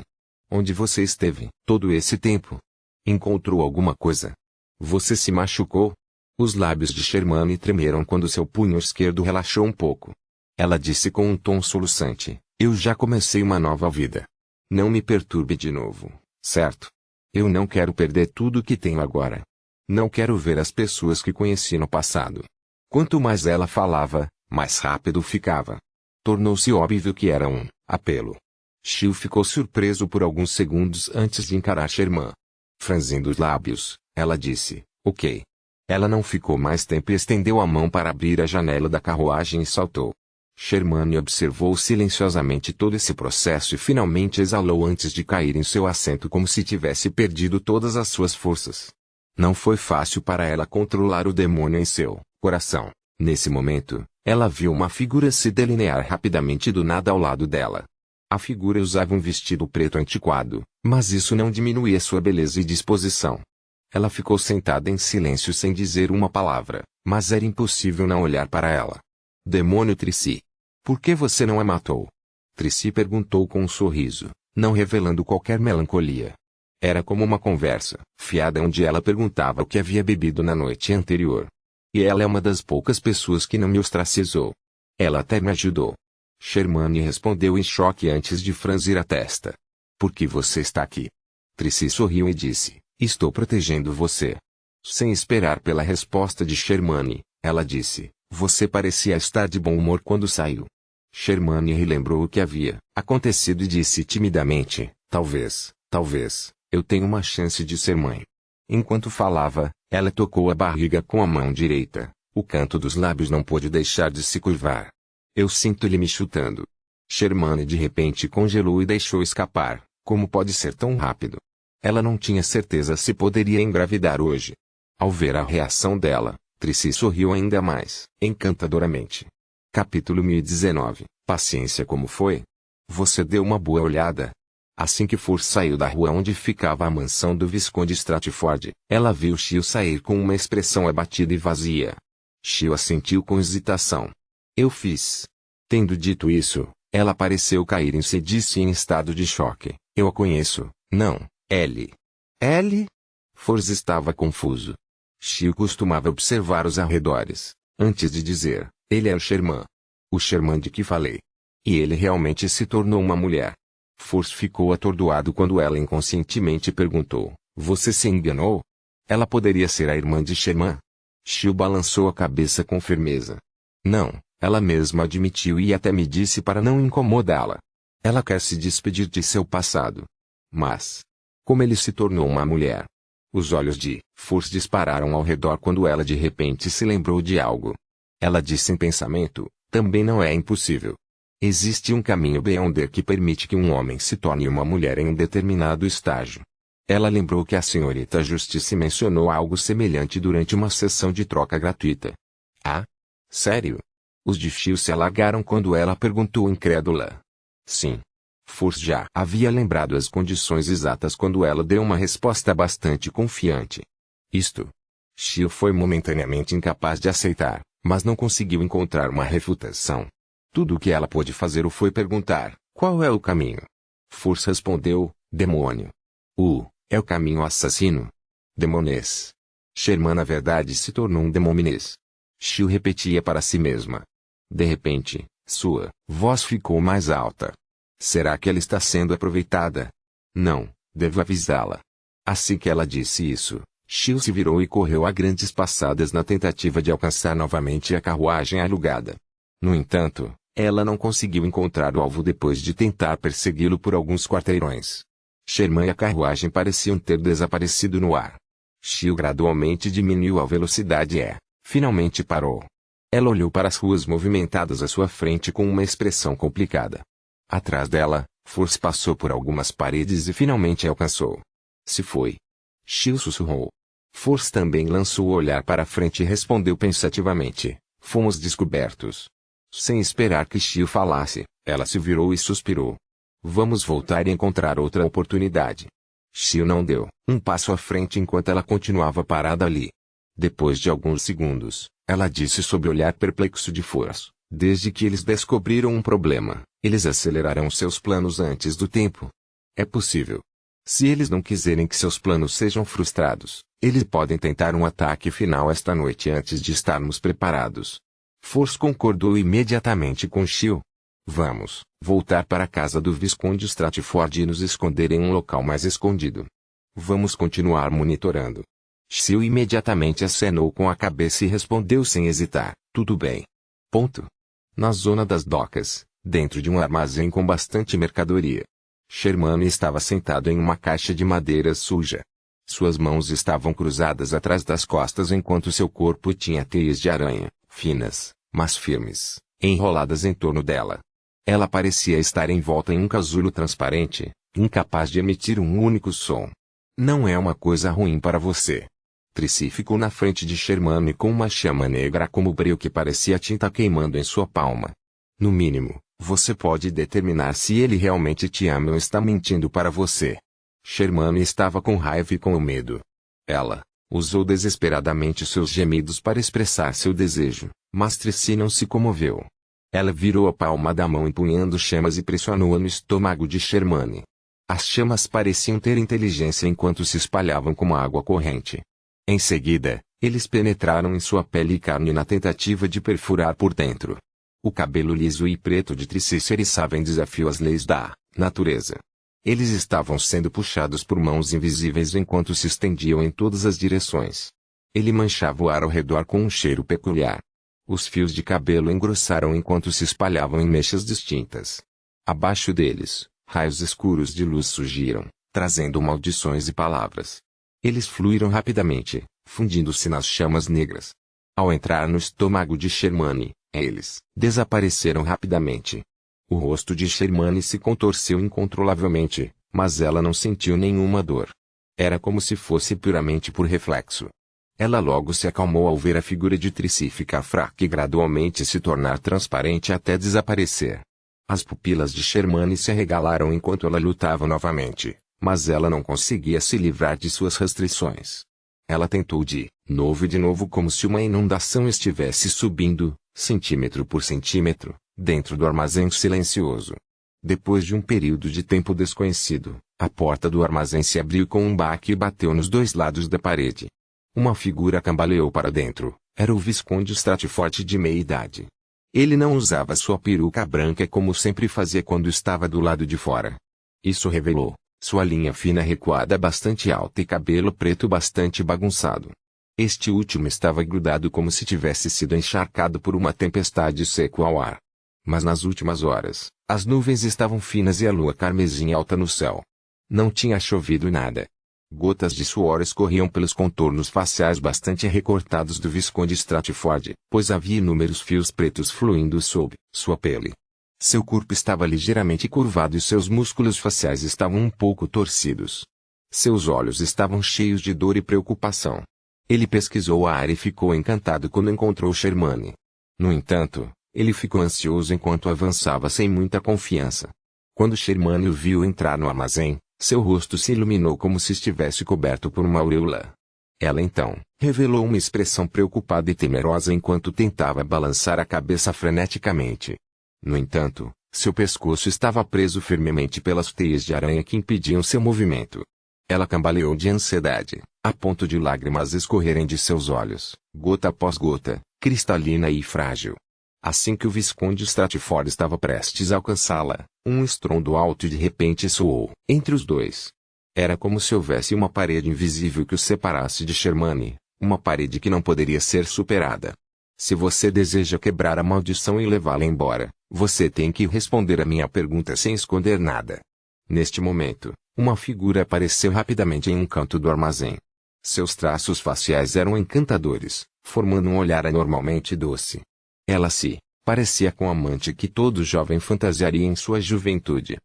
Onde você esteve todo esse tempo? Encontrou alguma coisa? Você se machucou? Os lábios de Sherman tremeram quando seu punho esquerdo relaxou um pouco. Ela disse com um tom soluçante, eu já comecei uma nova vida. Não me perturbe de novo, certo? Eu não quero perder tudo o que tenho agora. Não quero ver as pessoas que conheci no passado. Quanto mais ela falava, mais rápido ficava. Tornou-se óbvio que era um apelo. Shio ficou surpreso por alguns segundos antes de encarar Sherman. Franzindo os lábios, ela disse, ok. Ela não ficou mais tempo e estendeu a mão para abrir a janela da carruagem e saltou. Sherman observou silenciosamente todo esse processo e finalmente exalou antes de cair em seu assento como se tivesse perdido todas as suas forças. Não foi fácil para ela controlar o demônio em seu coração. Nesse momento, ela viu uma figura se delinear rapidamente do nada ao lado dela. A figura usava um vestido preto antiquado, mas isso não diminuía sua beleza e disposição. Ela ficou sentada em silêncio sem dizer uma palavra, mas era impossível não olhar para ela. Demônio Tracy. Por que você não a matou? Tracy perguntou com um sorriso, não revelando qualquer melancolia. Era como uma conversa fiada onde ela perguntava o que havia bebido na noite anterior. E ela é uma das poucas pessoas que não me ostracizou. Ela até me ajudou. Sherman respondeu em choque antes de franzir a testa. Por que você está aqui? Tracy sorriu e disse, estou protegendo você. Sem esperar pela resposta de Sherman, ela disse, você parecia estar de bom humor quando saiu. Sherman relembrou o que havia acontecido e disse timidamente, talvez, eu tenho uma chance de ser mãe. Enquanto falava, ela tocou a barriga com a mão direita. O canto dos lábios não pôde deixar de se curvar. Eu sinto ele me chutando. Shermane de repente congelou e deixou escapar. Como pode ser tão rápido? Ela não tinha certeza se poderia engravidar hoje. Ao ver a reação dela, Tricy sorriu ainda mais, encantadoramente. Capítulo 1019. Paciência. Como foi? Você deu uma boa olhada? Assim que Furs saiu da rua onde ficava a mansão do Visconde Stratford, ela viu Shio sair com uma expressão abatida e vazia. Shio assentiu com hesitação. Eu fiz. Tendo dito isso, ela pareceu cair em si e disse em estado de choque. Eu a conheço, não, Ellie. Ellie? Furs estava confuso. Shio costumava observar os arredores, antes de dizer, ele é o Sherman. O Sherman de que falei. E ele realmente se tornou uma mulher. Furs ficou atordoado quando ela inconscientemente perguntou, você se enganou? Ela poderia ser a irmã de Sherman? Shio balançou a cabeça com firmeza. Não, ela mesma admitiu e até me disse para não incomodá-la. Ela quer se despedir de seu passado. Mas, como ele se tornou uma mulher? Os olhos de Furs dispararam ao redor quando ela de repente se lembrou de algo. Ela disse em pensamento, também não é impossível. Existe um caminho Beyonder que permite que um homem se torne uma mulher em um determinado estágio. Ela lembrou que a senhorita Justice mencionou algo semelhante durante uma sessão de troca gratuita. Ah? Sério? Os de Shio se alargaram quando ela perguntou incrédula. Sim. Furs já havia lembrado as condições exatas quando ela deu uma resposta bastante confiante. Isto. Shio foi momentaneamente incapaz de aceitar, mas não conseguiu encontrar uma refutação. Tudo o que ela pôde fazer foi perguntar, qual é o caminho? Furs respondeu, demônio. É o caminho assassino. Demonês. Sherman na verdade se tornou um demominês. Shio repetia para si mesma. De repente, sua voz ficou mais alta. Será que ela está sendo aproveitada? Não, devo avisá-la. Assim que ela disse isso, Shio se virou e correu a grandes passadas na tentativa de alcançar novamente a carruagem alugada. No entanto, ela não conseguiu encontrar o alvo depois de tentar persegui-lo por alguns quarteirões. Sherman e a carruagem pareciam ter desaparecido no ar. Shio gradualmente diminuiu a velocidade e, finalmente parou. Ela olhou para as ruas movimentadas à sua frente com uma expressão complicada. Atrás dela, Furs passou por algumas paredes e finalmente alcançou. Se foi. Shio sussurrou. Furs também lançou o olhar para a frente e respondeu pensativamente. Fomos descobertos. Sem esperar que Shio falasse, ela se virou e suspirou. Vamos voltar e encontrar outra oportunidade. Shio não deu um passo à frente enquanto ela continuava parada ali. Depois de alguns segundos, ela disse sob o olhar perplexo de Furs. Desde que eles descobriram um problema, eles acelerarão seus planos antes do tempo. É possível. Se eles não quiserem que seus planos sejam frustrados, eles podem tentar um ataque final esta noite antes de estarmos preparados. Furs concordou imediatamente com Shio. Vamos voltar para a casa do Visconde Stratford e nos esconder em um local mais escondido. Vamos continuar monitorando. Shio imediatamente acenou com a cabeça e respondeu sem hesitar, tudo bem. Ponto. Na zona das docas, dentro de um armazém com bastante mercadoria. Sherman estava sentado em uma caixa de madeira suja. Suas mãos estavam cruzadas atrás das costas enquanto seu corpo tinha teias de aranha, finas, mas firmes, enroladas em torno dela. Ela parecia estar envolta em um casulo transparente, incapaz de emitir um único som. Não é uma coisa ruim para você. Tricy ficou na frente de Sherman com uma chama negra como breu que parecia tinta queimando em sua palma. No mínimo, você pode determinar se ele realmente te ama ou está mentindo para você. Sherman estava com raiva e com medo. Ela usou desesperadamente seus gemidos para expressar seu desejo, mas Tricy não se comoveu. Ela virou a palma da mão empunhando chamas e pressionou-a no estômago de Sherman. As chamas pareciam ter inteligência enquanto se espalhavam como água corrente. Em seguida, eles penetraram em sua pele e carne na tentativa de perfurar por dentro. O cabelo liso e preto de Tricy se eriçava em desafio às leis da natureza. Eles estavam sendo puxados por mãos invisíveis enquanto se estendiam em todas as direções. Ele manchava o ar ao redor com um cheiro peculiar. Os fios de cabelo engrossaram enquanto se espalhavam em mechas distintas. Abaixo deles, raios escuros de luz surgiram, trazendo maldições e palavras. Eles fluíram rapidamente, fundindo-se nas chamas negras. Ao entrar no estômago de Sherman, eles desapareceram rapidamente. O rosto de Shermani se contorceu incontrolavelmente, mas ela não sentiu nenhuma dor. Era como se fosse puramente por reflexo. Ela logo se acalmou ao ver a figura de Tracy ficar fraca e gradualmente se tornar transparente até desaparecer. As pupilas de Shermani se arregalaram enquanto ela lutava novamente, mas ela não conseguia se livrar de suas restrições. Ela tentou de novo como se uma inundação estivesse subindo, centímetro por centímetro, dentro do armazém silencioso. Depois de um período de tempo desconhecido, a porta do armazém se abriu com um baque e bateu nos dois lados da parede. Uma figura cambaleou para dentro. Era o Visconde Stratford de meia-idade. Ele não usava sua peruca branca como sempre fazia quando estava do lado de fora. Isso revelou sua linha fina recuada bastante alta e cabelo preto bastante bagunçado. Este último estava grudado como se tivesse sido encharcado por uma tempestade seco ao ar. Mas nas últimas horas, as nuvens estavam finas e a lua carmesim alta no céu. Não tinha chovido nada. Gotas de suor escorriam pelos contornos faciais bastante recortados do Visconde Stratford, pois havia inúmeros fios pretos fluindo sob sua pele. Seu corpo estava ligeiramente curvado e seus músculos faciais estavam um pouco torcidos. Seus olhos estavam cheios de dor e preocupação. Ele pesquisou a área e ficou encantado quando encontrou Shermani. No entanto, ele ficou ansioso enquanto avançava sem muita confiança. Quando Shermani o viu entrar no armazém, seu rosto se iluminou como se estivesse coberto por uma auréola. Ela então revelou uma expressão preocupada e temerosa enquanto tentava balançar a cabeça freneticamente. No entanto, seu pescoço estava preso firmemente pelas teias de aranha que impediam seu movimento. Ela cambaleou de ansiedade, a ponto de lágrimas escorrerem de seus olhos, gota após gota, cristalina e frágil. Assim que o Visconde Stratford estava prestes a alcançá-la, um estrondo alto de repente soou entre os dois. Era como se houvesse uma parede invisível que os separasse de Shermani, uma parede que não poderia ser superada. Se você deseja quebrar a maldição e levá-la embora, você tem que responder a minha pergunta sem esconder nada. Neste momento, uma figura apareceu rapidamente em um canto do armazém. Seus traços faciais eram encantadores, formando um olhar anormalmente doce. Ela se parecia com a amante que todo jovem fantasiaria em sua juventude.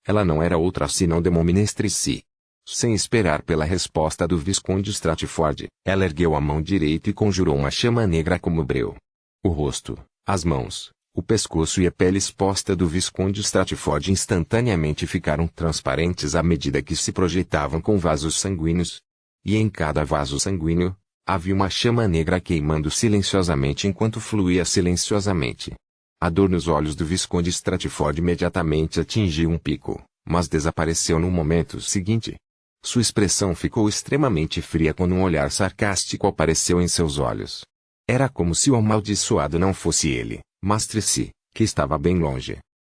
Ela não era outra senão Demomines Tracy. Sem esperar pela resposta do Visconde Stratford, ela ergueu a mão direita e conjurou uma chama negra como breu. O rosto, as mãos, o pescoço e a pele exposta do Visconde Stratford instantaneamente ficaram transparentes à medida que se projetavam com vasos sanguíneos. E em cada vaso sanguíneo, havia uma chama negra queimando silenciosamente enquanto fluía silenciosamente. A dor nos olhos do Visconde Stratford imediatamente atingiu um pico, mas desapareceu no momento seguinte. Sua expressão ficou extremamente fria quando um olhar sarcástico apareceu em seus olhos. Era como se o amaldiçoado não fosse ele, mas Tracy, que estava bem longe.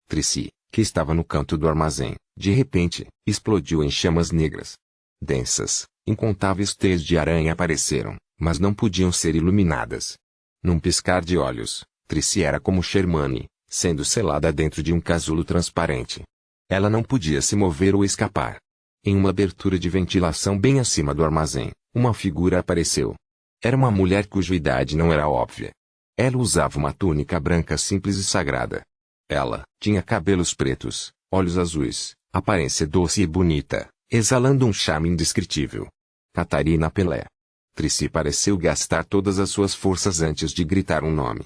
Tracy, que estava no canto do armazém, de repente, explodiu em chamas negras. Densas, incontáveis teias de aranha apareceram, mas não podiam ser iluminadas. Num piscar de olhos, Tracy era como Shermani, sendo selada dentro de um casulo transparente. Ela não podia se mover ou escapar. Em uma abertura de ventilação bem acima do armazém, uma figura apareceu. Era uma mulher cuja idade não era óbvia. Ela usava uma túnica branca simples e sagrada. Ela tinha cabelos pretos, olhos azuis, aparência doce e bonita, exalando um charme indescritível. Catarina Pelé. Tracy pareceu gastar todas as suas forças antes de gritar um nome.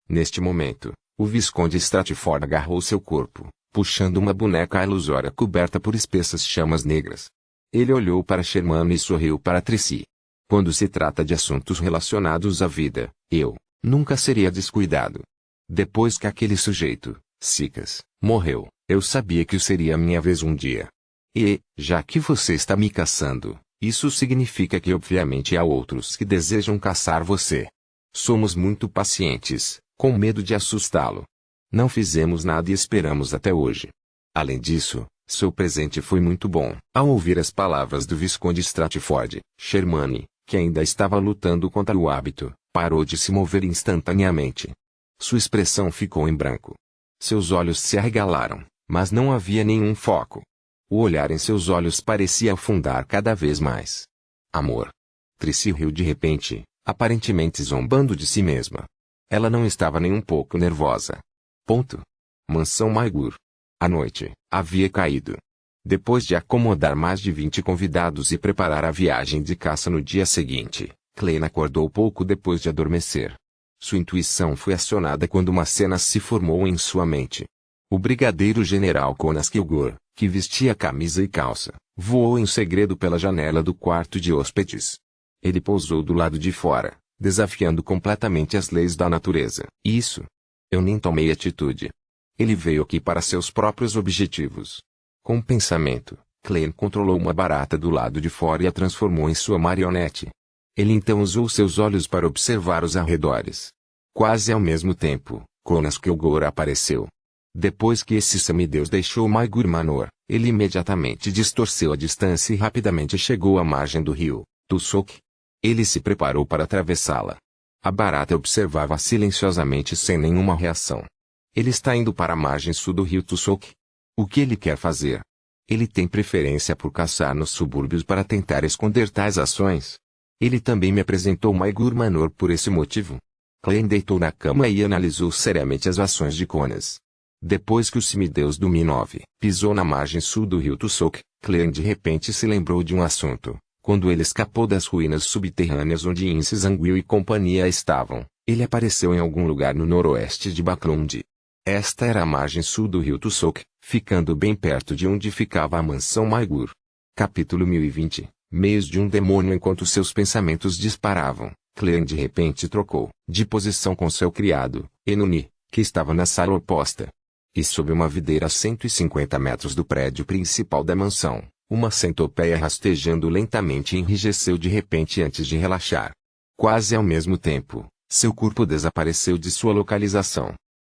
Neste momento, o Visconde Stratford agarrou seu corpo, puxando uma boneca ilusória coberta por espessas chamas negras. Ele olhou para Shermani e sorriu para Tracy. Quando se trata de assuntos relacionados à vida, eu nunca seria descuidado. Depois que aquele sujeito, Sicas, morreu, eu sabia que seria minha vez um dia. E, já que você está me caçando, isso significa que obviamente há outros que desejam caçar você. Somos muito pacientes, com medo de assustá-lo. Não fizemos nada e esperamos até hoje. Além disso, seu presente foi muito bom. Ao ouvir as palavras do Visconde Stratford, Shermani, que ainda estava lutando contra o hábito, parou de se mover instantaneamente. Sua expressão ficou em branco. Seus olhos se arregalaram, mas não havia nenhum foco. O olhar em seus olhos parecia afundar cada vez mais. Amor. Tracy riu de repente, aparentemente zombando de si mesma. Ela não estava nem um pouco nervosa. Ponto. Mansão Maigur. A noite havia caído. Depois de acomodar mais de 20 convidados e preparar a viagem de caça no dia seguinte, Klein acordou pouco depois de adormecer. Sua intuição foi acionada quando uma cena se formou em sua mente. O brigadeiro-general Conas Kilgore, que vestia camisa e calça, voou em segredo pela janela do quarto de hóspedes. Ele pousou do lado de fora, desafiando completamente as leis da natureza. Isso. Eu nem tomei atitude. Ele veio aqui para seus próprios objetivos. Com o pensamento, Klein controlou uma barata do lado de fora e a transformou em sua marionete. Ele então usou seus olhos para observar os arredores. Quase ao mesmo tempo, Conas Kilgore apareceu. Depois que esse semideus deixou Maigur Manor, ele imediatamente distorceu a distância e rapidamente chegou à margem do rio, Tusok. Ele se preparou para atravessá-la. A barata observava silenciosamente sem nenhuma reação. Ele está indo para a margem sul do rio Tusok. O que ele quer fazer? Ele tem preferência por caçar nos subúrbios para tentar esconder tais ações. Ele também me apresentou Maigur Manor por esse motivo. Klein deitou na cama e analisou seriamente as ações de Conas. Depois que o semideus do Mi-9 pisou na margem sul do rio Tusok, Klein de repente se lembrou de um assunto. Quando ele escapou das ruínas subterrâneas onde Ince Zanguil e companhia estavam, ele apareceu em algum lugar no noroeste de Baklund. Esta era a margem sul do rio Tusok, ficando bem perto de onde ficava a mansão Maigur. Capítulo 1020 Meios de um demônio. Enquanto seus pensamentos disparavam, Klein de repente trocou de posição com seu criado, Enuni, que estava na sala oposta. E sob uma videira a 150 metros do prédio principal da mansão, uma centopeia rastejando lentamente enrijeceu de repente antes de relaxar. Quase ao mesmo tempo, seu corpo desapareceu de sua localização.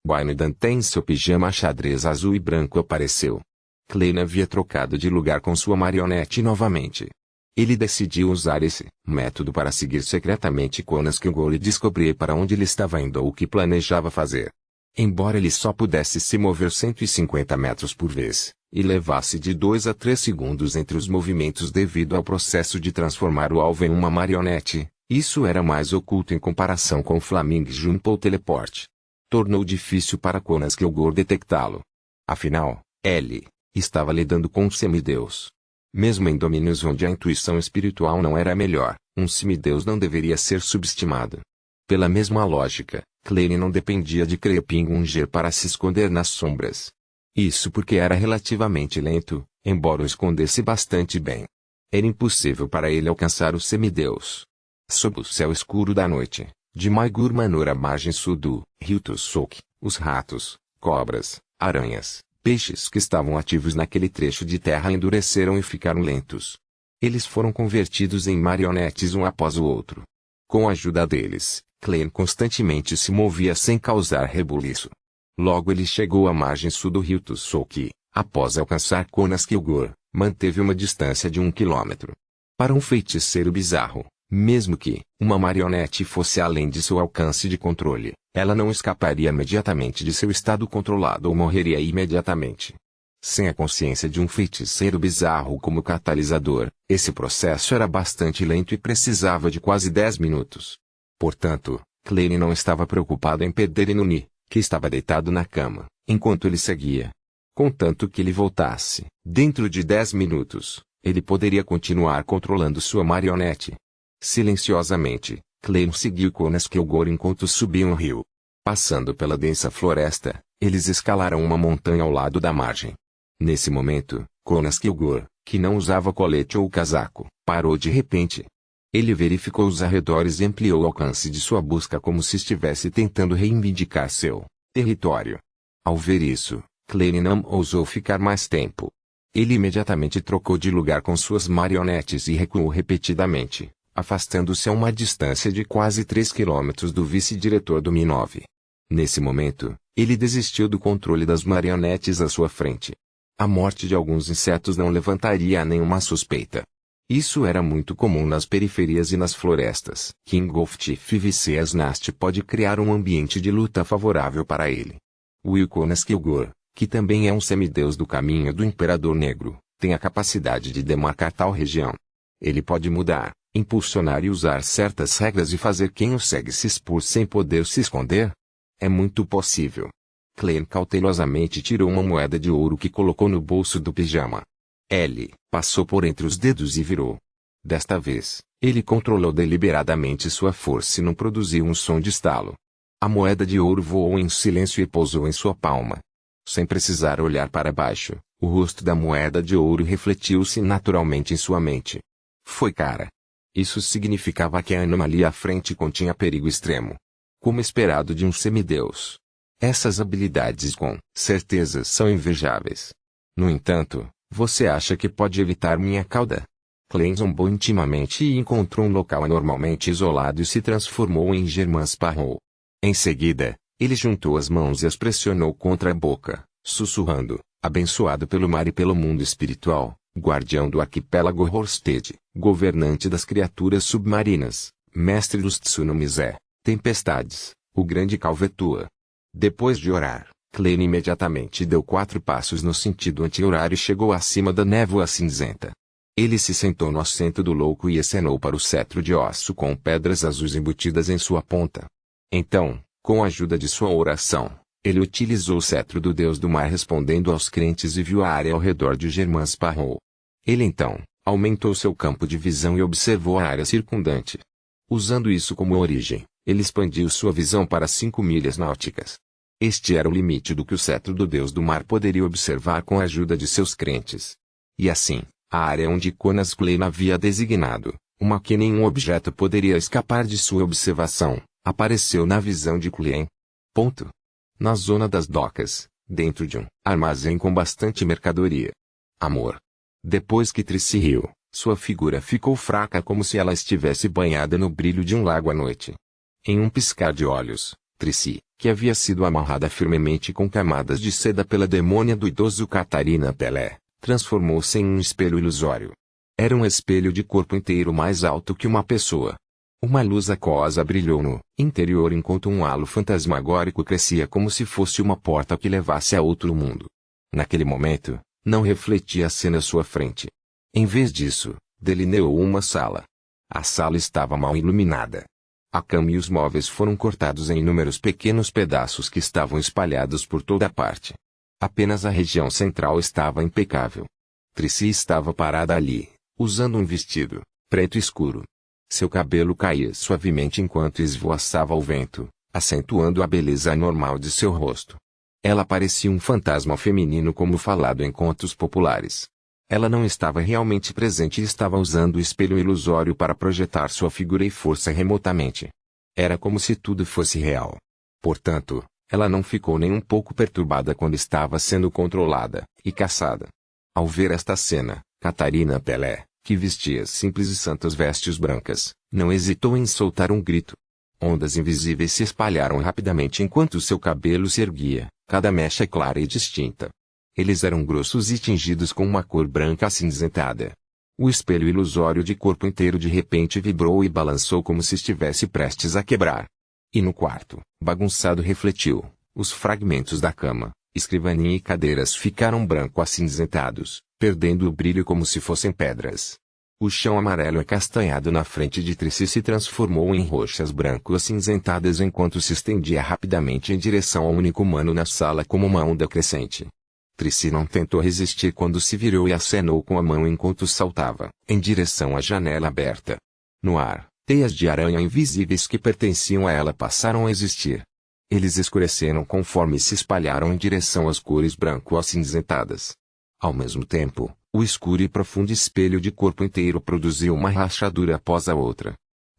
Guainudan em seu pijama xadrez azul e branco apareceu. Klein havia trocado de lugar com sua marionete novamente. Ele decidiu usar esse método para seguir secretamente Conas Kilgore e descobrir para onde ele estava indo ou o que planejava fazer. Embora ele só pudesse se mover 150 metros por vez, e levasse de 2 a 3 segundos entre os movimentos devido ao processo de transformar o alvo em uma marionete, isso era mais oculto em comparação com o Flaming Jump ou teleporte. Tornou difícil para Conas Kilgore detectá-lo. Afinal, ele estava lidando com um semideus. Mesmo em domínios onde a intuição espiritual não era a melhor, um semideus não deveria ser subestimado. Pela mesma lógica, Klein não dependia de Krepingunger para se esconder nas sombras. Isso porque era relativamente lento, embora o escondesse bastante bem. Era impossível para ele alcançar o semideus. Sob o céu escuro da noite, de Maigur Manor à margem sul do rio Tusok, os ratos, cobras, aranhas, peixes que estavam ativos naquele trecho de terra endureceram e ficaram lentos. Eles foram convertidos em marionetes um após o outro. Com a ajuda deles, Klein constantemente se movia sem causar rebuliço. Logo ele chegou à margem sul do rio Tusok e, após alcançar Conas Kilgore, manteve uma distância de 1 quilômetro. Para um feiticeiro bizarro, mesmo que uma marionete fosse além de seu alcance de controle, ela não escaparia imediatamente de seu estado controlado ou morreria imediatamente. Sem a consciência de um feiticeiro bizarro como catalisador, esse processo era bastante lento e precisava de quase 10 minutos. Portanto, Klein não estava preocupado em perder Enuni, que estava deitado na cama, enquanto ele seguia. Contanto que ele voltasse, dentro de 10 minutos, ele poderia continuar controlando sua marionete. Silenciosamente, Klein seguiu Conas Kilgore enquanto subiam o rio. Passando pela densa floresta, eles escalaram uma montanha ao lado da margem. Nesse momento, Conas Kilgore, que não usava colete ou casaco, parou de repente. Ele verificou os arredores e ampliou o alcance de sua busca como se estivesse tentando reivindicar seu território. Ao ver isso, Klein não ousou ficar mais tempo. Ele imediatamente trocou de lugar com suas marionetes e recuou repetidamente, afastando-se a uma distância de quase 3 quilômetros do vice-diretor do Mi-9. Nesse momento, ele desistiu do controle das marionetes à sua frente. A morte de alguns insetos não levantaria nenhuma suspeita. Isso era muito comum nas periferias e nas florestas. King of Chief Nast pode criar um ambiente de luta favorável para ele. Will Conas Kilgore, que também é um semideus do caminho do Imperador Negro, tem a capacidade de demarcar tal região. Ele pode mudar, impulsionar e usar certas regras e fazer quem o segue se expor sem poder se esconder? É muito possível. Clem cautelosamente tirou uma moeda de ouro que colocou no bolso do pijama. Ele passou por entre os dedos e virou. Desta vez, ele controlou deliberadamente sua força e não produziu um som de estalo. A moeda de ouro voou em silêncio e pousou em sua palma. Sem precisar olhar para baixo, o rosto da moeda de ouro refletiu-se naturalmente em sua mente. Foi cara. Isso significava que a anomalia à frente continha perigo extremo. Como esperado de um semideus. Essas habilidades com certeza são invejáveis. No entanto, você acha que pode evitar minha cauda? Clem zombou intimamente e encontrou um local anormalmente isolado e se transformou em Germain Sparrow. Em seguida, ele juntou as mãos e as pressionou contra a boca, sussurrando, abençoado pelo mar e pelo mundo espiritual, guardião do arquipélago Horsted, governante das criaturas submarinas, mestre dos tsunamis tempestades, o grande Calvetua. Depois de orar, Clem imediatamente deu 4 passos no sentido anti-horário e chegou acima da névoa cinzenta. Ele se sentou no assento do louco e acenou para o cetro de osso com pedras azuis embutidas em sua ponta. Então, com a ajuda de sua oração, ele utilizou o cetro do deus do mar respondendo aos crentes e viu a área ao redor de Germain Sparrow. Ele então, aumentou seu campo de visão e observou a área circundante. Usando isso como origem, ele expandiu sua visão para 5 milhas náuticas. Este era o limite do que o cetro do deus do mar poderia observar com a ajuda de seus crentes. E assim, a área onde Conas Clem havia designado, uma que nenhum objeto poderia escapar de sua observação, apareceu na visão de Clem. Na zona das docas, dentro de um armazém com bastante mercadoria. Amor. Depois que Tricy riu, sua figura ficou fraca como se ela estivesse banhada no brilho de um lago à noite. Em um piscar de olhos, Tricy, que havia sido amarrada firmemente com camadas de seda pela demônia do idoso Catarina Pelé, transformou-se em um espelho ilusório. Era um espelho de corpo inteiro mais alto que uma pessoa. Uma luz aquosa brilhou no interior enquanto um halo fantasmagórico crescia como se fosse uma porta que levasse a outro mundo. Naquele momento, não refletia a cena à sua frente. Em vez disso, delineou uma sala. A sala estava mal iluminada. A cama e os móveis foram cortados em inúmeros pequenos pedaços que estavam espalhados por toda parte. Apenas a região central estava impecável. Tricy estava parada ali, usando um vestido preto escuro. Seu cabelo caía suavemente enquanto esvoaçava ao vento, acentuando a beleza anormal de seu rosto. Ela parecia um fantasma feminino como falado em contos populares. Ela não estava realmente presente e estava usando o espelho ilusório para projetar sua figura e força remotamente. Era como se tudo fosse real. Portanto, ela não ficou nem um pouco perturbada quando estava sendo controlada e caçada. Ao ver esta cena, Catarina Pelé, que vestia simples e santas vestes brancas, não hesitou em soltar um grito. Ondas invisíveis se espalharam rapidamente enquanto seu cabelo se erguia, cada mecha clara e distinta. Eles eram grossos e tingidos com uma cor branca acinzentada. O espelho ilusório de corpo inteiro de repente vibrou e balançou como se estivesse prestes a quebrar. E no quarto, bagunçado refletiu, os fragmentos da cama, escrivaninha e cadeiras ficaram branco acinzentados, perdendo o brilho como se fossem pedras. O chão amarelo acastanhado na frente de Tricy se transformou em roxas branco acinzentadas enquanto se estendia rapidamente em direção ao único humano na sala como uma onda crescente. Tricy não tentou resistir quando se virou e acenou com a mão enquanto saltava, em direção à janela aberta. No ar, teias de aranha invisíveis que pertenciam a ela passaram a existir. Eles escureceram conforme se espalharam em direção às cores branco-acinzentadas. Ao mesmo tempo, o escuro e profundo espelho de corpo inteiro produziu uma rachadura após a outra.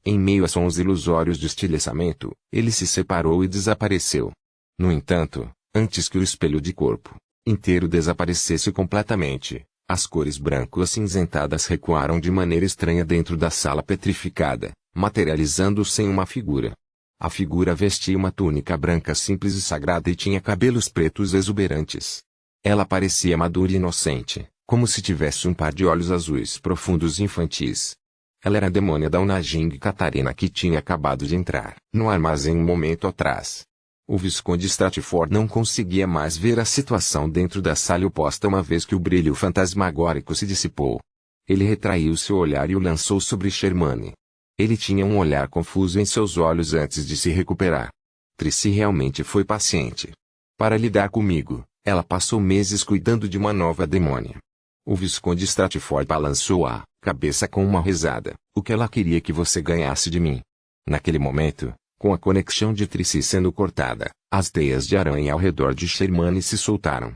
Em meio a sons ilusórios de estilhaçamento, ele se separou e desapareceu. No entanto, antes que o espelho de corpo inteiro desaparecesse completamente, as cores branco-acinzentadas recuaram de maneira estranha dentro da sala petrificada, materializando-se em uma figura. A figura vestia uma túnica branca simples e sagrada e tinha cabelos pretos exuberantes. Ela parecia madura e inocente, como se tivesse um par de olhos azuis profundos e infantis. Ela era a demônia da Unajing Catarina que tinha acabado de entrar no armazém um momento atrás. O Visconde Stratford não conseguia mais ver a situação dentro da sala oposta uma vez que o brilho fantasmagórico se dissipou. Ele retraiu seu olhar e o lançou sobre Shermane. Ele tinha um olhar confuso em seus olhos antes de se recuperar. Tricy realmente foi paciente. Para lidar comigo, ela passou meses cuidando de uma nova demônia. O Visconde Stratford balançou a cabeça com uma risada. O que ela queria que você ganhasse de mim? Naquele momento, com a conexão de Tricy sendo cortada, as teias de aranha ao redor de Sherman se soltaram.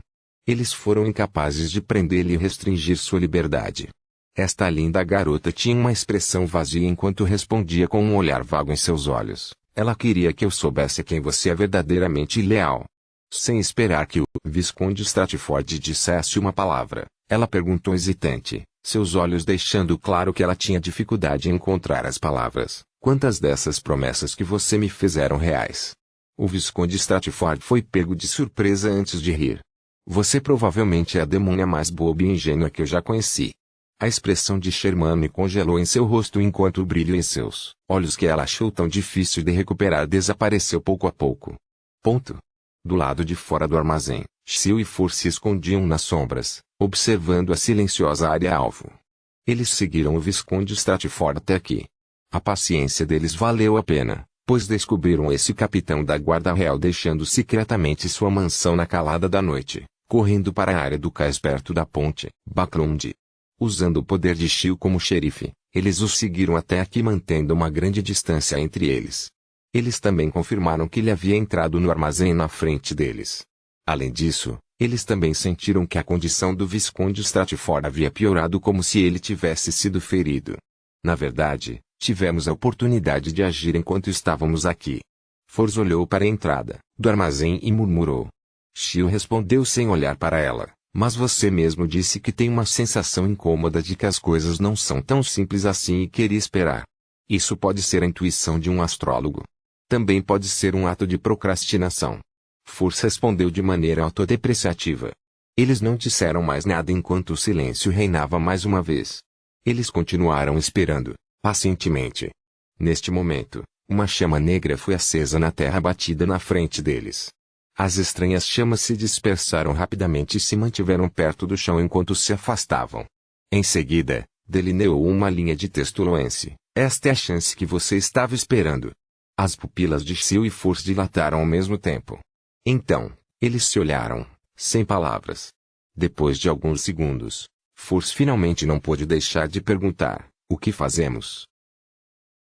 Eles foram incapazes de prendê-lo e restringir sua liberdade. Esta linda garota tinha uma expressão vazia enquanto respondia com um olhar vago em seus olhos. Ela queria que eu soubesse a quem você é verdadeiramente leal. Sem esperar que o Visconde Stratford dissesse uma palavra, ela perguntou hesitante, seus olhos deixando claro que ela tinha dificuldade em encontrar as palavras. Quantas dessas promessas que você me fez eram reais? O Visconde Stratford foi pego de surpresa antes de rir. Você provavelmente é a demônia mais boba e ingênua que eu já conheci. A expressão de Sherman congelou em seu rosto enquanto o brilho em seus olhos que ela achou tão difícil de recuperar desapareceu pouco a pouco. Do lado de fora do armazém, Shil e Fur se escondiam nas sombras, observando a silenciosa área-alvo. Eles seguiram o Visconde Stratford até aqui. A paciência deles valeu a pena, pois descobriram esse capitão da guarda real deixando secretamente sua mansão na calada da noite, correndo para a área do cais perto da ponte Backlund. Usando o poder de Shil como xerife, eles o seguiram até aqui mantendo uma grande distância entre eles. Eles também confirmaram que ele havia entrado no armazém na frente deles. Além disso, eles também sentiram que a condição do Visconde Stratford havia piorado como se ele tivesse sido ferido. Na verdade, tivemos a oportunidade de agir enquanto estávamos aqui. Forz olhou para a entrada do armazém e murmurou. Shil respondeu sem olhar para ela. Mas você mesmo disse que tem uma sensação incômoda de que as coisas não são tão simples assim e queria esperar. Isso pode ser a intuição de um astrólogo. Também pode ser um ato de procrastinação. Furs respondeu de maneira autodepreciativa. Eles não disseram mais nada enquanto o silêncio reinava mais uma vez. Eles continuaram esperando, pacientemente. Neste momento, uma chama negra foi acesa na terra batida na frente deles. As estranhas chamas se dispersaram rapidamente e se mantiveram perto do chão enquanto se afastavam. Em seguida, delineou uma linha de texto Loense. Esta é a chance que você estava esperando. As pupilas de Shil e Furs dilataram ao mesmo tempo. Então, eles se olharam, sem palavras. Depois de alguns segundos, Furs finalmente não pôde deixar de perguntar, o que fazemos?